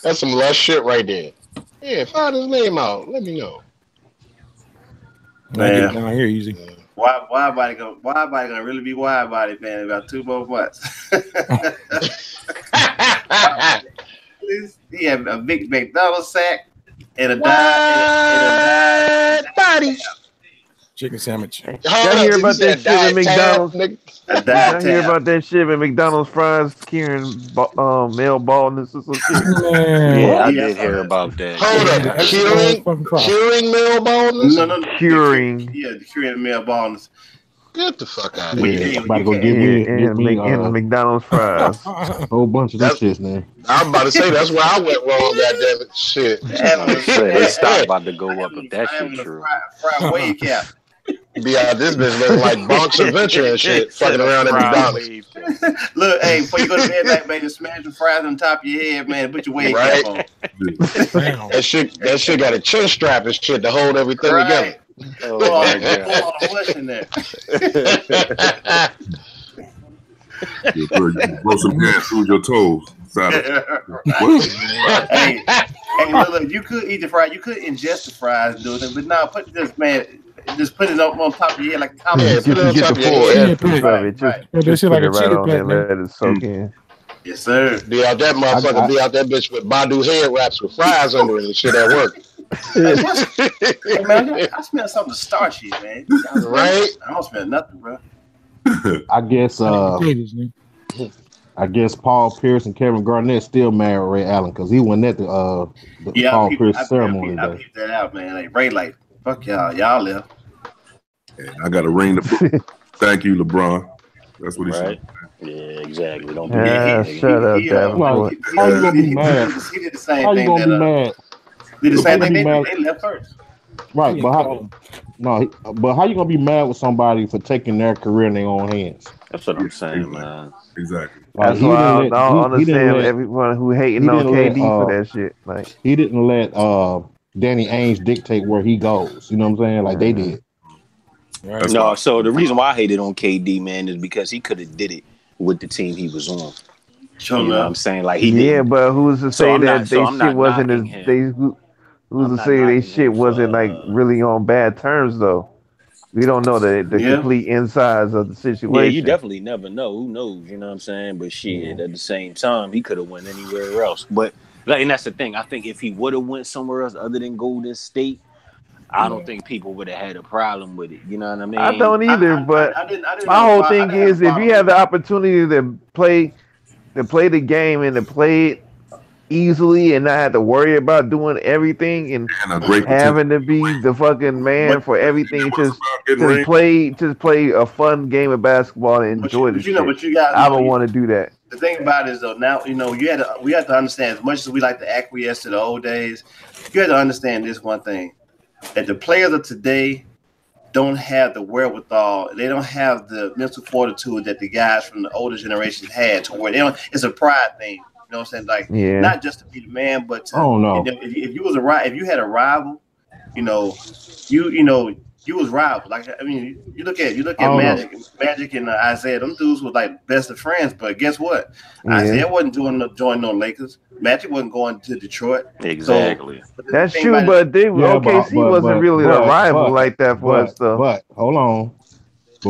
That's some lush shit right there. Yeah, find his name out. Let me know. Man, down here easy. Wide body gonna really be wide body, man, in about 2 more months. He had a big McDonald's sack and a wide body chicken sandwich. Y'all hear about that shit at McDonald's? Y'all hear about that shit at McDonald's fries curing male baldness or some shit? Yeah, I did hear about that. Hold up, curing male baldness? No. Curing. Yeah, curing male baldness. Get the fuck out of here. About to go get me McDonald's fries. A whole bunch of this shit, man. I'm about to say that's where I went wrong. Goddamn it, shit. They stock about to go up if that shit true. Fried wave cap. Be out this bitch looking like Bonks Adventure and shit, fucking around at McDonald's. Look, hey, before you go to bed tonight, man, just smash the fries on top of your head, man, and put your wave cap on. That shit got a chin strap and shit to hold everything together. Oh, my God. In there. You blow some gas through your toes. Hey, look, you could eat the fries, you could ingest the fries, do it, but now put this, man. Just put it on top of your head like a comic. Yeah, you get the full essence of it. Just put it right on there and let it soak in. Yes, sir. Be out that motherfucker. Be out that bitch with Badu head wraps with fries under it and shit at work. Hey, man, I smell something starchy, man. Right? I don't smell nothing, bro. I guess Paul Pierce and Kevin Garnett still married Ray Allen because he went at the Paul Pierce ceremony. I peeped that out, man. Like Ray, like fuck y'all left. And I got a ring to thank you, LeBron. That's what he said. Yeah, exactly. Don't be shut up, Davenport. How you gonna be mad? He did the same how thing. You gonna be mad? Did the same thing. They left first. Right, but how you gonna be mad with somebody for taking their career in their own hands? That's what I'm saying, man. Exactly. That's why I don't understand everyone who hating on KD for that shit. Like he didn't let Danny Ainge dictate where he goes. You know what I'm saying? Like they did. Right. No, so the reason why I hated on KD, man, is because he could have did it with the team he was on. Sure, you know what I'm saying? Like he did. But who's to say that they shit wasn't as they? Who's to say they shit wasn't like really on bad terms though? We don't know the complete insides of the situation. Yeah, you definitely never know. Who knows? You know what I'm saying? But shit, at the same time, he could have went anywhere else. But like, and that's the thing. I think if he would have went somewhere else other than Golden State, I don't think people would have had a problem with it. You know what I mean? I don't either. But my whole thing is, if you have the opportunity to play the game and to play it easily and not have to worry about doing everything and having to be the fucking man for everything, just play a fun game of basketball and enjoy the shit. I don't want to do that. The thing about it is though, now we have to understand, as much as we like to acquiesce to the old days, you have to understand this one thing, that the players of today don't have the wherewithal, they don't have the mental fortitude that the guys from the older generations had, to where it's a pride thing. You know what I'm saying? Like, not just to be the man, but to, if you had a rival, you was rival. Like, I mean, you look at Magic and Isaiah. Them dudes were like best of friends. But guess what? Isaiah wasn't joining no Lakers. Magic wasn't going to Detroit. Exactly. So, that's true, but OKC wasn't really a rival like that for us, though. But hold on.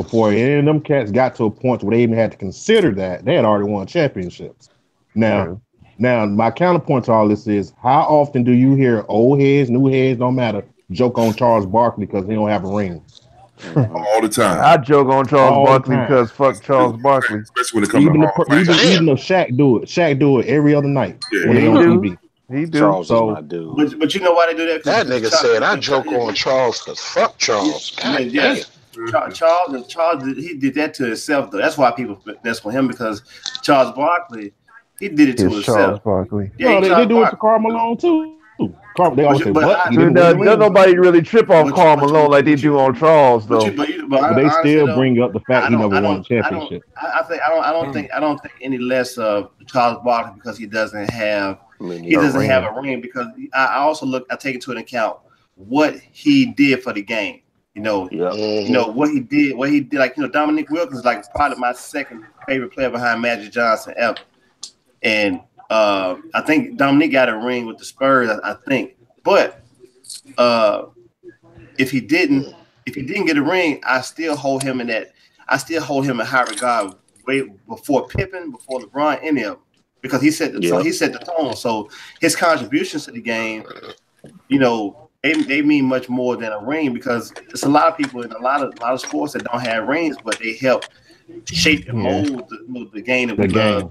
before any of them cats got to a point where they even had to consider that, they had already won championships. Now, my counterpoint to all this is, how often do you hear old heads, new heads, don't matter, joke on Charles Barkley because he don't have a ring? All the time. I joke on Charles Barkley because fuck Charles Barkley. Especially when it comes to even though Shaq do it every other night Yeah, when they on TV. He do. Charles is my dude. But you know why they do that? That nigga said I joke on Charles because fuck Charles. Charles, he did that to himself though. That's why people mess with him, because Charles Barkley, he did it to himself. Charles Barkley. Yeah, they do it to Karl Malone too. They always say, does nobody really trip off Karl Malone like they do on Charles though? But they still bring up the fact he never won a championship. I don't think any less of Charles Barkley because he doesn't have a ring. Because I take into account what he did for the game. You know what he did. Like Dominique Wilkins is like probably my second favorite player behind Magic Johnson ever, and I think Dominique got a ring with the Spurs. I think, but if he didn't get a ring, I still hold him in high regard way before Pippen, before LeBron, any of them, because he set the tone. So his contributions to the game, they mean much more than a ring, because there's a lot of people in a lot of sports that don't have rings, but they help shape and mold the game of today.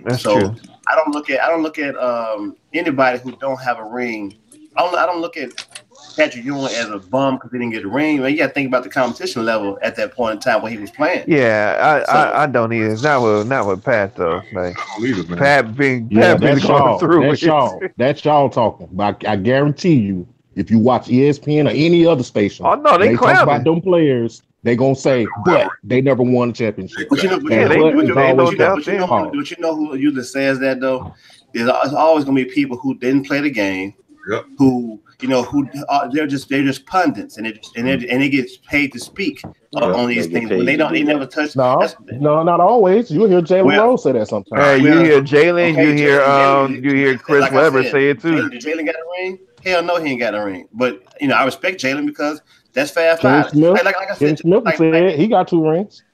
That's so true. I don't look at anybody who don't have a ring. I don't look at Patrick Ewing as a bum because he didn't get a ring. You got to think about the competition level at that point in time when he was playing. Yeah, I don't either. Not with Pat though. Like Pat been going through it. That's y'all talking. But I guarantee you, if you watch ESPN or any other station, they talk about them players. They gonna say, but they never won a championship. But you know who usually says that though? It's always gonna be people who didn't play the game, who they're just pundits, and they get paid to speak on these things. When they never touch. No, not always. You hear Jalen Rose say that sometimes. Hey, you hear Jalen, you hear Chris like Webber say it too. Did Jalen got a ring? Hell no, he ain't got a ring. But I respect Jalen because that's fast. Like I said, he got 2 rings.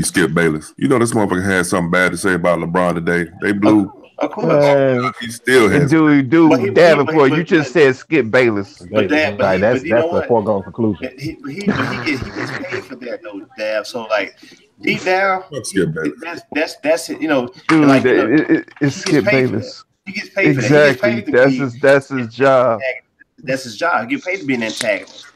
Skip Bayless. This motherfucker had something bad to say about LeBron today. They blew. Of course. He still has. Dude, Davenport, you just said Skip Bayless. That's a foregone conclusion. He gets paid for that though, Dav. So like deep down, that's it. Dude, it's Skip Bayless. He gets paid for that. Exactly. That's his job. That's his job. He gets paid to be an antagonist.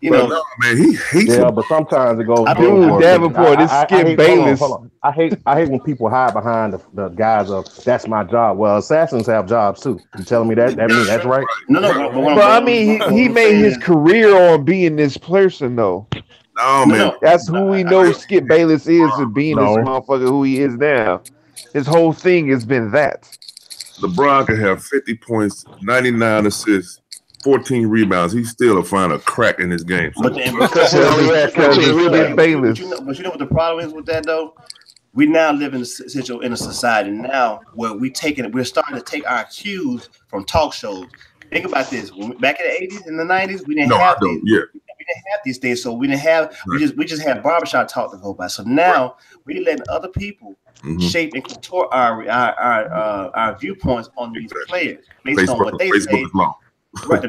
No, man, he hates him. But sometimes it goes. Dude, Davenport, it's Skip Bayless. Hold on. I hate when people hide behind the guise of that's my job. Well, assassins have jobs too. You telling me that means that's right? No. But I mean, he made his career on being this person though. No, man. That's who we know Skip Bayless is, and being this motherfucker who he is now. His whole thing has been that. LeBron could have 50 points, 99 assists, 14 rebounds. He's still find a crack in his game. But you know what the problem is with that though? We now live in a society now where we're starting to take our cues from talk shows. Think about this: back in the 80s and the 90s, we didn't have these. Yeah. We didn't have these things, so we didn't have. We just had barbershop talk to go by. So now we're letting other people shape and contort our viewpoints on these players based on what they say. Right,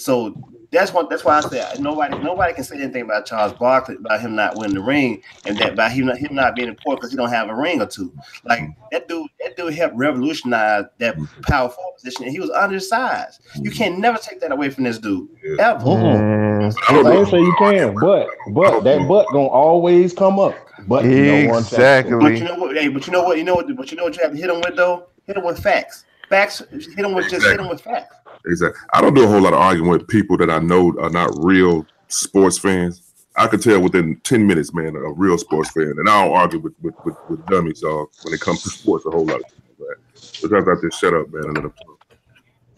so that's why I said nobody can say anything about Charles Barkley about him not winning the ring, and that by him not being important because he don't have a ring or two. Like that dude helped revolutionize that power forward position, and he was undersized. You can never take that away from this dude ever. I ain't say you can, but that butt gonna always come up. But exactly. But you know what you have to hit him with though? Hit him with facts. Hit him with facts. Exactly. I don't do a whole lot of arguing with people that I know are not real sports fans. I could tell within 10 minutes, man, a real sports fan. And I don't argue with dummies when it comes to sports a whole lot. Sometimes I just shut up, man, and let them talk.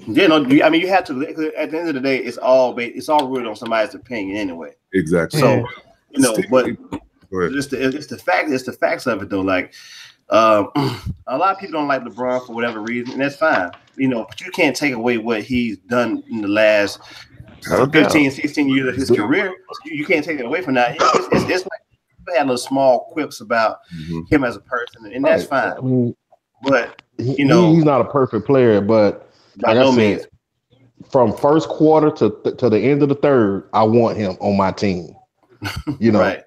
Yeah, no, I mean you have to. At the end of the day, it's all rooted on somebody's opinion anyway. Exactly. So but it's the facts of it though. Like a lot of people don't like LeBron for whatever reason, and that's fine. But you can't take away what he's done in the last 15, 16 years of his career. You can't take it away from that. It's like people had little small quips about him as a person, and that's fine. I mean, but he's not a perfect player, but like I said, from first quarter to the end of the third, I want him on my team. You know,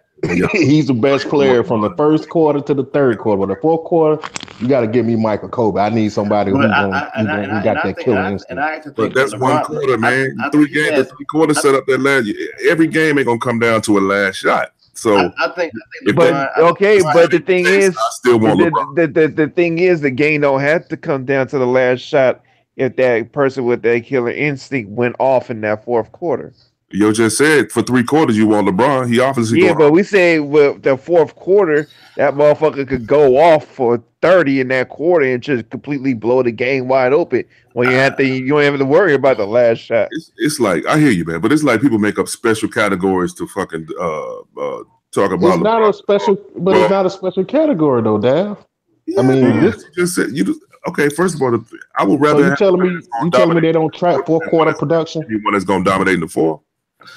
he's the best player from the first quarter to the third quarter. But the fourth quarter, you got to give me Michael Kobe. I need somebody who got that killer instinct. But that's one quarter, man. 3 games, 3 quarters set up that last. Every game ain't gonna come down to a last shot. So I think but the thing is, I still want the thing is, the game don't have to come down to the last shot if that person with that killer instinct went off in that fourth quarter. Yo just said for 3 quarters you want LeBron. He obviously but we say with the fourth quarter that motherfucker could go off for 30 in that quarter and just completely blow the game wide open. When you don't have to worry about the last shot. It's like I hear you, man, but it's like people make up special categories to fucking talk about. It's not a special, but it's not a special category though, Dav. Yeah, I mean, this just said you. Okay, first of all, I would rather. So you telling me they don't track fourth quarter production? One that's gonna dominate in the fourth.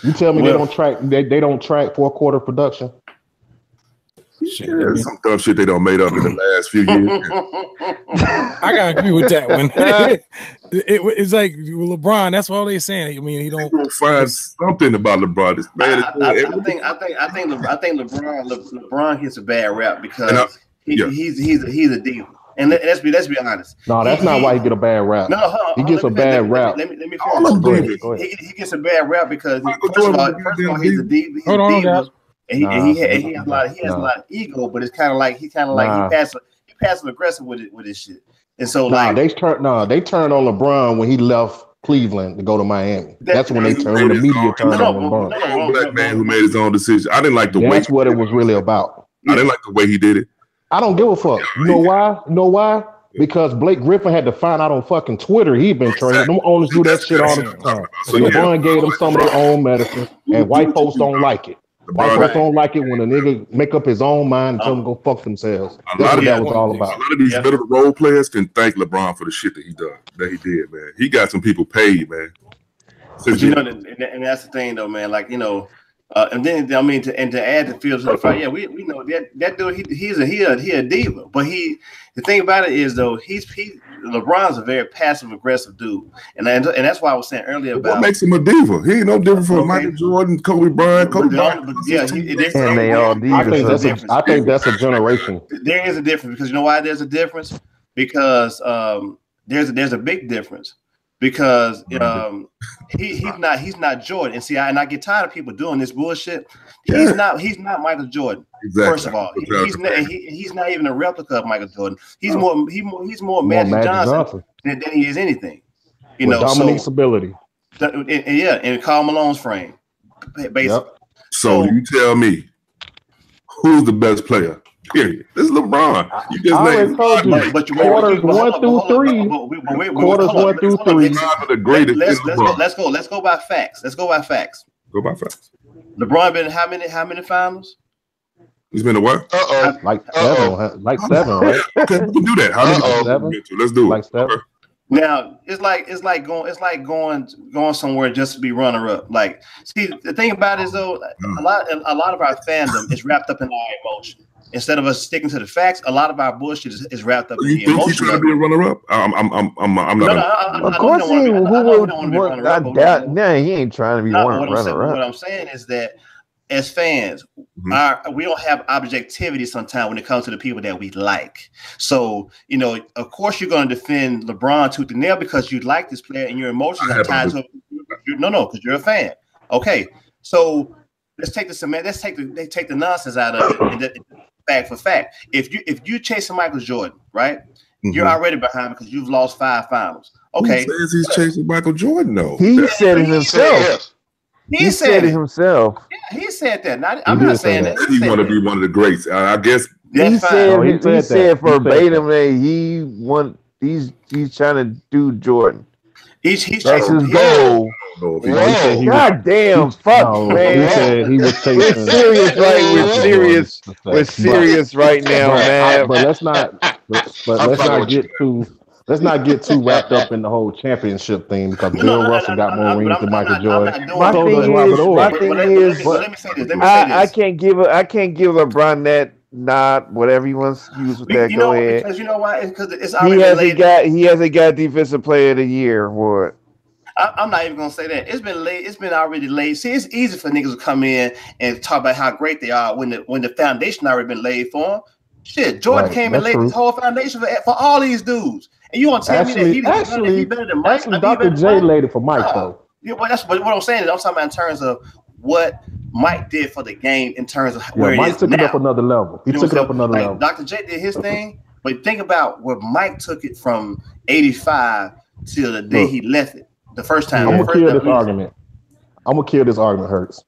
You tell me they don't track fourth quarter production. There's some dumb shit they don't made up in the last few years. I gotta agree with that one. It's like LeBron. That's all they're saying. I mean, he don't find something about LeBron. This man I think LeBron gets a bad rap because he's a diva. And let's be honest. No, that's not why he get a bad rap. No, he gets a bad rap. Let me finish. He gets a bad rap because first of all, he's a diva. And he has a lot of ego, but it's kind of like he passive aggressive with his shit. And so they turned on LeBron when he left Cleveland to go to Miami. That's when the media turned on LeBron. Black man who made his own decision. I didn't like the way. That's what it was really about. I didn't like the way he did it. I don't give a fuck. You know why? Because Blake Griffin had to find out on fucking Twitter he'd been traded. Them owners do that shit all the time. So LeBron gave them some of their own medicine, and white folks don't like it. White folks don't like it when a nigga make up his own mind and tell them to go fuck themselves. That's what that was all about. A lot of these middle role players can thank LeBron for the shit that he did, man. He got some people paid, man. But and that's the thing, though, man. Like, and then I mean, to add the field to the fight, we know that dude he's a diva. But the thing about it is though LeBron's a very passive aggressive dude, and that's why I was saying earlier about what makes him a diva. He ain't no different from Michael Jordan, Kobe Bryant, I think that's a generation. There is a difference because you know why there's a difference because there's a big difference. Because he's not Jordan, and see, I get tired of people doing this bullshit. He's not Michael Jordan. Exactly. First of all, he's not even a replica of Michael Jordan. He's more Magic Johnson than he is anything. Dominique's ability. And Karl Malone's frame, basically. Yep. So you tell me, who's the best player? Period. This is LeBron. You just named quarters 1 through 3. Quarters 1 through 3. The greatest. Let's go by facts. Go by facts. LeBron been in how many finals? He's been a what? Like 7, right? Okay, we can do that. How many? Let's do it. Like 7. Now it's like going somewhere just to be runner up. Like, see, the thing about it is though, a lot of our fandom is wrapped up in our emotion. Instead of us sticking to the facts, a lot of our bullshit is wrapped up in the emotion. You think he's trying to be a runner-up? I'm not. Of course he would. No, he ain't trying to be runner-up. What I'm saying is that as fans, we don't have objectivity sometimes when it comes to the people that we like. So, of course you're going to defend LeBron tooth and nail because you like this player and your emotions are tied to because you're a fan. Okay, so let's take the nonsense out of it and fact for fact. If you chasing Michael Jordan, right? You're already behind because you've lost 5 finals. Okay. Who says he's chasing Michael Jordan though? He said it himself. He said it himself. Yeah, he said that. I'm not saying that. He want to be one of the greats. I guess he said verbatim that he's trying to do Jordan. That's his goal. God damn, fuck, man. He said he was chasing. We're serious right now, man. But let's not get too let's not get too wrapped up in the whole championship thing because Bill Russell got more rings than Michael Jordan. My thing is, let me say this. I can't give LeBron that nod, whatever he wants to use with that. Go ahead. Because you know why? Because it's already he hasn't got Defensive Player of the Year award. I'm not even gonna say that. It's been late. It's been already late. See, it's easy for niggas to come in and talk about how great they are when the foundation already been laid for them. Shit, Jordan came and laid this whole foundation for all these dudes. And you want to tell me that he better than Mike? Actually, Dr. J laid it for Mike though. Yeah, well, that's what I'm saying. I'm talking about in terms of what Mike did for the game in terms of where it Mike is took now. it up another level. He took it up another level. Dr. J did his thing, but think about where Mike took it from 85 till the day he left it. The first time. I'm gonna kill this argument. Hurts.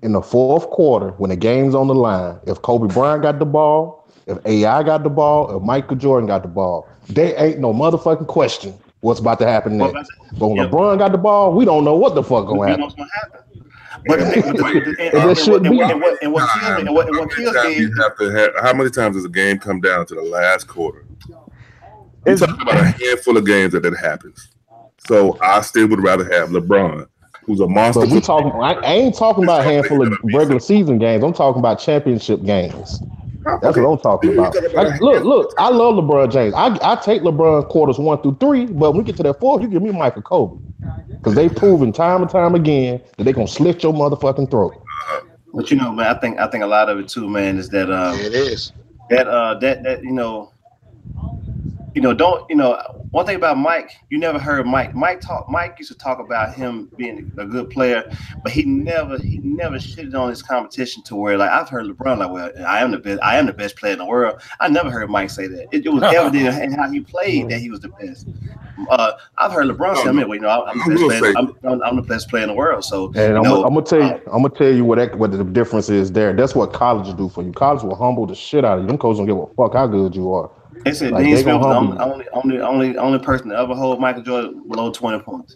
In the fourth quarter, when the game's on the line, if Kobe Bryant got the ball, if AI got the ball, if Michael Jordan got the ball, there ain't no motherfucking question what's about to happen next. But when LeBron got the ball, we don't know what the fuck gonna happen. But what kills me, how many times does a game come down to the last quarter? You're talking about a handful of games that happens. So I still would rather have LeBron, who's a monster. But I ain't talking about a handful of regular season games. I'm talking about championship games. That's what I'm talking about. Look, I love LeBron James. I take LeBron quarters 1 through 3, but when we get to that 4th, you give me Michael Kobe. Because they've proven time and time again that they're gonna slit your motherfucking throat. But you know, man, I think a lot of it too, man, is that it is that one thing about Mike, you never heard Mike used to talk about him being a good player, but he never shitted on his competition to where, like, I've heard LeBron like, well, I am the best player in the world. I never heard Mike say that. It was evident in how he played that he was the best. I've heard LeBron say, I'm the best player in the world. So, and I'm gonna tell you what the difference is there. That's what college do for you. College will humble the shit out of you. Them coaches don't give a fuck how good you are. They said Dean Smith was the only person to ever hold Michael Jordan below 20 points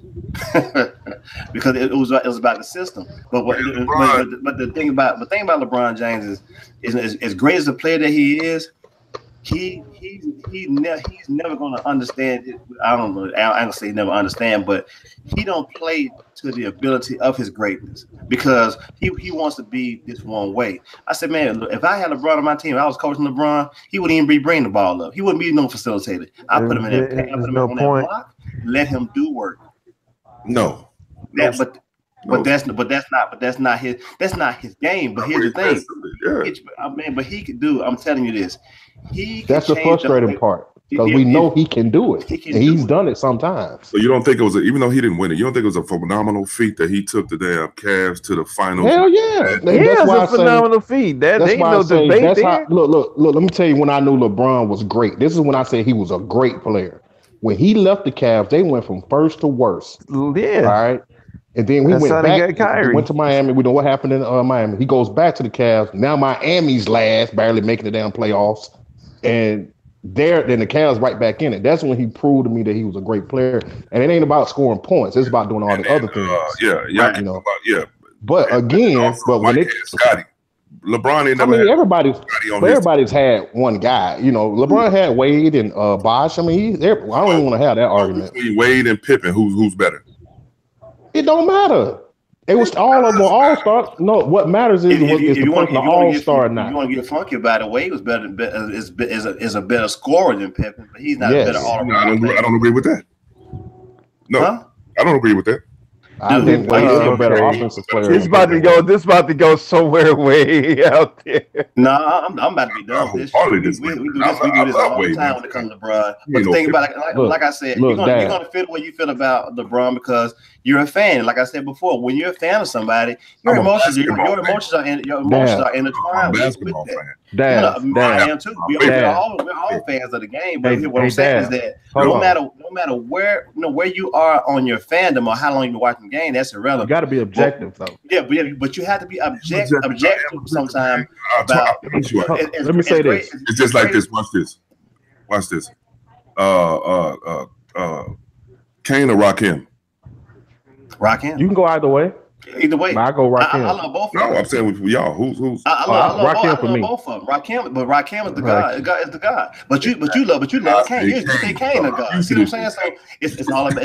because it was about the system. But the thing about LeBron James is as great as a player that he is, he's never going to understand it. I don't know. I don't say never understand, but he don't play to the ability of his greatness because he wants to be this one way. I said, man, if I had LeBron on my team, I was coaching LeBron, he wouldn't even be bringing the ball up. He wouldn't be no facilitator. I put him in that paint. I put him on that block. Let him do work. No. That's not his game. But here's the thing, but he could do. I'm telling you this. That's the frustrating part because we know he can do it, and he's done it sometimes. So you don't think it was, even though he didn't win it, you don't think it was a phenomenal feat that he took the damn Cavs to the finals? Hell yeah, it's a phenomenal feat. That ain't no debate there. Look. Let me tell you when I knew LeBron was great. This is when I said he was a great player. When he left the Cavs, they went from first to worst. Yeah. All right. And then we went back. We went to Miami. We know what happened in Miami. He goes back to the Cavs. Now Miami's last, barely making the damn playoffs. And then the Cavs right back in it. That's when he proved to me that he was a great player. And it ain't about scoring points. It's about doing all the other things. Yeah. But again, when Scotty, LeBron ain't never. Everybody's had one guy. You know, LeBron had Wade and Bosh. I mean, I don't even want to have that argument. Between Wade and Pippen, who's better? It don't matter. It was all of them all-star. No, what matters is the person all-star or not. You want to get funky about it, Wade was better is a better scorer than Pippen, but he's not a better all-around. I don't agree with that. No, I don't agree with that. I think Wade's a better offensive player. This about to go somewhere way out there. No, I'm about to be done with this. We do this all the time when it comes to LeBron. But the thing about it, like I said, you're gonna feel the way you feel about LeBron because you're a fan. Like I said before, when you're a fan of somebody, your emotions are intertwined with that. I am too. We're all fans of the game. But what I'm saying is that no matter where you are on your fandom or how long you've been watching the game, that's irrelevant. You got to be objective, though. Yeah, but you have to be objective sometimes. Let me say this. It's just like this. Watch this. Kane or Rakim? Rakim. You can go either way. Either way, I go Rakim. I love both. No, I'm saying with y'all. Who's? I love Rakim for me. Both of them. Rakim, but Rakim is the god. God is the god. But you love Kane. You say Kane a god. See what I'm saying? So it's all about.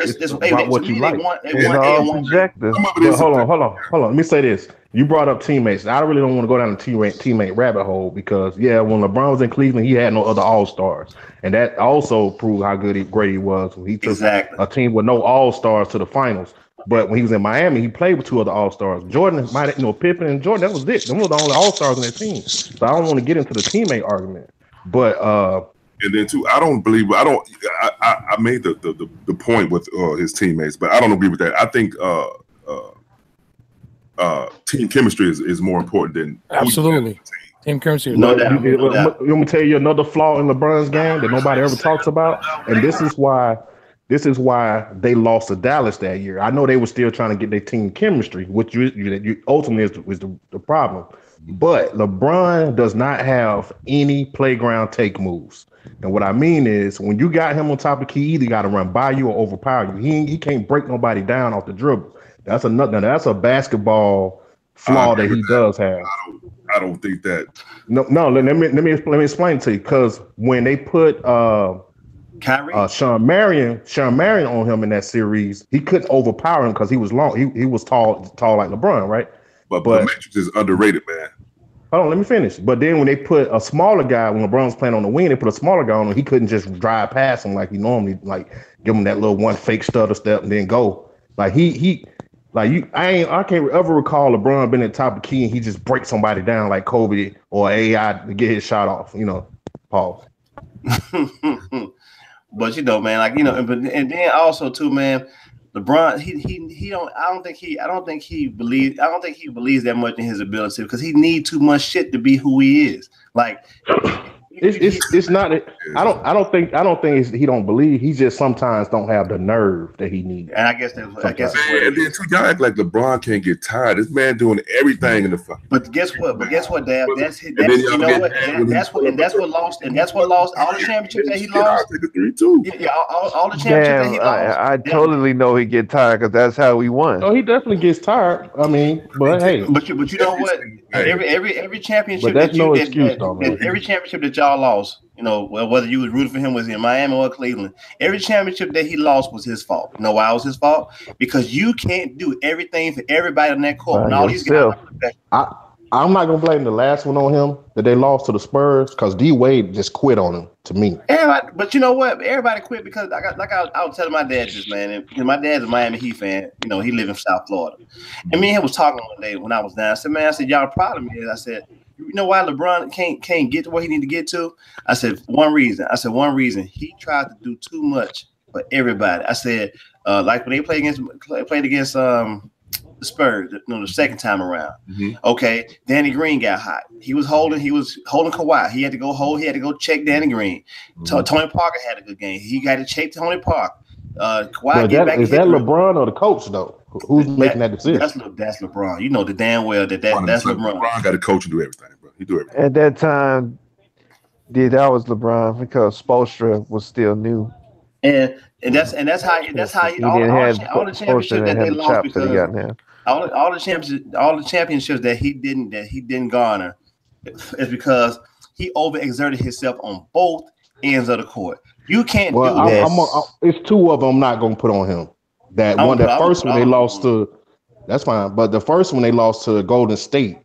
It's about what you like. It's all subjective. Hold on. Let me say this. You brought up teammates. I really don't want to go down the teammate rabbit hole because when LeBron was in Cleveland, he had no other All-Stars, and that also proved how great he was when he took a team with no All-Stars to the finals. But when he was in Miami, he played with two other All-Stars. Jordan, Pippen and Jordan, that was it. Them were the only All-Stars on that team. So I don't want to get into the teammate argument. But and then too, I made the point with his teammates, but I don't agree with that. I think team chemistry is more important than absolutely team chemistry. No doubt. Let me tell you another flaw in LeBron's game that nobody ever talks about, and this is why they lost to Dallas that year. I know they were still trying to get their team chemistry, which ultimately was the problem. But LeBron does not have any playground take moves. And what I mean is, when you got him on top of the key, he either got to run by you or overpower you. He can't break nobody down off the dribble. That's a basketball flaw that he does have. I don't think that. No. Let me explain it to you. Because when they put Sean Marion on him in that series, he couldn't overpower him because he was long. He was tall like LeBron, right? But the Matrix is underrated, man. Hold on, let me finish. But then when they put a smaller guy, when LeBron was playing on the wing, they put a smaller guy on him. He couldn't just drive past him like he normally, like give him that little one fake stutter step and then go. Like I can't ever recall LeBron being at the top of the key and he just breaks somebody down like Kobe or AI to get his shot off. Pause. But man, and then also too, man, LeBron, I don't think he believes that much in his ability because he needs too much shit to be who he is. Like it's not. I don't think he don't believe. He just sometimes don't have the nerve that he needs. And I guess and then too, y'all act like LeBron can't get tired. This man doing everything in the fuck. But guess what, Dad? That's what lost all the championships that he lost. Yeah, all the championships that he lost. I totally know he get tired because that's how we won. Oh, he definitely gets tired. I mean, but hey, but you know what? Every championship. But that's no excuse, though, man. Every championship that y'all lost, whether you was rooting for him was in Miami or Cleveland, every championship that he lost was his fault. You know why it was his fault? Because you can't do everything for everybody on that court. And all these guys. I'm not gonna blame the last one on him that they lost to the Spurs because D Wade just quit on him. To me, but you know what? Everybody quit because I was telling my dad this, man. And my dad's a Miami Heat fan. He live in South Florida. And me and him was talking one day when I was down. I said, man, y'all problem is, I said, you know why LeBron can't get to where he need to get to? I said, one reason. He tried to do too much for everybody. I said, like when they played against the Spurs, the second time around. Mm-hmm. Okay, Danny Green got hot. He was holding Kawhi. He had to go check Danny Green. Mm-hmm. Tony Parker had a good game. He got to check Tony Parker. Kawhi is that LeBron or the coach though? Who's making that decision? That's LeBron. You know the damn well that's LeBron. LeBron got to coach and do everything, bro. He do everything. At that time, that was LeBron because Spoelstra was still new. And that's how he all the championships that they lost because all the championships that he didn't garner is because he overexerted himself on both ends of the court. You can't do that. It's two of them I'm not gonna put on him. First one they lost to, that's fine. But the first one they lost to Golden State,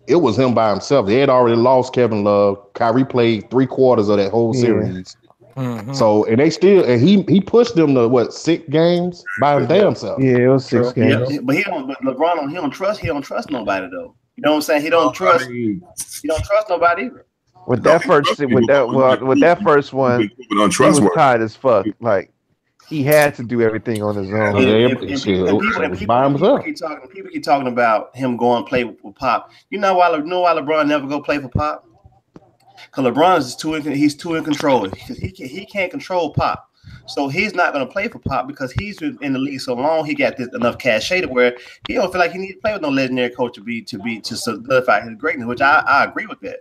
it was him by himself. They had already lost Kevin Love. Kyrie played 3/4 of that whole series. Mm-hmm. So he pushed them to 6 games by his damn self. Yeah, it was 6 games. Yeah, but LeBron he don't trust nobody though. You know what I'm saying? He don't trust nobody either. With that first one, he was tired as fuck. Like he had to do everything on his own. People keep talking about him going play with Pop. You know why LeBron never go play for Pop? Because LeBron is too in control. Because he can't control Pop. So he's not going to play for Pop because he's been in the league so long. He got enough cachet to where he don't feel like he needs to play with no legendary coach to solidify his greatness. Which I agree with that.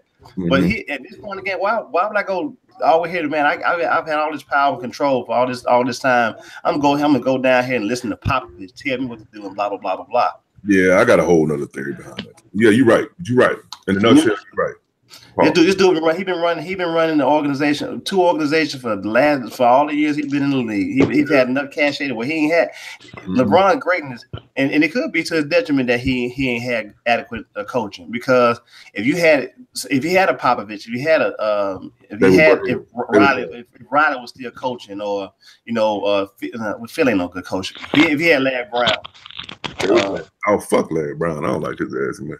But he at this point again, why would I go over here, man? I've had all this power and control for all this time. I'm gonna go down here and listen to Popovich tell me what to do and blah blah blah blah blah. Yeah, I got a whole nother theory behind that. Yeah, you're right. You're right. In a nutshell, you're right. This dude, he been running the organization, two organizations for all the years he's been in the league. He's had enough cachet where he ain't had LeBron greatness, and it could be to his detriment that he ain't had adequate coaching. Because if you had a Popovich, if Riley was still coaching, or Phil ain't no good coach. If he had Larry Brown, oh fuck Larry Brown, I don't like his ass, man.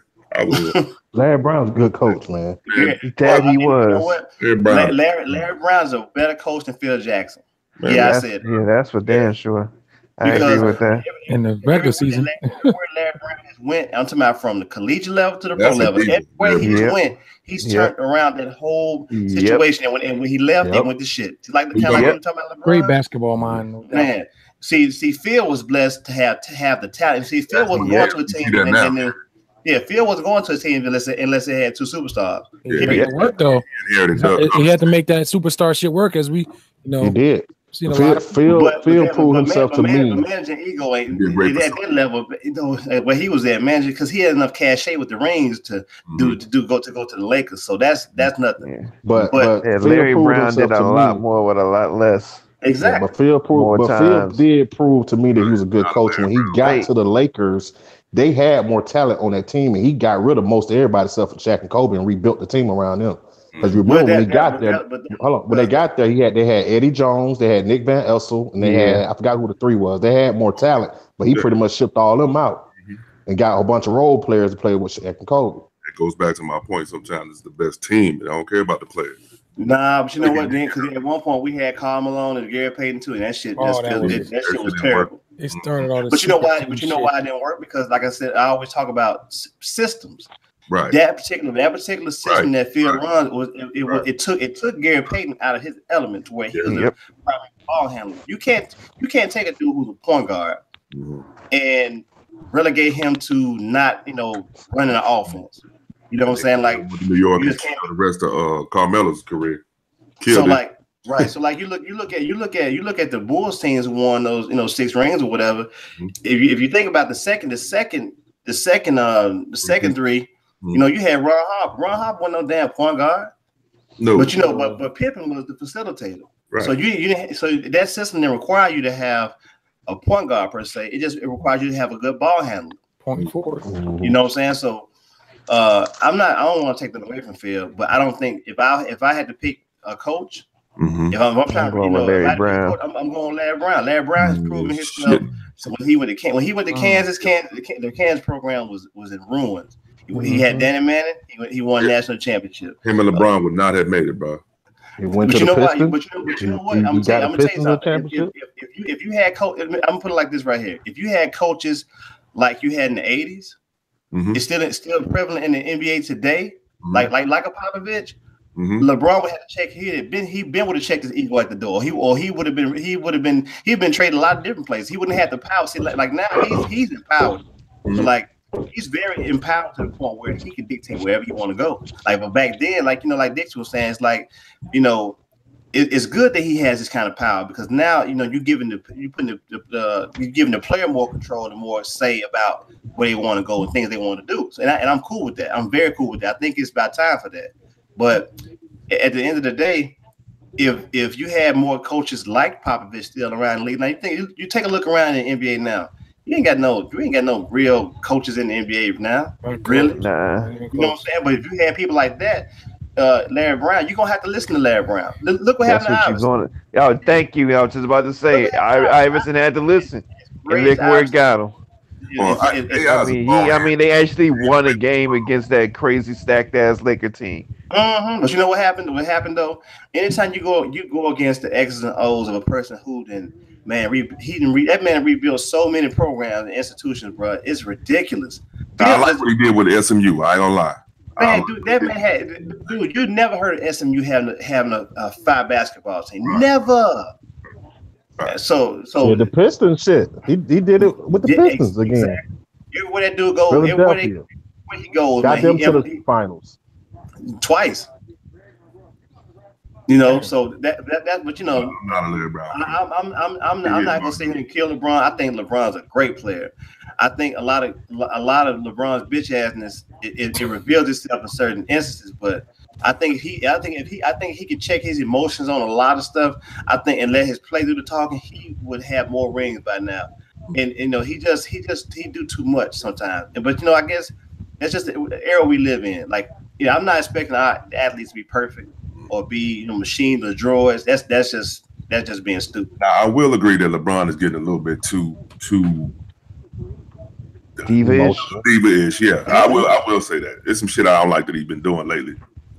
Larry Brown's a good coach, man. He was. You know what? Larry Brown's a better coach than Phil Jackson. Man, yeah, I said. Yeah, that's for damn sure. I agree with that. In the regular season, where Larry Brown has went, I'm talking about from the collegiate level to the pro level. Everywhere he's went, he's turned around that whole situation. And when he left, they went to shit. Like the kind of like talking about LeBron. Great basketball mind, man. See, Phil was blessed to have the talent. See, Phil wasn't going to a team, yeah, Phil wasn't going to a team unless it had two superstars. It worked though. He had to make that superstar shit work, as we, he did. Phil proved himself to me. But managing ego ain't at that level, where he was at managing, because he had enough cachet with the rings to go to the Lakers. So that's nothing. Yeah. But Larry Brown did a lot more with a lot less. Exactly. Yeah, Phil did prove to me that he was a good coach. When he got to the Lakers, they had more talent on that team, and he got rid of most of everybody except for Shaq and Kobe and rebuilt the team around them. Because you remember when they got there, they had Eddie Jones, they had Nick Van Exel, and they had, I forgot who the three was. They had more talent, but he pretty much shipped all them out and got a bunch of role players to play with Shaq and Kobe. It goes back to my point. Sometimes it's the best team. I don't care about the players. Nah, but you know what, then? Because at one point we had Karl Malone and Gary Payton too, and that shit was terrible. It started all this. But you know why? But you know why it didn't work? Because, like I said, I always talk about systems. Right. That particular system that Phil runs it took Gary Payton out of his element to where he was a primary ball handler. You can't take a dude who's a point guard and relegate him to not running an offense. You know what I'm saying? Like New York for the rest of Carmelo's career. So like you look at the Bulls teams who won those 6 rings or whatever. If you think about the second three, you had Ron Hop. Ron Hop wasn't no damn point guard. No, but Pippen was the facilitator. Right. So that system didn't require you to have a point guard per se. It requires you to have a good ball handler. Point forward. You know what I'm saying? So I don't want to take that away from Phil, but I don't think if I had to pick a coach, if I'm trying to Larry Brown. I'm going Larry Brown. Larry Brown has proven himself. So when he went to Kansas, the Kansas program was in ruins. He had Danny Manning. He won national championship. Him and LeBron would not have made it, bro. He went to the Pistons. But you know what? I'm gonna tell you something. If you had coach, I'm gonna put it like this right here. If you had coaches like you had in the 80s, it's still prevalent in the NBA today. Like a Popovich, LeBron would have to check. He'd been would have checked his ego at the door. He would have been traded a lot of different places. He wouldn't have the power. See, like now he's empowered. So like he's very empowered to the point where he can dictate wherever you want to go. Like, but back then, like Dix was saying, it's like it's good that he has this kind of power, because now you're giving the player more control and more say about where they want to go and things they want to do. So, and I'm cool with that. I'm very cool with that. I think it's about time for that. But at the end of the day, if you had more coaches like Popovich still around the league, now you take a look around in the NBA now. You ain't got no real coaches in the NBA now. Really? Nah. You know what I'm saying? But if you had people like that, Larry Brown, you're gonna have to listen to Larry Brown. Look what happened to Iverson. Thank you. I was just about to say Iverson had to listen. And look where it got him. I mean, they actually won a game against that crazy stacked ass Laker team. But you know what happened? What happened though? Anytime you go against the X's and O's of a person who that man rebuilt so many programs and institutions, bro. It's ridiculous. I like what he did with SMU. I ain't gonna lie. Man, that man you never heard of SMU having a 5 basketball team. Right. Never. Right. So the Pistons shit. He did it with the Pistons again. Everywhere that dude goes, everywhere he goes, got them to the finals. twice. You know, so that but you know, I'm not a LeBron. I'm not gonna sit here and kill LeBron. I think LeBron's a great player. I think a lot of LeBron's bitch assness it reveals itself in certain instances, but I think if he could check his emotions on a lot of stuff, I think, and let his play do the talking, he would have more rings by now. And you know, he do too much sometimes. But you know, I guess that's just the era we live in. Like, you know, I'm not expecting our athletes to be perfect or be, you know, machines or droids. That's just being stupid. Now, I will agree that LeBron is getting a little bit too diva-ish. Yeah, I will say that. There's some shit I don't like that he's been doing lately.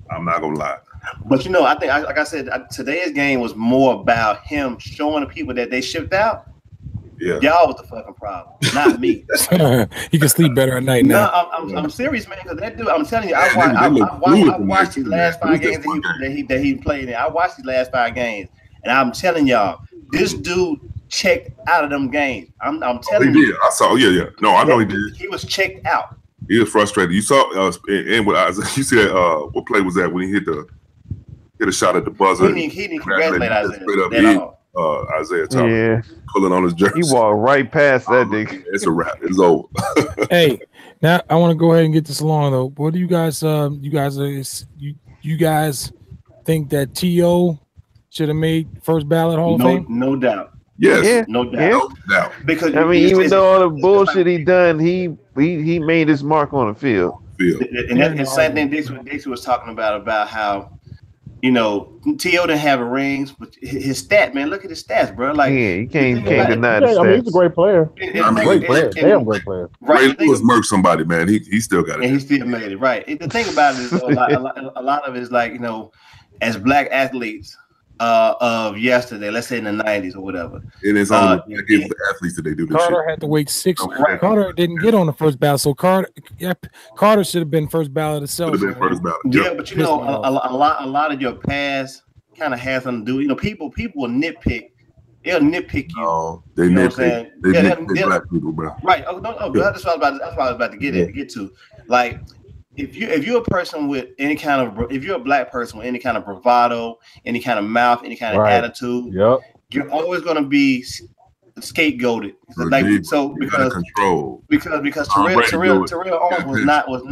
I'm not gonna lie. But you know, I think, like I said, today's game was more about him showing the people that they shipped out. Yeah, y'all was the fucking problem, not me. He can sleep better at night now. No, I'm serious, man. Because that dude, I'm telling you, I watched these last 5 games that he played in. I watched these last 5 games, and I'm telling y'all, this dude checked out of them games. I'm telling you. He did. I saw. Yeah. No, I know he did. He was checked out. He was frustrated. You saw, and what you said. What play was that when he hit a shot at the buzzer? He didn't congratulate Isaiah. Isaiah Thomas pulling on his jersey. He walked right past that nigga. It's a wrap. It's over. Hey, now I want to go ahead and get this along though. What do you guys? You guys think that T.O. should have made first ballot Hall of Fame? No doubt. Yes. Yeah. No doubt. No. Because I mean, even though all the bullshit he done, he made his mark on the field. And that's the same thing Dixie was talking about how, you know, T.O. didn't have a rings, but his stat, man, look at his stats, bro. Like, yeah, you can't deny the stats. I mean, he's a great player. Great player. Damn great player. Ray Lewis murked somebody, man. He still got it. And he still made it, right. The thing about it is, a lot of it is like, you know, as black athletes of yesterday, let's say in the 90s or whatever. It is only the athletes that they do this Carter shit. had to wait 6. Right. Carter didn't get on the first ballot, so Carter should have been first ballot itself. Should have been first ballot. Yeah, but you know, a lot of your past kind of has something to do. You know, people will nitpick. They'll nitpick you. Oh, they nitpick. They nitpick black people, bro. Right. Oh no. That's what I was about to get to. Like, if you're a person with any kind of, if you're a black person with any kind of bravado, any kind of mouth, any kind of attitude, you're always going to be scapegoated. Like, so because Terrell Owens was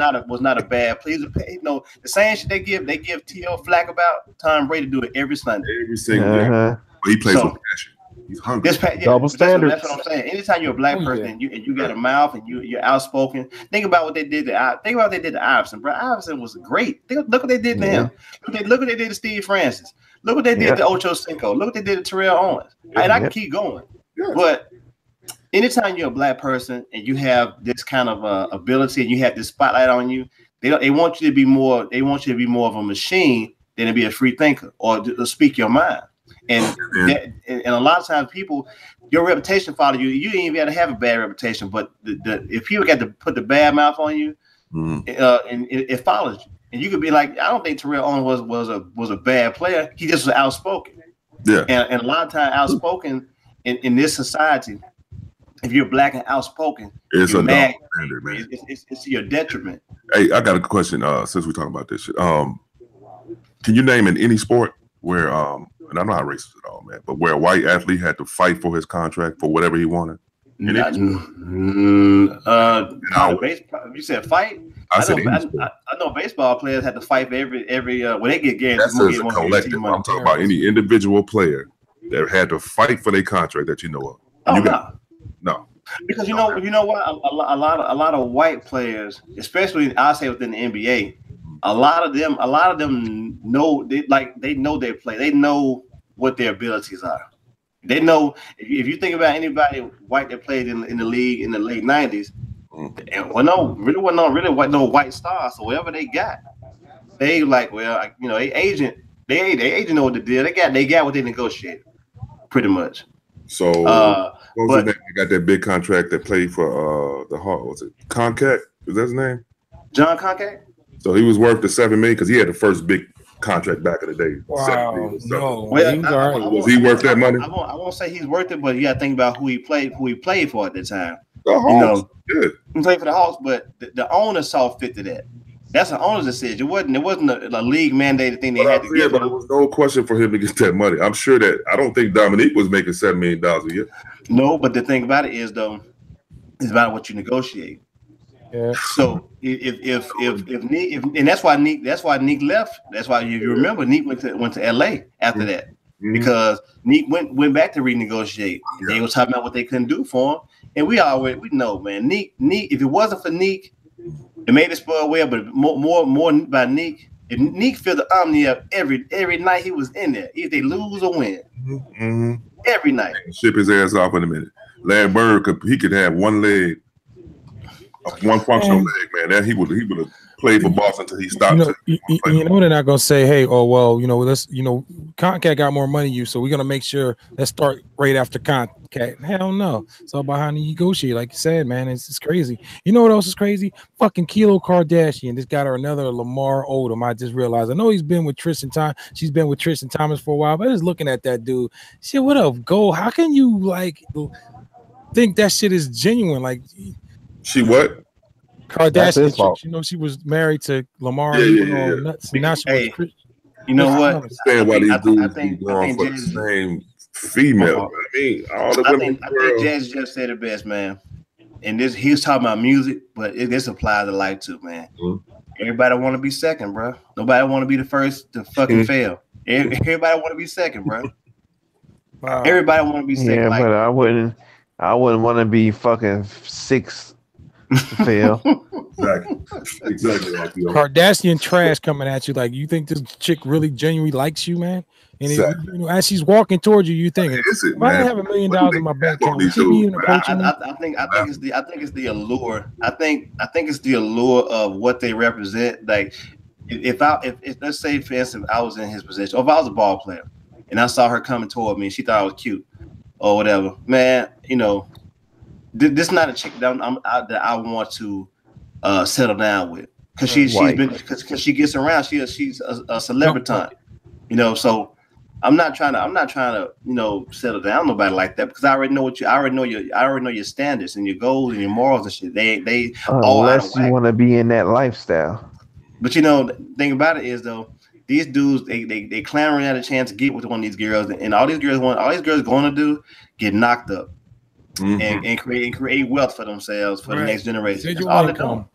not a bad player. You know, the same shit they give T.O. flack about, Tom Brady do it every Sunday. Every single day. But he plays with passion. He's hungry. Double standards. That's what I'm saying. Anytime you're a black person and you got a mouth and you're outspoken, think about what they did to Iverson. Bro, Iverson was great. Look what they did to him. Look what they did to Steve Francis. Look what they did to Ocho Cinco. Look what they did to Terrell Owens. And I can keep going. Yeah. But anytime you're a black person and you have this kind of ability and you have this spotlight on you, they want you to be more. They want you to be more of a machine than to be a free thinker or to speak your mind. And a lot of times people, your reputation follows you. You ain't even got to have a bad reputation, but if people got to put the bad mouth on you, and it follows you. And you could be like, I don't think Terrell Owens was a bad player. He just was outspoken. Yeah. And a lot of times outspoken in this society, if you're black and outspoken, it's you're a mad. standard, man. It's to your detriment. Hey, I got a question. Since we're talking about this shit, can you name in any sport where and I'm not racist at all, man, but where a white athlete had to fight for his contract for whatever he wanted? You said fight? I know baseball players had to fight for every when they get games. That's as a collective. I'm talking about any individual player that had to fight for their contract that you know of. No. Because you know what? A lot of white players, especially I say within the NBA, a lot of them know they know their play. They know what their abilities are. They know if you think about anybody white that played in the league in the late 90s, and wasn't no white stars. So whatever they got, they like, well, you know, they agent know what to do. They got what they negotiated, pretty much. So what was his name? He got that big contract that played for the Hawks. Was it Concat? Is that his name? John Concat? So he was worth the $7 million because he had the first big contract back in the day. Wow, no. Was he worth that money? I won't say he's worth it, but you got to think about who he played for at the time. The Hawks. He played for the Hawks, but the owner saw fit to that. That's an owner's decision. It wasn't a league mandated thing they had to give. But there was no question for him to get that money. I'm sure that I don't think Dominique was making $7 million a year. No, but the thing about it is though, it's about what you negotiate. Yeah. So if and that's why Neek left. That's why you remember Neek went to LA after that. Because Neek went back to renegotiate. And they were talking about what they couldn't do for him. And we know, man. Neek, if it wasn't for Neek, it made it spoil well, but more by Neek. If Neek filled the Omni up every night he was in there, either they lose or win. Every night. Ship his ass off in a minute. Larry Bird could have one leg, one functional leg, man. That he would have played for Boston until he stopped. You know they're not gonna say, hey, oh well, let's Concat got more money than you, so we're gonna make sure let's start right after Concat. Hell no. It's all about how to negotiate, like you said, man. It's crazy. You know what else is crazy? Fucking Kilo Kardashian. This got her another Lamar Odom. I just realized. I know he's been with Tristan Thomas. She's been with Tristan Thomas for a while, but I was looking at that dude. Shit, what up, Go? How can you think that shit is genuine? Like, she what? Kardashian, she was married to Lamar. Nuts. Now she was you know what? I understand why these dudes be going for the same female. I mean, all the women. I think Jazz just said it best, man. And he was talking about music, but this applies to life too, man. Everybody want to be second, bro. Nobody want to be the first to fucking fail. Everybody want to be second, bro. Wow. Everybody want to be second. Yeah, but I wouldn't want to be fucking sixth. Fail. Exactly. Kardashian trash coming at you. Like, you think this chick really genuinely likes you, man? And as she's walking towards you, you think, if I didn't have $1 million in my bank account, would she be even approaching me? I think it's the allure. I think it's the allure of what they represent. Like, if let's say, for instance, I was in his position, or if I was a ball player and I saw her coming toward me and she thought I was cute or whatever, man, this is not a chick that I want to settle down with, because she gets around. She's a celebrity, So I'm not trying to settle down nobody like that, because I already know your standards and your goals and your morals and shit. They unless you want to be in that lifestyle. But the thing about it is though, these dudes they clamoring at a chance to get with one of these girls, and all these girls going to do get knocked up. And create wealth for themselves for the next generation. That's all they're doing.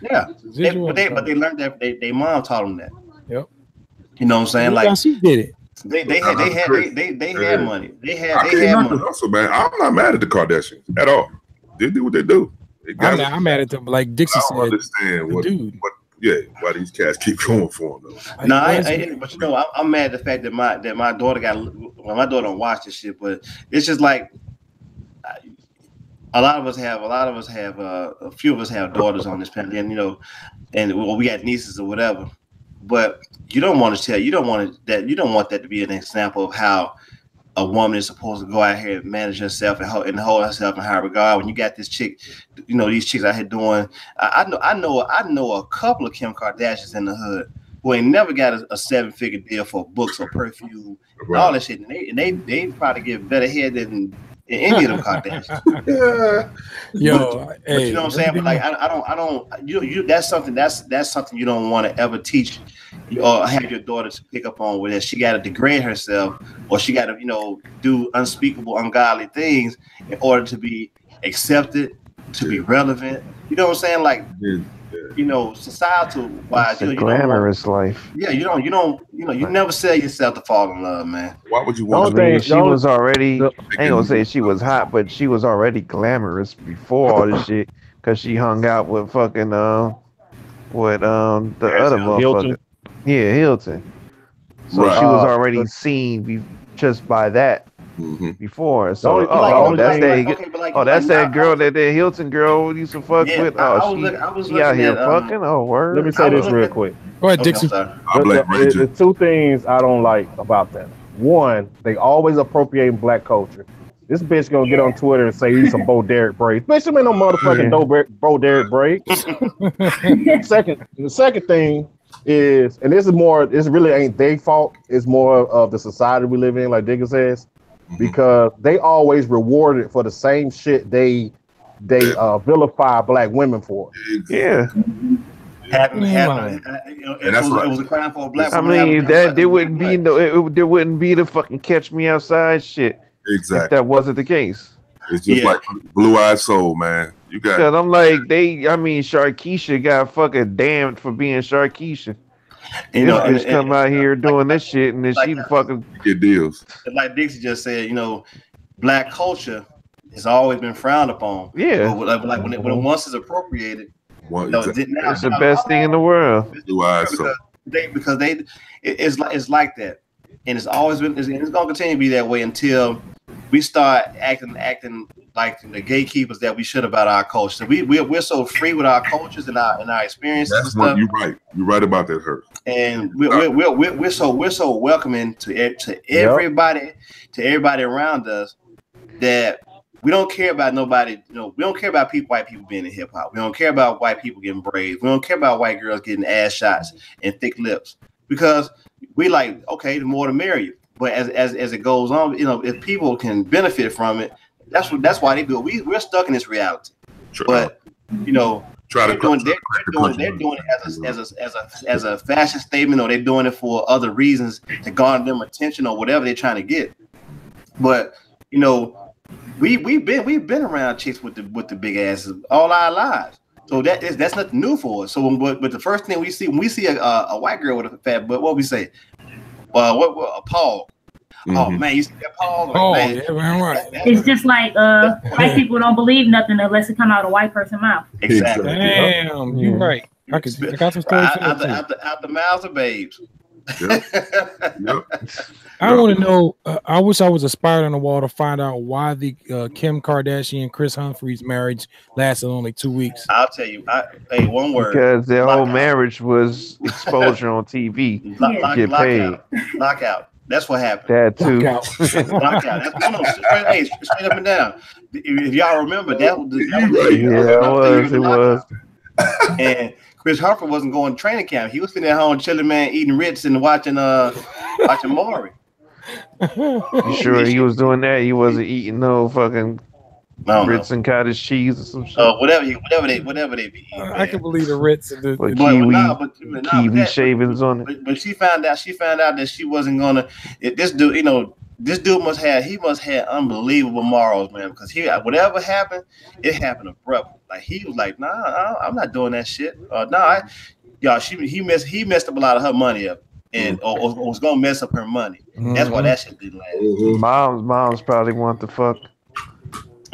Yeah, but they learned that. They mom taught them that. Yep. You know what I'm saying? Like, she did it. They had money. They had money. Also, man, I'm not mad at the Kardashians at all. They do what they do. I'm mad at them. Like Dixie said, I don't understand why these cats keep going for them though. No, but I'm mad at the fact that my daughter my daughter don't watch this shit, but it's just like. A few of us have daughters on this panel, and we got nieces or whatever. But you don't want that to be an example of how a woman is supposed to go out here and manage herself and hold herself in high regard. When you got this chick, these chicks out here doing. I know a couple of Kim Kardashians in the hood who ain't never got a 7-figure deal for books or perfume and all that shit, and they probably get better head than any of them Kardashians. Yo, hey, you know what I'm saying? But like, I don't. That's something you don't want to ever teach or have your daughter to pick up on, where she got to degrade herself or she got to do unspeakable, ungodly things in order to be accepted, to be relevant. You know what I'm saying? Like. Societal wise, it's a glamorous life. Yeah, you never sell yourself to fall in love, man. Why would you want to? She was already. I ain't gonna say she was hot, but she was already glamorous before all this shit, because she hung out with fucking the other motherfucker. Yeah, Hilton. So she was already seen just by that. Before, so that's that girl, that Hilton girl used to fuck with. She out here fucking. Oh, word. Let me say this real quick. Go ahead, Dixie. The two things I don't like about that. One, they always appropriate black culture. This bitch gonna get on Twitter and say he's some Bo Derek braids. Bitch, ain't no motherfucking Bo Derek braids. The second thing is, and this really ain't their fault. It's more of the society we live in, like Digger says. Because they always rewarded for the same shit they vilify black women for. Yeah. happened. It was a crime for a black woman. I mean, there wouldn't be there wouldn't be the fucking Catch Me Outside shit. Exactly. If that wasn't the case. It's just like Blue Eyed Soul, man. You got. Because I'm like Sharkeisha got fucking damned for being Sharkeisha. You know, just come out here doing this shit, and then she fucking get deals. Like Dixie just said, you know, black culture has always been frowned upon. Yeah. But like when it once is appropriated, it's the best thing in the world. Because it's like that, and it's always been. It's going to continue to be that way until we start acting like the gatekeepers that we should about our culture. So we're so free with our cultures and our experiences. That's what you're right. You're right about that, Hurt. And we're so welcoming to everybody, to everybody around us, that we don't care about nobody. You know, we don't care about white people being in hip hop. We don't care about white people getting braids. We don't care about white girls getting ass shots and thick lips, because we like, okay, the more the merrier. But as it goes on, you know, if people can benefit from it, that's why they do it. We're stuck in this reality. True. But you know, they're doing it as a fashion statement, or they're doing it for other reasons to garner them attention or whatever they're trying to get. But you know, we've been around chicks with the big asses all our lives. So that's nothing new for us. So but the first thing when we see a white girl with a fat butt, what we say? What Paul? Mm-hmm. Oh man, you see that Paul? Oh, man, yeah, man, right. It's just like white people don't believe nothing unless it come out of a white person's mouth. Exactly. Damn, you're right. I got some stories out the mouths of babes. Yep. I want to know. I wish I was a spider on the wall to find out why the Kim Kardashian Chris Humphries marriage lasted only 2 weeks. I'll tell you. Hey, one word. Because their whole marriage was exposure on TV. Get paid. Lockout. That's what happened. That too. Lockout. That's straight up and down. If y'all remember, that was it was. And Chris Humphrey wasn't going to training camp. He was sitting at home chilling, man, eating Ritz and watching Maury. You sure he was doing that? He wasn't eating no fucking Ritz and cottage cheese or some shit. Whatever they be eating. I can believe the Ritz and the kiwi shavings on it. But she found out that she wasn't gonna. This dude must have unbelievable morals, man. Because whatever happened, it happened abruptly. Like he was like, nah, I'm not doing that shit. He messed up a lot of her money up, and or was gonna mess up her money. Mm-hmm. That's why that shit didn't last. Mm-hmm. Moms probably want to fuck.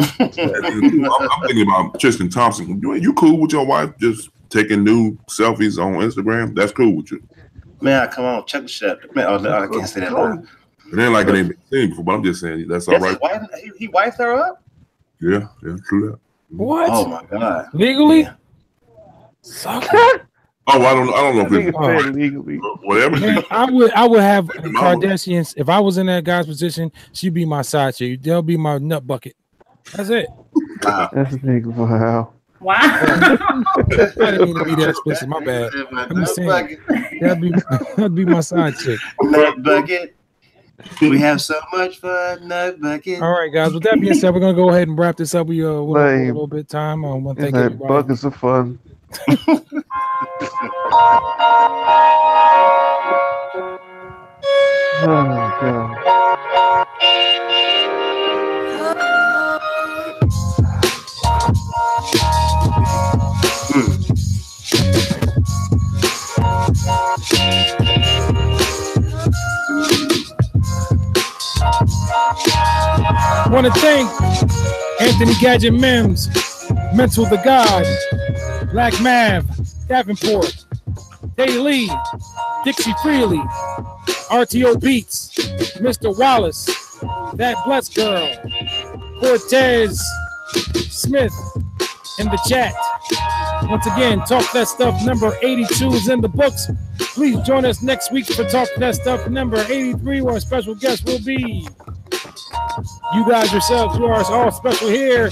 I'm thinking about Tristan Thompson. You cool with your wife just taking new selfies on Instagram? That's cool with you? Man, come on, check the shit. Man, I can't say that loud. It ain't like it ain't been seen before, but I'm just saying that's all right. He wiped her up? Yeah, true that. What? Oh my god! Legally? Yeah. Oh, I don't know if it's legally. Whatever. Man, I would have Kardashians. If I was in that guy's position, she'd be my side chick. They'll be my nut bucket. That's it. Wow. That's a big wow. Wow. I didn't mean to be that explicit. My bad. I'm just saying that'd be my side chick. Nut bucket. We have so much fun, nut bucket. All right, guys. With that being said, we're gonna go ahead and wrap this up. We a little bit of time. I want to thank everybody. Buckets of fun. Oh god. I want to thank Anthony Gadget Mims, Mental the God, Black Mav, Davenport, Day Lee, Dixie Freely, RTO Beats, Mr. Wallace, That Blessed Girl, Cortez Smith in the chat. Once again, Talk That Stuff number 82 is in the books. Please join us next week for Talk That Stuff number 83, where our special guest will be you guys yourselves, who are all special here.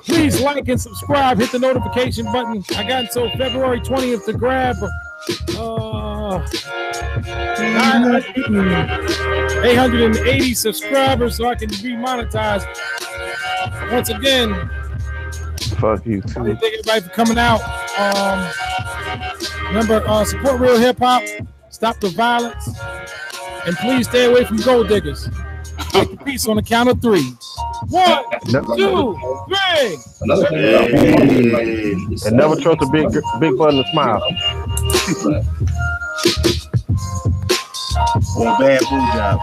Please like and subscribe. Hit the notification button. I got until February 20th to grab 880 subscribers so I can be monetized. Once again, fuck you too. Thank everybody for coming out. Remember, support real hip hop. Stop the violence. And please stay away from gold diggers. Take the peace on the count of 3. 1, 2, 3. And never trust a big button to smile. Or a bad food job.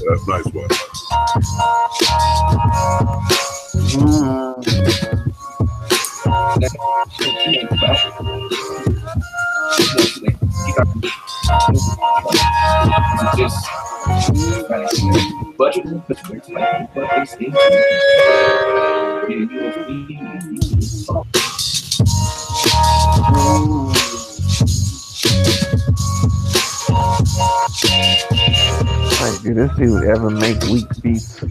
That's nice one. Like, did this dude ever make weak beats?